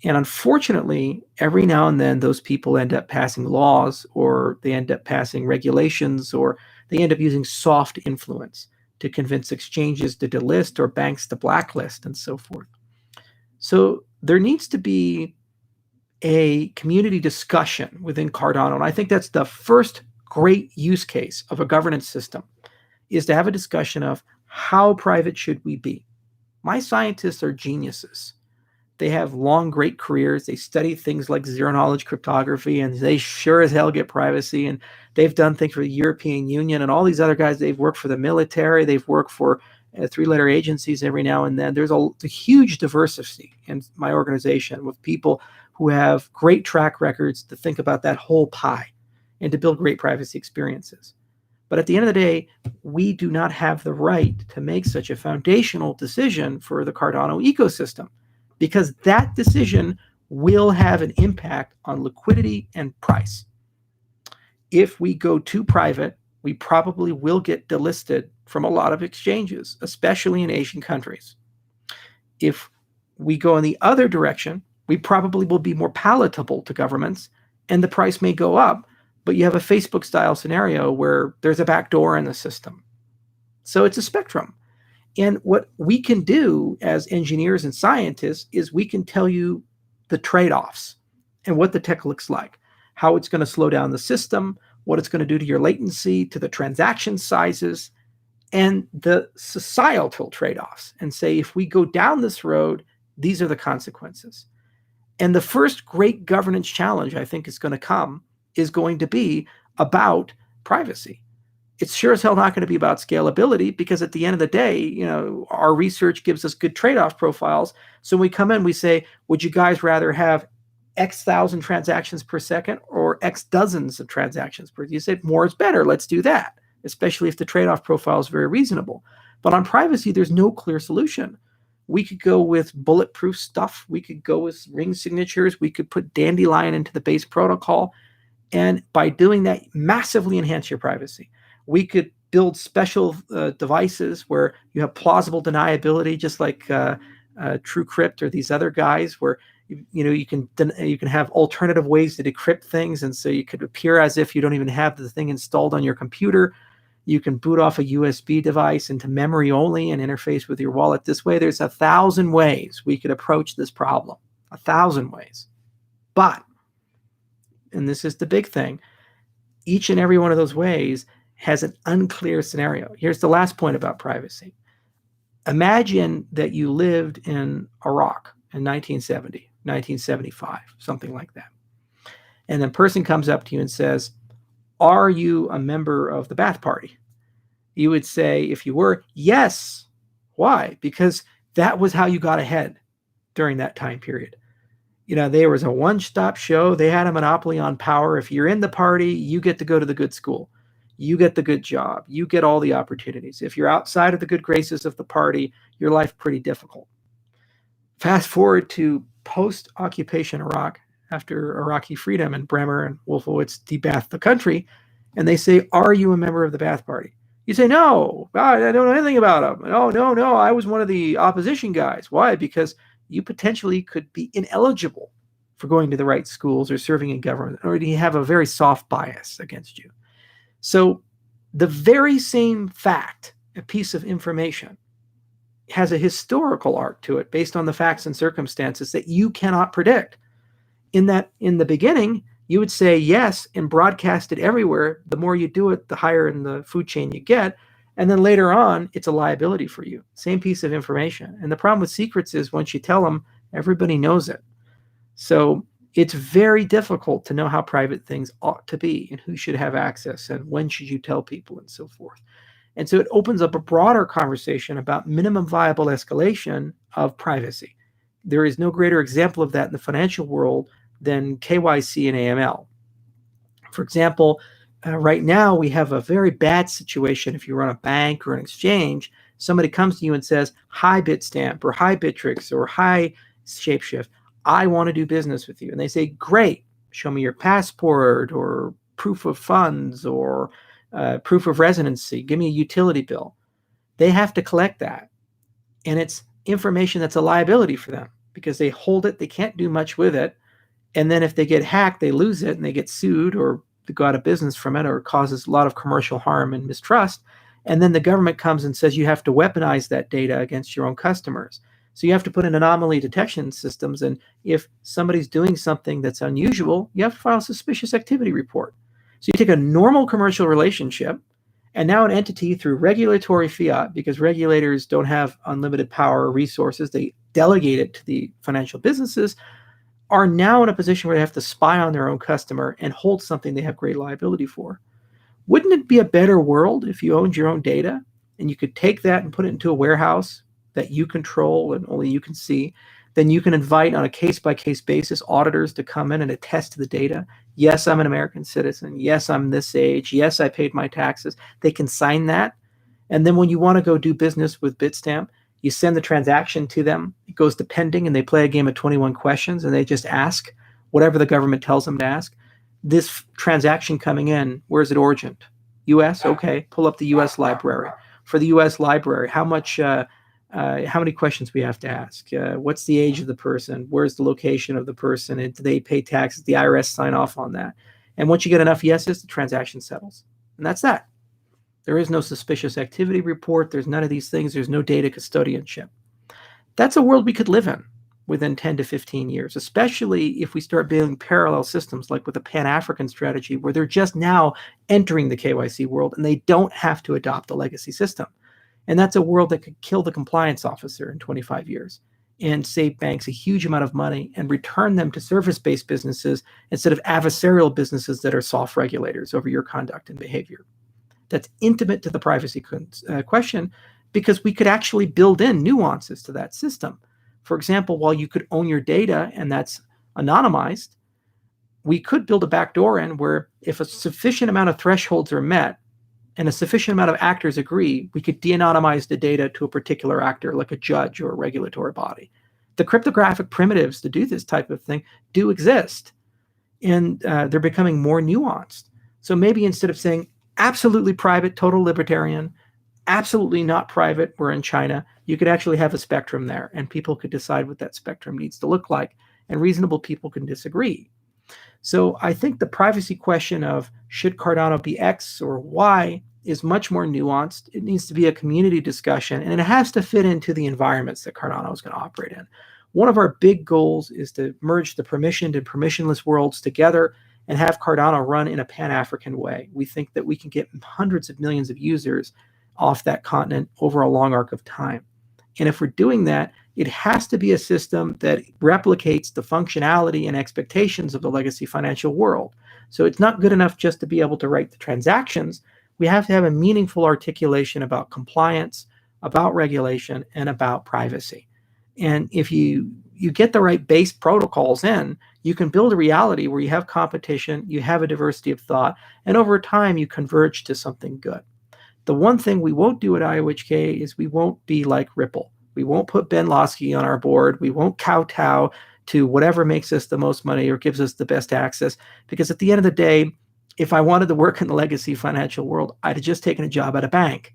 And unfortunately, every now and then those people end up passing laws, or they end up passing regulations, or they end up using soft influence to convince exchanges to delist or banks to blacklist and so forth. So there needs to be a community discussion within Cardano. And I think that's the first great use case of a governance system, is to have a discussion of how private should we be. My scientists are geniuses. They have long, great careers. They study things like zero-knowledge cryptography, and they sure as hell get privacy. And they've done things for the European Union and all these other guys. They've worked for the military. They've worked for three-letter agencies every now and then. There's a huge diversity in my organization with people who have great track records to think about that whole pie and to build great privacy experiences. But at the end of the day, we do not have the right to make such a foundational decision for the Cardano ecosystem, because that decision will have an impact on liquidity and price. If we go too private, we probably will get delisted from a lot of exchanges, especially in Asian countries. If we go in the other direction, we probably will be more palatable to governments, and the price may go up, but you have a Facebook-style scenario where there's a backdoor in the system. So it's a spectrum. And what we can do as engineers and scientists is we can tell you the trade-offs and what the tech looks like, how it's going to slow down the system, what it's going to do to your latency, to the transaction sizes, and the societal trade-offs, and say, if we go down this road, these are the consequences. And the first great governance challenge I think is going to be about privacy. It's sure as hell not going to be about scalability, because at the end of the day, our research gives us good trade-off profiles. So when we come in, we say, would you guys rather have X thousand transactions per second or X dozens of transactions per? You say more is better. Let's do that, especially if the trade-off profile is very reasonable. But on privacy, there's no clear solution. We could go with bulletproof stuff. We could go with ring signatures. We could put Dandelion into the base protocol. And by doing that, massively enhance your privacy. We could build special devices where you have plausible deniability, just like TrueCrypt or these other guys, where you can have alternative ways to decrypt things, and so you could appear as if you don't even have the thing installed on your computer. You can boot off a USB device into memory only and interface with your wallet this way. There's 1,000 ways we could approach this problem, 1,000 ways. But, and this is the big thing, each and every one of those ways has an unclear scenario. Here's the last point about privacy. Imagine that you lived in Iraq in 1970, 1975, something like that. And a person comes up to you and says, are you a member of the Ba'ath Party? You would say, if you were, yes. Why? Because that was how you got ahead during that time period. There was a one-stop show. They had a monopoly on power. If you're in the party, you get to go to the good school. You get the good job. You get all the opportunities. If you're outside of the good graces of the party, your life pretty difficult. Fast forward to post-occupation Iraq, after Iraqi freedom, and Bremer and Wolfowitz debathed the country, and they say, are you a member of the Ba'ath Party? You say, no, I don't know anything about them. No, I was one of the opposition guys. Why? Because you potentially could be ineligible for going to the right schools or serving in government, or you have a very soft bias against you. So the very same fact, a piece of information, has a historical arc to it based on the facts and circumstances that you cannot predict. In the beginning, you would say yes and broadcast it everywhere. The more you do it, the higher in the food chain you get. And then later on, it's a liability for you. Same piece of information. And the problem with secrets is once you tell them, everybody knows it. So it's very difficult to know how private things ought to be and who should have access and when should you tell people and so forth. And so it opens up a broader conversation about minimum viable escalation of privacy. There is no greater example of that in the financial world than KYC and AML. For example, Right now, we have a very bad situation. If you run a bank or an exchange, somebody comes to you and says, "Hi, Bitstamp," or "Hi, Bittrex," or "Hi, Shapeshift. I want to do business with you." And they say, "Great, show me your passport or proof of funds or proof of residency. Give me a utility bill." They have to collect that. And it's information that's a liability for them because they hold it. They can't do much with it. And then if they get hacked, they lose it and they get sued or they go out of business from it, or it causes a lot of commercial harm and mistrust. And then the government comes and says you have to weaponize that data against your own customers. So you have to put in anomaly detection systems. And if somebody's doing something that's unusual, you have to file a suspicious activity report. So you take a normal commercial relationship, and now an entity through regulatory fiat, because regulators don't have unlimited power or resources, they delegate it to the financial businesses, are now in a position where they have to spy on their own customer and hold something they have great liability for. Wouldn't it be a better world if you owned your own data and you could take that and put it into a warehouse that you control and only you can see? Then you can invite on a case-by-case basis auditors to come in and attest to the data. Yes, I'm an American citizen. Yes, I'm this age. Yes, I paid my taxes. They can sign that. And then when you want to go do business with Bitstamp, you send the transaction to them. It goes to pending, and they play a game of 21 questions, and they just ask whatever the government tells them to ask. This transaction coming in, where's it origined? U.S. Okay, pull up the U.S. library. For the U.S. library, how many questions we have to ask? What's the age of the person? Where's the location of the person? And do they pay taxes? The IRS sign off on that. And once you get enough yeses, the transaction settles. And that's that. There is no suspicious activity report. There's none of these things. There's no data custodianship. That's a world we could live in within 10 to 15 years, especially if we start building parallel systems like with the Pan-African strategy, where they're just now entering the KYC world and they don't have to adopt a legacy system. And that's a world that could kill the compliance officer in 25 years and save banks a huge amount of money and return them to service-based businesses instead of adversarial businesses that are soft regulators over your conduct and behavior. That's intimate to the privacy question, because we could actually build in nuances to that system. For example, while you could own your data and that's anonymized, we could build a backdoor in where if a sufficient amount of thresholds are met and a sufficient amount of actors agree, we could de-anonymize the data to a particular actor, like a judge or a regulatory body. The cryptographic primitives to do this type of thing do exist, and they're becoming more nuanced. So maybe instead of saying absolutely private, total libertarian, absolutely not private, we're in China, you could actually have a spectrum there, and people could decide what that spectrum needs to look like, and reasonable people can disagree. So I think the privacy question of should Cardano be X or Y is much more nuanced. It needs to be a community discussion, and it has to fit into the environments that Cardano is going to operate in. One of our big goals is to merge the permissioned and permissionless worlds together and have Cardano run in a Pan-African way. We think that we can get hundreds of millions of users off that continent over a long arc of time. And if we're doing that, it has to be a system that replicates the functionality and expectations of the legacy financial world. So it's not good enough just to be able to write the transactions. We have to have a meaningful articulation about compliance, about regulation, and about privacy. And if you get the right base protocols in, you can build a reality where you have competition, you have a diversity of thought, and over time you converge to something good. The one thing we won't do at IOHK is we won't be like Ripple. We won't put Ben Losky on our board. We won't kowtow to whatever makes us the most money or gives us the best access. Because at the end of the day, if I wanted to work in the legacy financial world, I'd have just taken a job at a bank.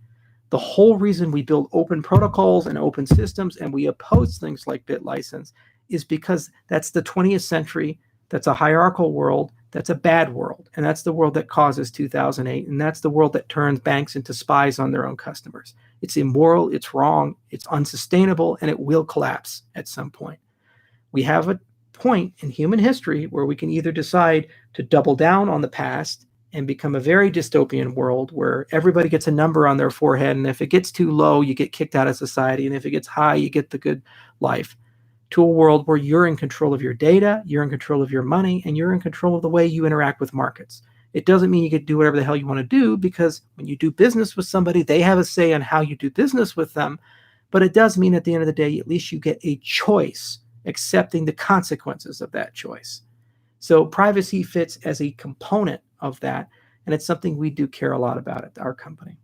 The whole reason we build open protocols and open systems and we oppose things like BitLicense is because that's the 20th century. That's a hierarchical world. That's a bad world. And that's the world that causes 2008. And that's the world that turns banks into spies on their own customers. It's immoral, it's wrong, it's unsustainable, and it will collapse at some point. We have a point in human history where we can either decide to double down on the past and become a very dystopian world where everybody gets a number on their forehead, and if it gets too low, you get kicked out of society, and if it gets high, you get the good life, to a world where you're in control of your data, you're in control of your money, and you're in control of the way you interact with markets. It doesn't mean you get to do whatever the hell you want to do, because when you do business with somebody, they have a say on how you do business with them. But it does mean at the end of the day, at least you get a choice, accepting the consequences of that choice. So privacy fits as a component of that. And it's something we do care a lot about at our company.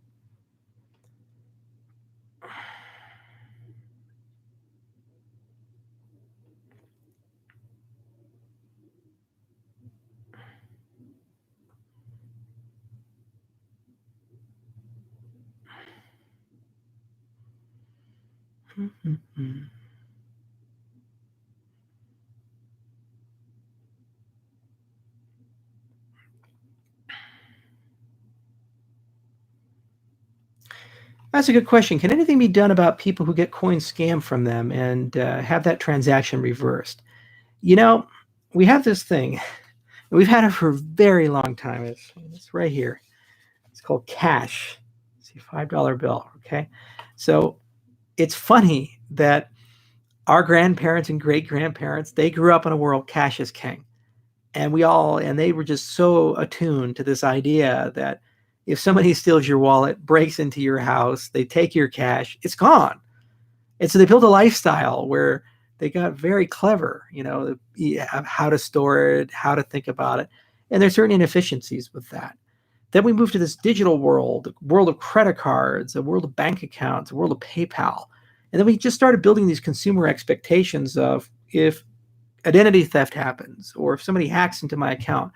That's a good question. Can anything be done about people who get coin scammed from them and have that transaction reversed? You know, we have this thing. We've had it for a very long time. It's right here. It's called cash. See, $5 bill. Okay, so it's funny that our grandparents and great grandparents, they grew up in a world cash is king, and they were just so attuned to this idea that if somebody steals your wallet, breaks into your house, they take your cash, it's gone. And so they built a lifestyle where they got very clever, how to store it, how to think about it. And there's certain inefficiencies with that. Then we moved to this digital world, a world of credit cards, a world of bank accounts, a world of PayPal. And then we just started building these consumer expectations of, if identity theft happens or if somebody hacks into my account,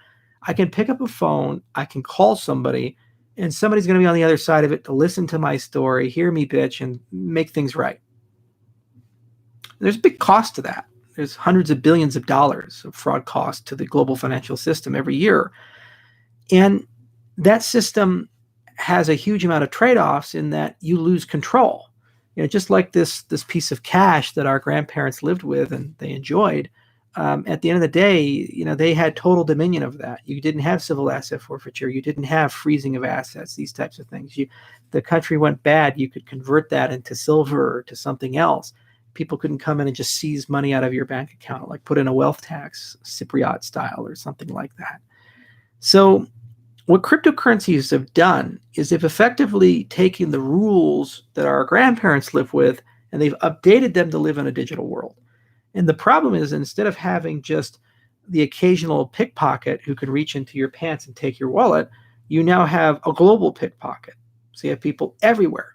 I can pick up a phone, I can call somebody, and somebody's going to be on the other side of it to listen to my story, hear me bitch, and make things right. There's a big cost to that. There's hundreds of billions of dollars of fraud cost to the global financial system every year. And that system has a huge amount of trade-offs in that you lose control. Just like this piece of cash that our grandparents lived with and they enjoyed, at the end of the day, they had total dominion of that. You didn't have civil asset forfeiture. You didn't have freezing of assets, these types of things. The country went bad. You could convert that into silver or to something else. People couldn't come in and just seize money out of your bank account, like put in a wealth tax, Cypriot style or something like that. So what cryptocurrencies have done is they've effectively taken the rules that our grandparents lived with and they've updated them to live in a digital world. And the problem is, instead of having just the occasional pickpocket who can reach into your pants and take your wallet, you now have a global pickpocket. So you have people everywhere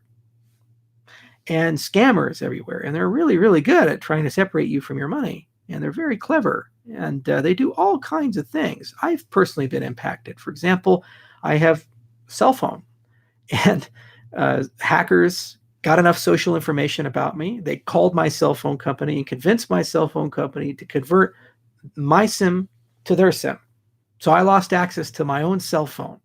and scammers everywhere. And they're really, really good at trying to separate you from your money. And they're very clever. And they do all kinds of things. I've personally been impacted. For example, I have a cell phone. And hackers got enough social information about me. They called my cell phone company and convinced my cell phone company to convert my SIM to their SIM. So I lost access to my own cell phone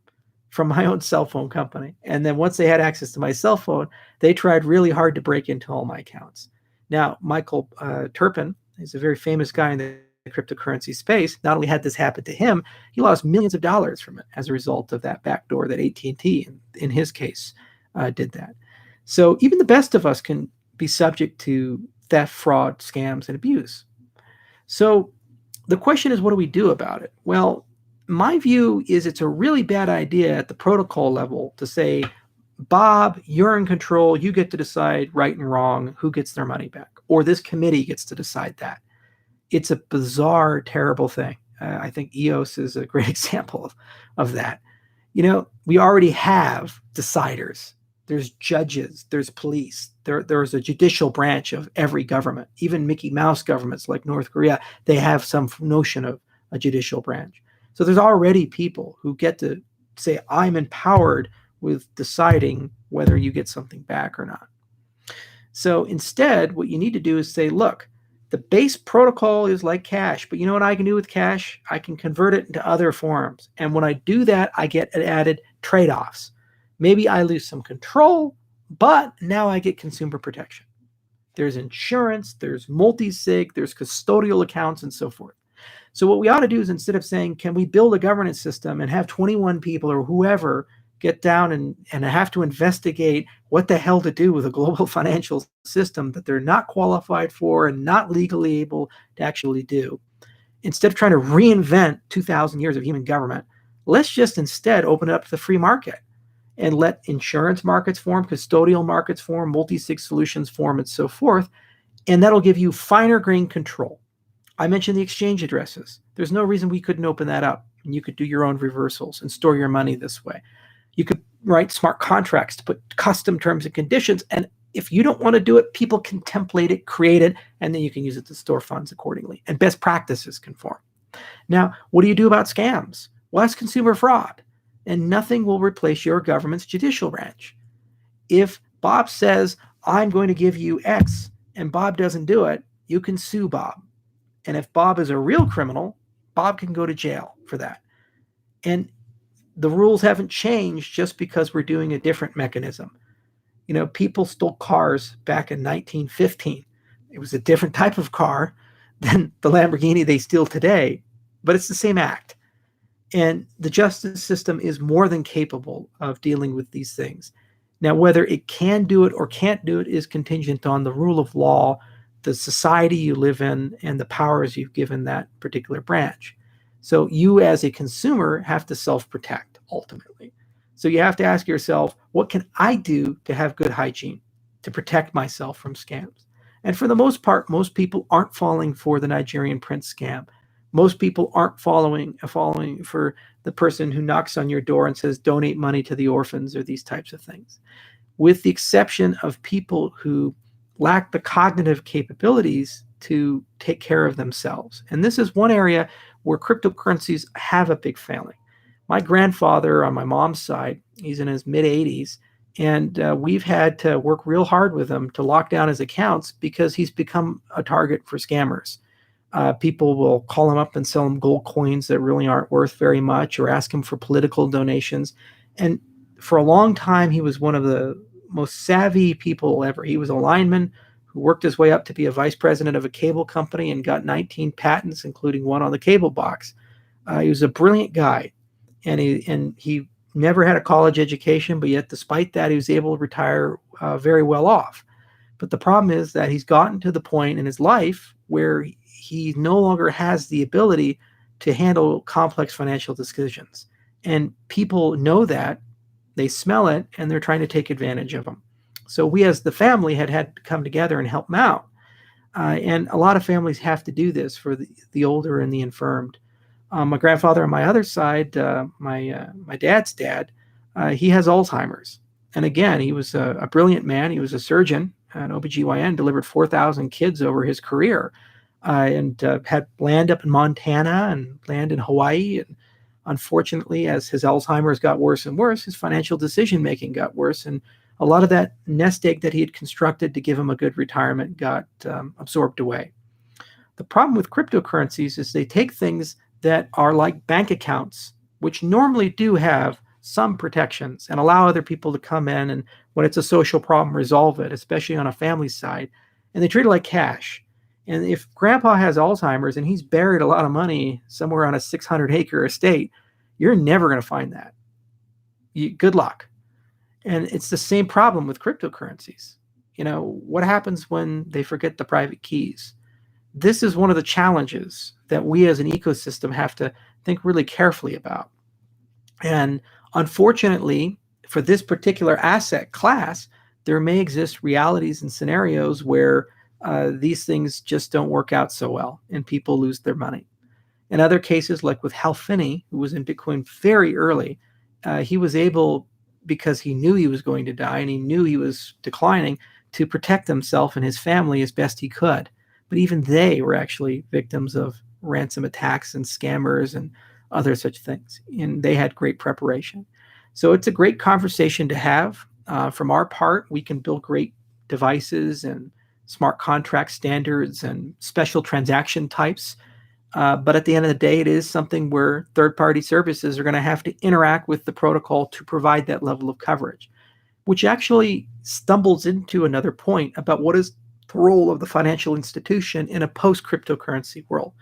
from my own cell phone company. And then once they had access to my cell phone, they tried really hard to break into all my accounts. Now, Michael Turpin is a very famous guy in the cryptocurrency space. Not only had this happen to him, he lost millions of dollars from it as a result of that backdoor that AT&T, in his case, did that. So even the best of us can be subject to theft, fraud, scams, and abuse. So the question is, what do we do about it? Well, my view is it's a really bad idea at the protocol level to say, Bob, you're in control. You get to decide right and wrong, who gets their money back, or this committee gets to decide that. It's a bizarre, terrible thing. I think EOS is a great example of that. We already have deciders. There's judges, there's police, there's a judicial branch of every government. Even Mickey Mouse governments like North Korea, they have some notion of a judicial branch. So there's already people who get to say, I'm empowered with deciding whether you get something back or not. So instead, what you need to do is say, look, the base protocol is like cash, but you know what I can do with cash? I can convert it into other forms. And when I do that, I get added trade-offs. Maybe I lose some control, but now I get consumer protection. There's insurance, there's multi-sig, there's custodial accounts, and so forth. So what we ought to do is, instead of saying, can we build a governance system and have 21 people or whoever get down and have to investigate what the hell to do with a global financial system that they're not qualified for and not legally able to actually do, instead of trying to reinvent 2,000 years of human government, let's just instead open it up to the free market and let insurance markets form, custodial markets form, multi-sig solutions form, and so forth. And that'll give you finer grained control. I mentioned the exchange addresses. There's no reason we couldn't open that up. and you could do your own reversals and store your money this way. You could write smart contracts to put custom terms and conditions, and if you don't want to do it, people can template it, create it, and then you can use it to store funds accordingly. And best practices conform. Now, what do you do about scams? Well, that's consumer fraud, and nothing will replace your government's judicial branch. If Bob says, I'm going to give you X, and Bob doesn't do it, you can sue Bob. And if Bob is a real criminal, Bob can go to jail for that. And the rules haven't changed just because we're doing a different mechanism. People stole cars back in 1915. It was a different type of car than the Lamborghini they steal today, but it's the same act. And the justice system is more than capable of dealing with these things. Now, whether it can do it or can't do it is contingent on the rule of law, the society you live in, and the powers you've given that particular branch. So you as a consumer have to self-protect ultimately. So you have to ask yourself, what can I do to have good hygiene, to protect myself from scams? And for the most part, most people aren't falling for the Nigerian prince scam. Most people aren't falling for the person who knocks on your door and says, donate money to the orphans, or these types of things. With the exception of people who lack the cognitive capabilities to take care of themselves. And this is one area where cryptocurrencies have a big failing. My grandfather on my mom's side, he's in his mid-80s, and we've had to work real hard with him to lock down his accounts because he's become a target for scammers. People will call him up and sell him gold coins that really aren't worth very much, or ask him for political donations. And for a long time, he was one of the most savvy people ever. He was a lineman who worked his way up to be a vice president of a cable company and got 19 patents, including one on the cable box. He was a brilliant guy. And he never had a college education, but yet despite that, he was able to retire very well off. But the problem is that he's gotten to the point in his life where he no longer has the ability to handle complex financial decisions. And people know that, they smell it, and they're trying to take advantage of him. So we as the family had to come together and help him out. And a lot of families have to do this for the older and the infirmed. My grandfather on my other side, my dad's dad, he has Alzheimer's. And again, he was a brilliant man. He was a surgeon, an OBGYN, delivered 4,000 kids over his career, and had land up in Montana and land in Hawaii. And unfortunately, as his Alzheimer's got worse and worse, his financial decision-making got worse. And a lot of that nest egg that he had constructed to give him a good retirement got absorbed away. The problem with cryptocurrencies is they take things that are like bank accounts, which normally do have some protections and allow other people to come in and, when it's a social problem, resolve it, especially on a family side, and they treat it like cash. And if grandpa has Alzheimer's and he's buried a lot of money somewhere on a 600-acre estate, you're never going to find that. Good luck. And it's the same problem with cryptocurrencies. What happens when they forget the private keys? This is one of the challenges that we as an ecosystem have to think really carefully about. And unfortunately, for this particular asset class, there may exist realities and scenarios where these things just don't work out so well and people lose their money. In other cases, like with Hal Finney, who was in Bitcoin very early, he was able, because he knew he was going to die and he knew he was declining, to protect himself and his family as best he could. But even they were actually victims of ransom attacks and scammers and other such things. And they had great preparation. So it's a great conversation to have. From our part, we can build great devices and smart contract standards and special transaction types. But at the end of the day, it is something where third-party services are going to have to interact with the protocol to provide that level of coverage, which actually stumbles into another point about what is the role of the financial institution in a post-cryptocurrency world.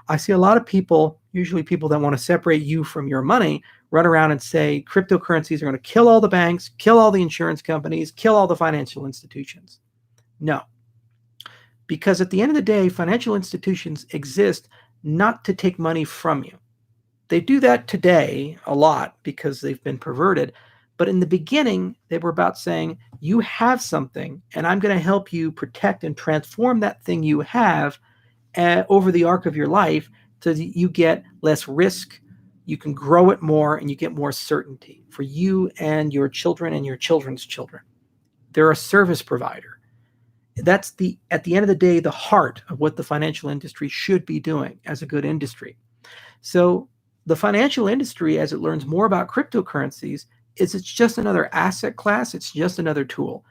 I see a lot of people, usually people that want to separate you from your money, run around and say cryptocurrencies are going to kill all the banks, kill all the insurance companies, kill all the financial institutions. No. Because at the end of the day, financial institutions exist not to take money from you. They do that today a lot because they've been perverted. But in the beginning, they were about saying, you have something, and I'm going to help you protect and transform that thing you have over the arc of your life so that you get less risk, you can grow it more and you get more certainty for you and your children and your children's children. They're a service provider. That's at the end of the day, the heart of what the financial industry should be doing as a good industry. So the financial industry, as it learns more about cryptocurrencies, it's just another asset class. It's just another tool.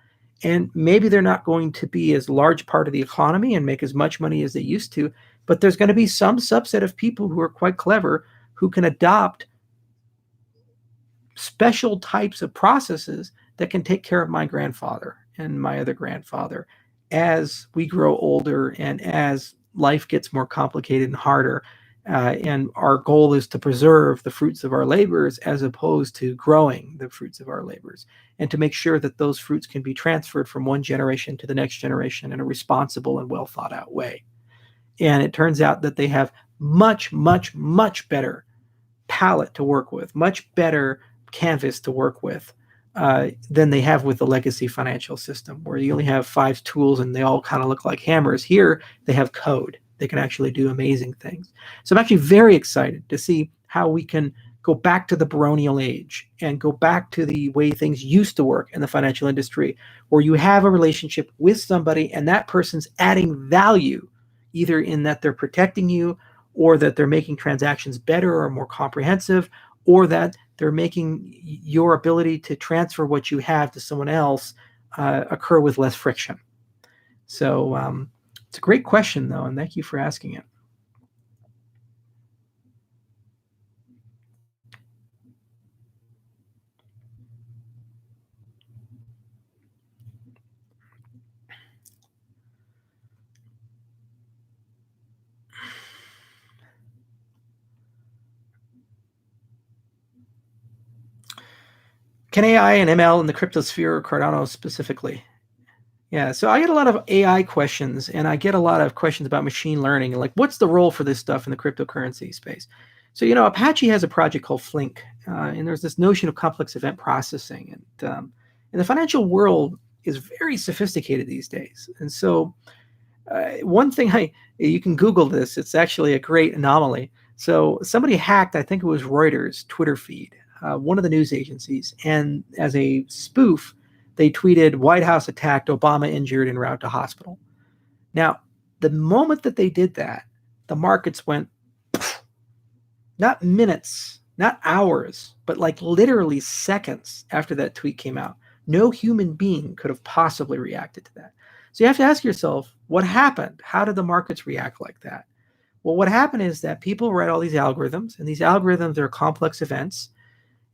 And maybe they're not going to be as large part of the economy and make as much money as they used to, but there's going to be some subset of people who are quite clever who can adopt special types of processes that can take care of my grandfather and my other grandfather as we grow older and as life gets more complicated and harder. And our goal is to preserve the fruits of our labors as opposed to growing the fruits of our labors, and to make sure that those fruits can be transferred from one generation to the next generation in a responsible and well thought out way. And it turns out that they have much, much, much better palette to work with, much better canvas to work with than they have with the legacy financial system, where you only have 5 tools and they all kind of look like hammers. Here, they have code. They can actually do amazing things. So I'm actually very excited to see how we can go back to the baronial age and go back to the way things used to work in the financial industry, where you have a relationship with somebody and that person's adding value, either in that they're protecting you, or that they're making transactions better or more comprehensive, or that they're making your ability to transfer what you have to someone else occur with less friction. So it's a great question, though, and thank you for asking it. Can AI and ML in the cryptosphere, Cardano specifically? Yeah, so I get a lot of AI questions, and I get a lot of questions about machine learning, and like, what's the role for this stuff in the cryptocurrency space? So, Apache has a project called Flink, and there's this notion of complex event processing, and the financial world is very sophisticated these days. And so, one thing you can Google this; it's actually a great anomaly. So, somebody hacked, I think it was Reuters' Twitter feed, one of the news agencies, and as a spoof, they tweeted, "White House attacked, Obama injured en route to hospital." Now, the moment that they did that, the markets went, not minutes, not hours, but like literally seconds after that tweet came out. No human being could have possibly reacted to that. So you have to ask yourself, what happened? How did the markets react like that? Well, what happened is that people write all these algorithms, and these algorithms are complex events,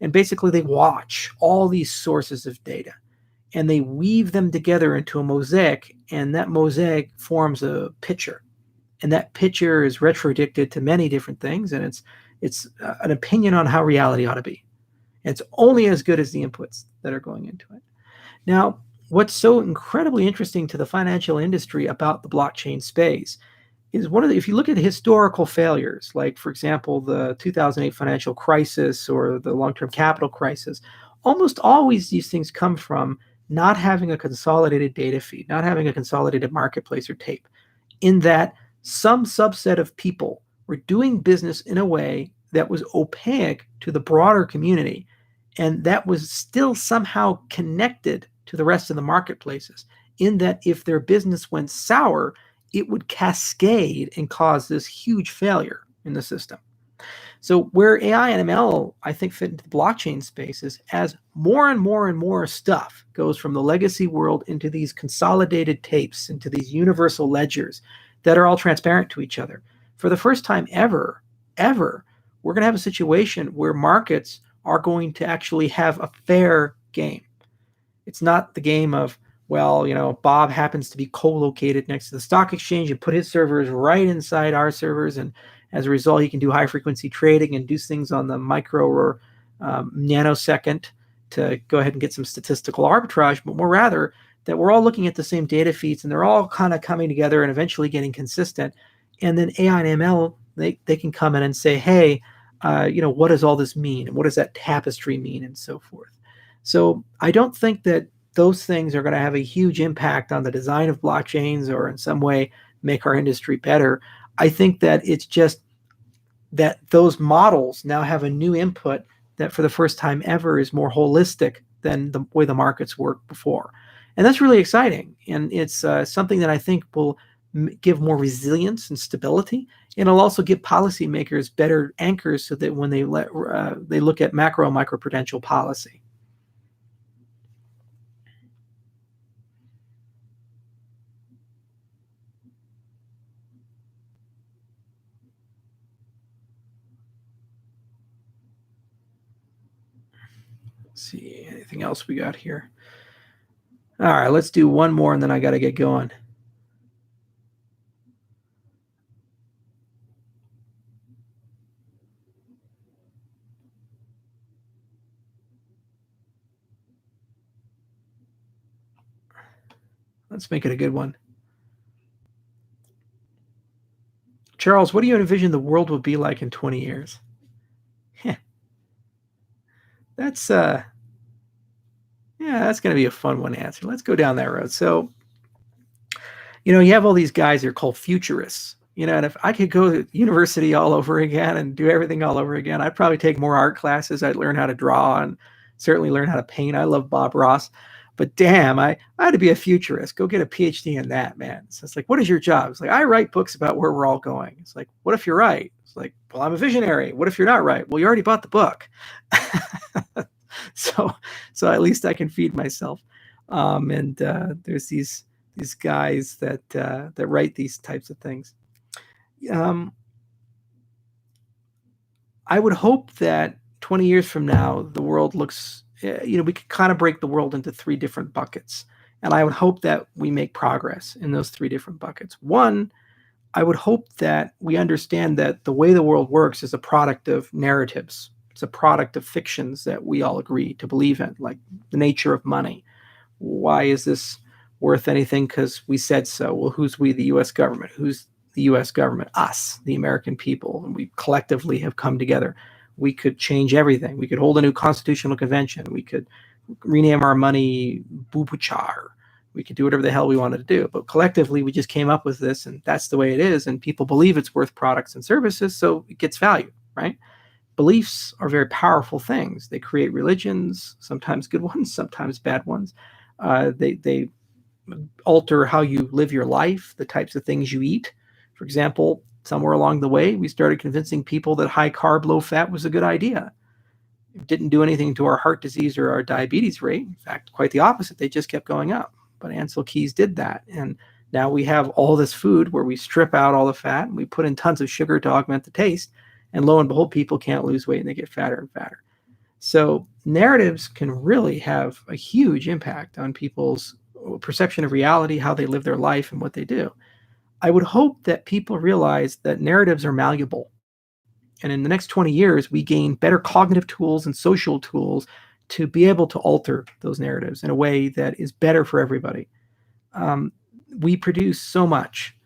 and basically they watch all these sources of data, and they weave them together into a mosaic, and that mosaic forms a picture. And that picture is retrodicted to many different things, and it's an opinion on how reality ought to be. And it's only as good as the inputs that are going into it. Now, what's so incredibly interesting to the financial industry about the blockchain space is if you look at the historical failures, like, for example, the 2008 financial crisis or the long-term capital crisis, almost always these things come from not having a consolidated data feed, not having a consolidated marketplace or tape, in that some subset of people were doing business in a way that was opaque to the broader community, and that was still somehow connected to the rest of the marketplaces, in that if their business went sour, it would cascade and cause this huge failure in the system. So where AI and ML, I think, fit into the blockchain space is as more and more and more stuff goes from the legacy world into these consolidated tapes, into these universal ledgers that are all transparent to each other. For the first time ever, we're going to have a situation where markets are going to actually have a fair game. It's not the game of, well, Bob happens to be co-located next to the stock exchange and put his servers right inside our servers, and as a result, he can do high-frequency trading and do things on the micro or nanosecond to go ahead and get some statistical arbitrage, but more rather that we're all looking at the same data feeds and they're all kind of coming together and eventually getting consistent. And then AI and ML, they can come in and say, hey, what does all this mean? And what does that tapestry mean? And so forth. So I don't think that those things are going to have a huge impact on the design of blockchains or in some way make our industry better. I think that it's just that those models now have a new input that for the first time ever is more holistic than the way the markets worked before. And that's really exciting. And it's something that I think will give more resilience and stability. And it'll also give policymakers better anchors so that when they look at macro and microprudential policy. Let's see, anything else we got here? All right, let's do one more and then I got to get going. Let's make it a good one. Charles, what do you envision the world will be like in 20 years? That's yeah, that's going to be a fun one to answer. Let's go down that road. So, you have all these guys that are called futurists. And if I could go to university all over again and do everything all over again, I'd probably take more art classes. I'd learn how to draw and certainly learn how to paint. I love Bob Ross. But damn, I had to be a futurist. Go get a PhD in that, man. So it's like, what is your job? It's like, I write books about where we're all going. It's like, what if you're right? It's like, well, I'm a visionary. What if you're not right? Well, you already bought the book. So at least I can feed myself. And there's these guys that write these types of things. I would hope that 20 years from now, the world looks, we could kind of break the world into 3 different buckets. And I would hope that we make progress in those 3 different buckets. One, I would hope that we understand that the way the world works is a product of narratives. It's a product of fictions that we all agree to believe in, like the nature of money. Why is this worth anything? Because we said so. Well, who's we? The U.S. government. Who's the U.S. government? Us, the American people. And we collectively have come together. We could change everything. We could hold a new constitutional convention. We could rename our money Bubuchar. We could do whatever the hell we wanted to do. But collectively, we just came up with this, and that's the way it is. And people believe it's worth products and services, so it gets value, right? Beliefs are very powerful things. They create religions, sometimes good ones, sometimes bad ones. They alter how you live your life, the types of things you eat. For example, somewhere along the way, we started convincing people that high carb, low fat was a good idea. It didn't do anything to our heart disease or our diabetes rate. In fact, quite the opposite. They just kept going up. But Ansel Keys did that. And now we have all this food where we strip out all the fat and we put in tons of sugar to augment the taste. And lo and behold, people can't lose weight and they get fatter and fatter. So narratives can really have a huge impact on people's perception of reality, how they live their life, and what they do. I would hope that people realize that narratives are malleable. And in the next 20 years, we gain better cognitive tools and social tools to be able to alter those narratives in a way that is better for everybody. We produce so much.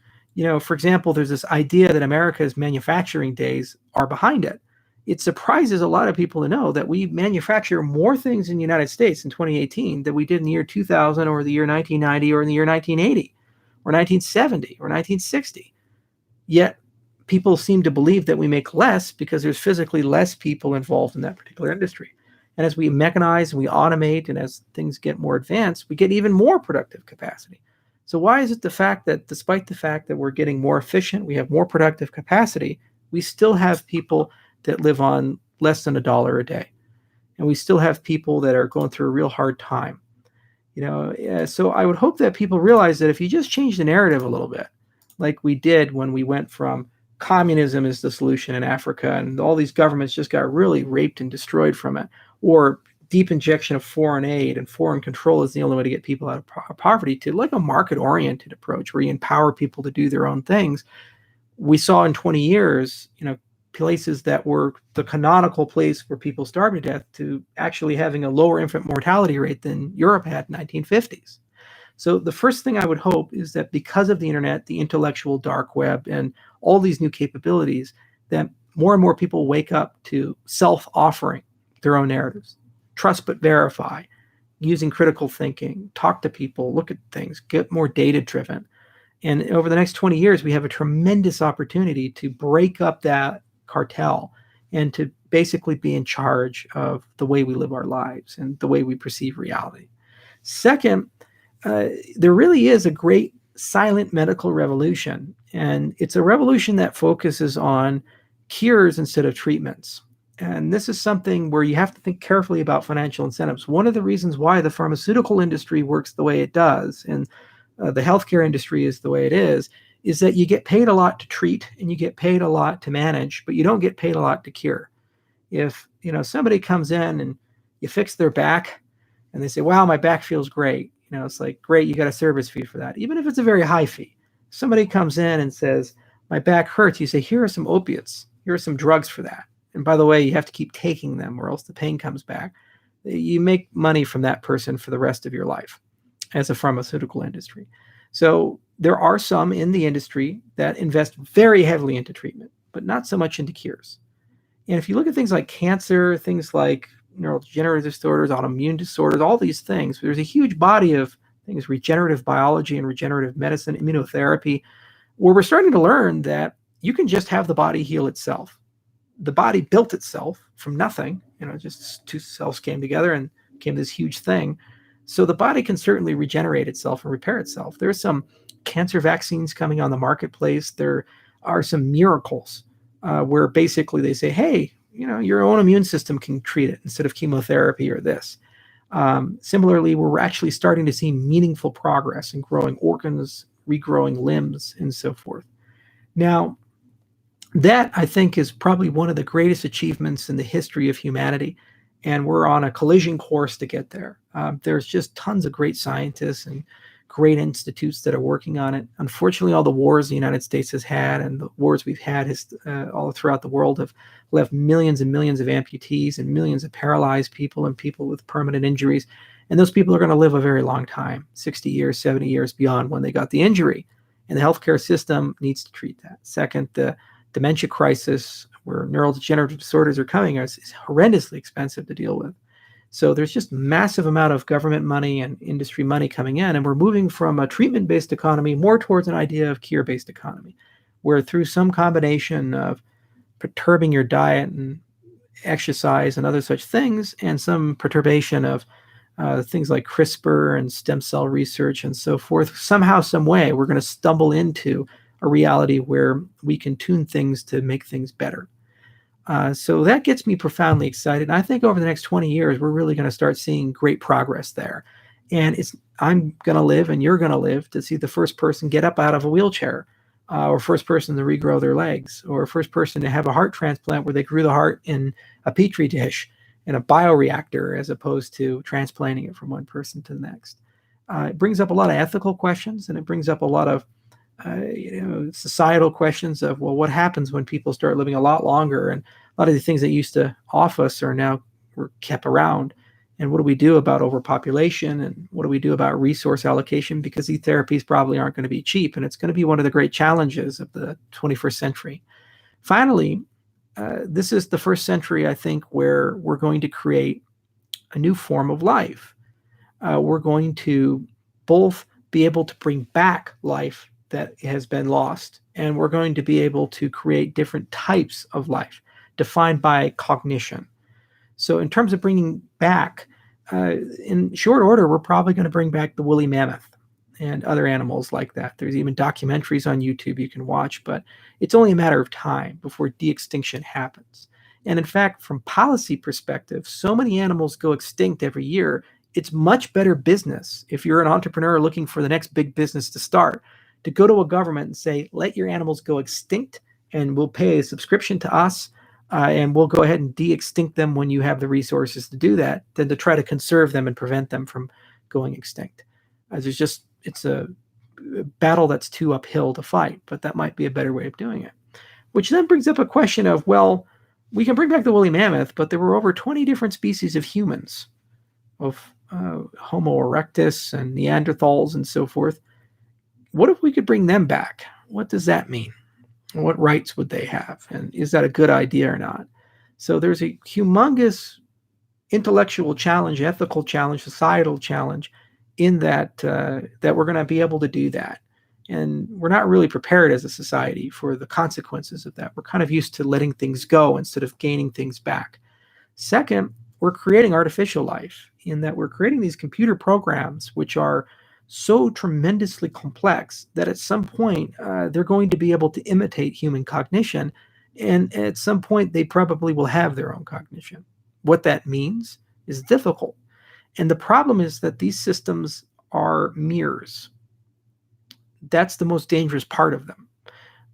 For example, there's this idea that America's manufacturing days are behind it. It surprises a lot of people to know that we manufacture more things in the United States in 2018 than we did in the year 2000 or the year 1990 or in the year 1980 or 1970 or 1960. Yet people seem to believe that we make less because there's physically less people involved in that particular industry. And as we mechanize and we automate and as things get more advanced, we get even more productive capacity. So why is it the fact that despite the fact that we're getting more efficient, we have more productive capacity, we still have people that live on less than $1 a day? And we still have people that are going through a real hard time. So I would hope that people realize that if you just change the narrative a little bit, like we did when we went from communism is the solution in Africa and all these governments just got really raped and destroyed from it, or deep injection of foreign aid and foreign control is the only way to get people out of poverty, to like a market-oriented approach where you empower people to do their own things. We saw in 20 years, places that were the canonical place where people starved to death to actually having a lower infant mortality rate than Europe had in the 1950s. So the first thing I would hope is that because of the internet, the intellectual dark web, and all these new capabilities, that more and more people wake up to self-offering their own narratives. Trust but verify, using critical thinking, talk to people, look at things, get more data-driven. And over the next 20 years, we have a tremendous opportunity to break up that cartel and to basically be in charge of the way we live our lives and the way we perceive reality. Second, there really is a great silent medical revolution, and it's a revolution that focuses on cures instead of treatments. And this is something where you have to think carefully about financial incentives. One of the reasons why the pharmaceutical industry works the way it does and the healthcare industry is the way it is that you get paid a lot to treat and you get paid a lot to manage, but you don't get paid a lot to cure. If somebody comes in and you fix their back and they say, wow, my back feels great. It's like, great, you got a service fee for that, even if it's a very high fee. Somebody comes in and says, my back hurts. You say, here are some opiates. Here are some drugs for that. And by the way, you have to keep taking them or else the pain comes back. You make money from that person for the rest of your life as a pharmaceutical industry. So there are some in the industry that invest very heavily into treatment, but not so much into cures. And if you look at things like cancer, things like neurodegenerative disorders, autoimmune disorders, all these things, there's a huge body of things, regenerative biology and regenerative medicine, immunotherapy, where we're starting to learn that you can just have the body heal itself. The body built itself from nothing, just two cells came together and became this huge thing. So the body can certainly regenerate itself and repair itself. There's some cancer vaccines coming on the marketplace. There are some miracles where basically they say, hey, your own immune system can treat it instead of chemotherapy or this. Similarly, we're actually starting to see meaningful progress in growing organs, regrowing limbs, and so forth. Now, that, I think, is probably one of the greatest achievements in the history of humanity, and we're on a collision course to get there. There's just tons of great scientists and great institutes that are working on it. Unfortunately, all the wars the United States has had and the wars we've had all throughout the world have left millions and millions of amputees and millions of paralyzed people and people with permanent injuries. And those people are going to live a very long time, 60 years, 70 years beyond when they got the injury. And the healthcare system needs to treat that. Second, the dementia crisis, where neurodegenerative disorders are coming, is horrendously expensive to deal with. So there's just massive amount of government money and industry money coming in, and we're moving from a treatment-based economy more towards an idea of cure-based economy, where through some combination of perturbing your diet and exercise and other such things, and some perturbation of things like CRISPR and stem cell research and so forth, somehow, some way, we're going to stumble into a reality where we can tune things to make things better. So that gets me profoundly excited. And I think over the next 20 years, we're really going to start seeing great progress there. And I'm going to live and you're going to live to see the first person get up out of a wheelchair, or first person to regrow their legs, or first person to have a heart transplant where they grew the heart in a petri dish in a bioreactor as opposed to transplanting it from one person to the next. It brings up a lot of ethical questions, and it brings up a lot of societal questions of, well, what happens when people start living a lot longer, and a lot of the things that used to off us are now were kept around, and what do we do about overpopulation, and what do we do about resource allocation, because these therapies probably aren't going to be cheap, and it's going to be one of the great challenges of the 21st century. Finally, this is the first century, I think, where we're going to create a new form of life. We're going to both be able to bring back life that has been lost, and we're going to be able to create different types of life defined by cognition. So in terms of bringing back, in short order, we're probably going to bring back the woolly mammoth and other animals like that. There's even documentaries on YouTube you can watch, but it's only a matter of time before de-extinction happens. And in fact, from policy perspective, so many animals go extinct every year. It's much better business if you're an entrepreneur looking for the next big business to start, to go to a government and say, let your animals go extinct and we'll pay a subscription to us, and we'll go ahead and de-extinct them when you have the resources to do that, than to try to conserve them and prevent them from going extinct. It's a battle that's too uphill to fight, but that might be a better way of doing it. Which then brings up a question of, well, we can bring back the woolly mammoth, but there were over 20 different species of humans, of Homo erectus and Neanderthals and so forth. What if we could bring them back? What does that mean? What rights would they have? And is that a good idea or not? So there's a humongous intellectual challenge, ethical challenge, societal challenge in that we're going to be able to do that. And we're not really prepared as a society for the consequences of that. We're kind of used to letting things go instead of gaining things back. Second, we're creating artificial life in that we're creating these computer programs which are so tremendously complex that at some point they're going to be able to imitate human cognition, and at some point they probably will have their own cognition. What that means is difficult. And the problem is that these systems are mirrors. That's the most dangerous part of them.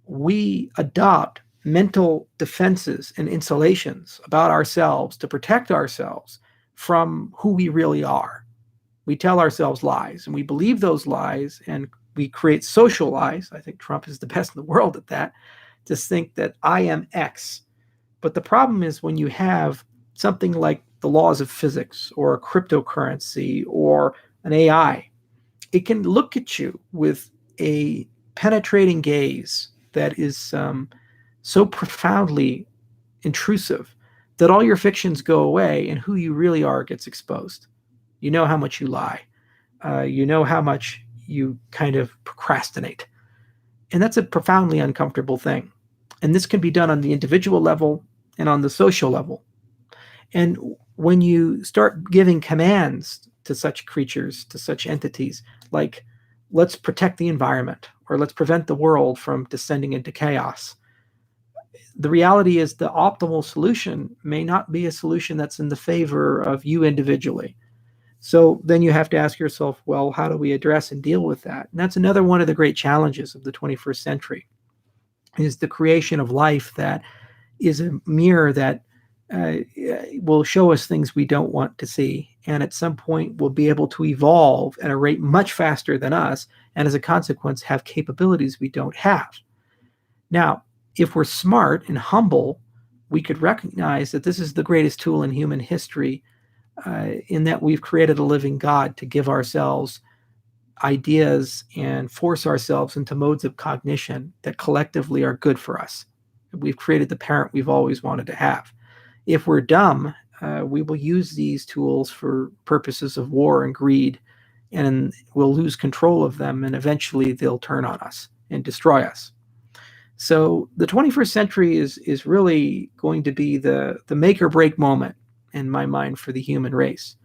We adopt mental defenses and insulations about ourselves to protect ourselves from who we really are. We tell ourselves lies, and we believe those lies, and we create social lies. I think Trump is the best in the world at that, to think that I am X. But the problem is when you have something like the laws of physics or a cryptocurrency or an AI, it can look at you with a penetrating gaze that is so profoundly intrusive that all your fictions go away and who you really are gets exposed. You know how much you lie. You know how much you kind of procrastinate. And that's a profoundly uncomfortable thing. And this can be done on the individual level and on the social level. And when you start giving commands to such creatures, to such entities, like let's protect the environment or let's prevent the world from descending into chaos, the reality is the optimal solution may not be a solution that's in the favor of you individually. So then you have to ask yourself, well, how do we address and deal with that? And that's another one of the great challenges of the 21st century, is the creation of life that is a mirror that will show us things we don't want to see. And at some point will be able to evolve at a rate much faster than us. And as a consequence, have capabilities we don't have. Now, if we're smart and humble, we could recognize that this is the greatest tool in human history, in that we've created a living God to give ourselves ideas and force ourselves into modes of cognition that collectively are good for us. We've created the parent we've always wanted to have. If we're dumb, we will use these tools for purposes of war and greed, and we'll lose control of them, and eventually they'll turn on us and destroy us. So the 21st century is really going to be the make or break moment, in my mind, for the human race.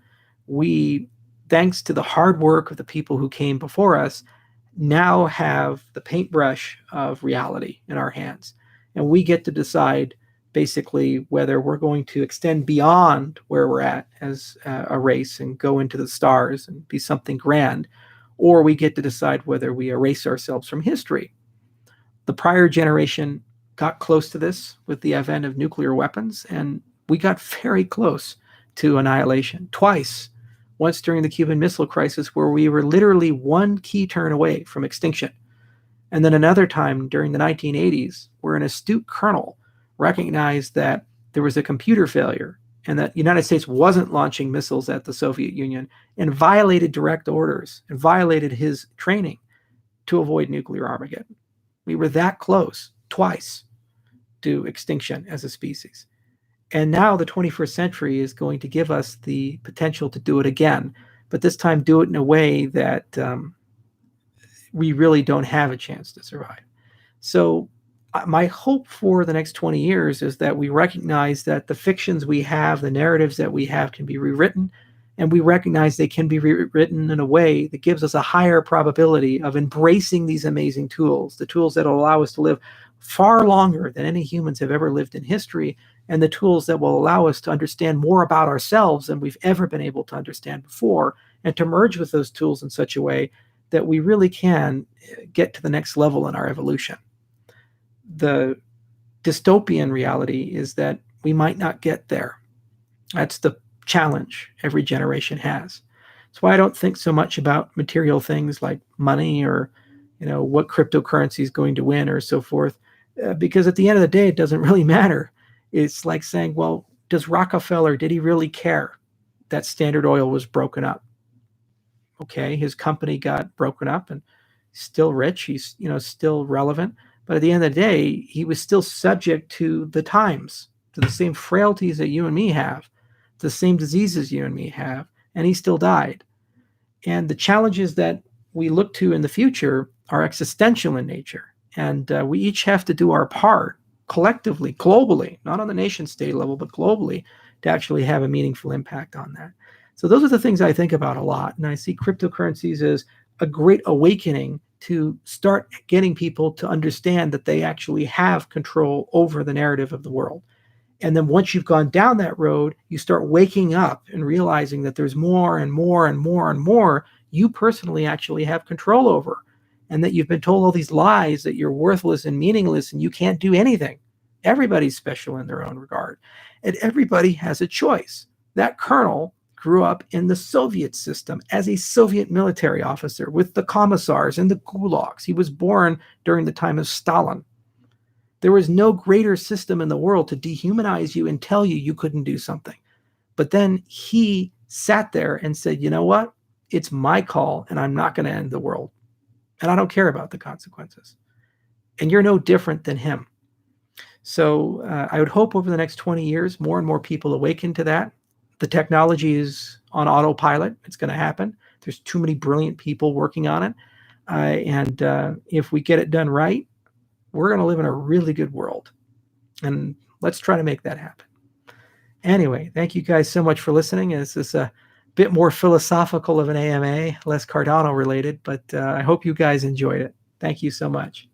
We, thanks to the hard work of the people who came before us, now have the paintbrush of reality in our hands. And we get to decide basically whether we're going to extend beyond where we're at as a race and go into the stars and be something grand, or we get to decide whether we erase ourselves from history. The prior generation got close to this with the advent of nuclear weapons, and we got very close to annihilation twice. Once during the Cuban Missile Crisis, where we were literally one key turn away from extinction. And then another time during the 1980s, where an astute colonel recognized that there was a computer failure and that the United States wasn't launching missiles at the Soviet Union, and violated direct orders and violated his training to avoid nuclear Armageddon. We were that close twice to extinction as a species. And now the 21st century is going to give us the potential to do it again, but this time do it in a way that we really don't have a chance to survive. So my hope for the next 20 years is that we recognize that the fictions we have, the narratives that we have, can be rewritten, and we recognize they can be rewritten in a way that gives us a higher probability of embracing these amazing tools, the tools that will allow us to live far longer than any humans have ever lived in history, and the tools that will allow us to understand more about ourselves than we've ever been able to understand before, and to merge with those tools in such a way that we really can get to the next level in our evolution. The dystopian reality is that we might not get there. That's the challenge every generation has. That's why I don't think so much about material things like money or, what cryptocurrency is going to win or so forth, because at the end of the day, it doesn't really matter. It's like saying, well, does Rockefeller, did he really care that Standard Oil was broken up? Okay, his company got broken up and still rich. He's, still relevant. But at the end of the day, he was still subject to the times, to the same frailties that you and me have, the same diseases you and me have, and he still died. And the challenges that we look to in the future are existential in nature. And we each have to do our part collectively, globally, not on the nation state level, but globally, to actually have a meaningful impact on that. So those are the things I think about a lot. And I see cryptocurrencies as a great awakening to start getting people to understand that they actually have control over the narrative of the world. And then once you've gone down that road, you start waking up and realizing that there's more and more and more and more you personally actually have control over. And that you've been told all these lies that you're worthless and meaningless and you can't do anything. Everybody's special in their own regard. And everybody has a choice. That colonel grew up in the Soviet system as a Soviet military officer with the commissars and the gulags. He was born during the time of Stalin. There was no greater system in the world to dehumanize you and tell you you couldn't do something. But then he sat there and said, you know what? It's my call and I'm not going to end the world. And I don't care about the consequences. And you're no different than him. So I would hope over the next 20 years, more and more people awaken to that. The technology is on autopilot. It's going to happen. There's too many brilliant people working on it. And if we get it done right, we're going to live in a really good world. And let's try to make that happen. Anyway, thank you guys so much for listening. This is a bit more philosophical of an AMA, less Cardano related, but I hope you guys enjoyed it. Thank you so much.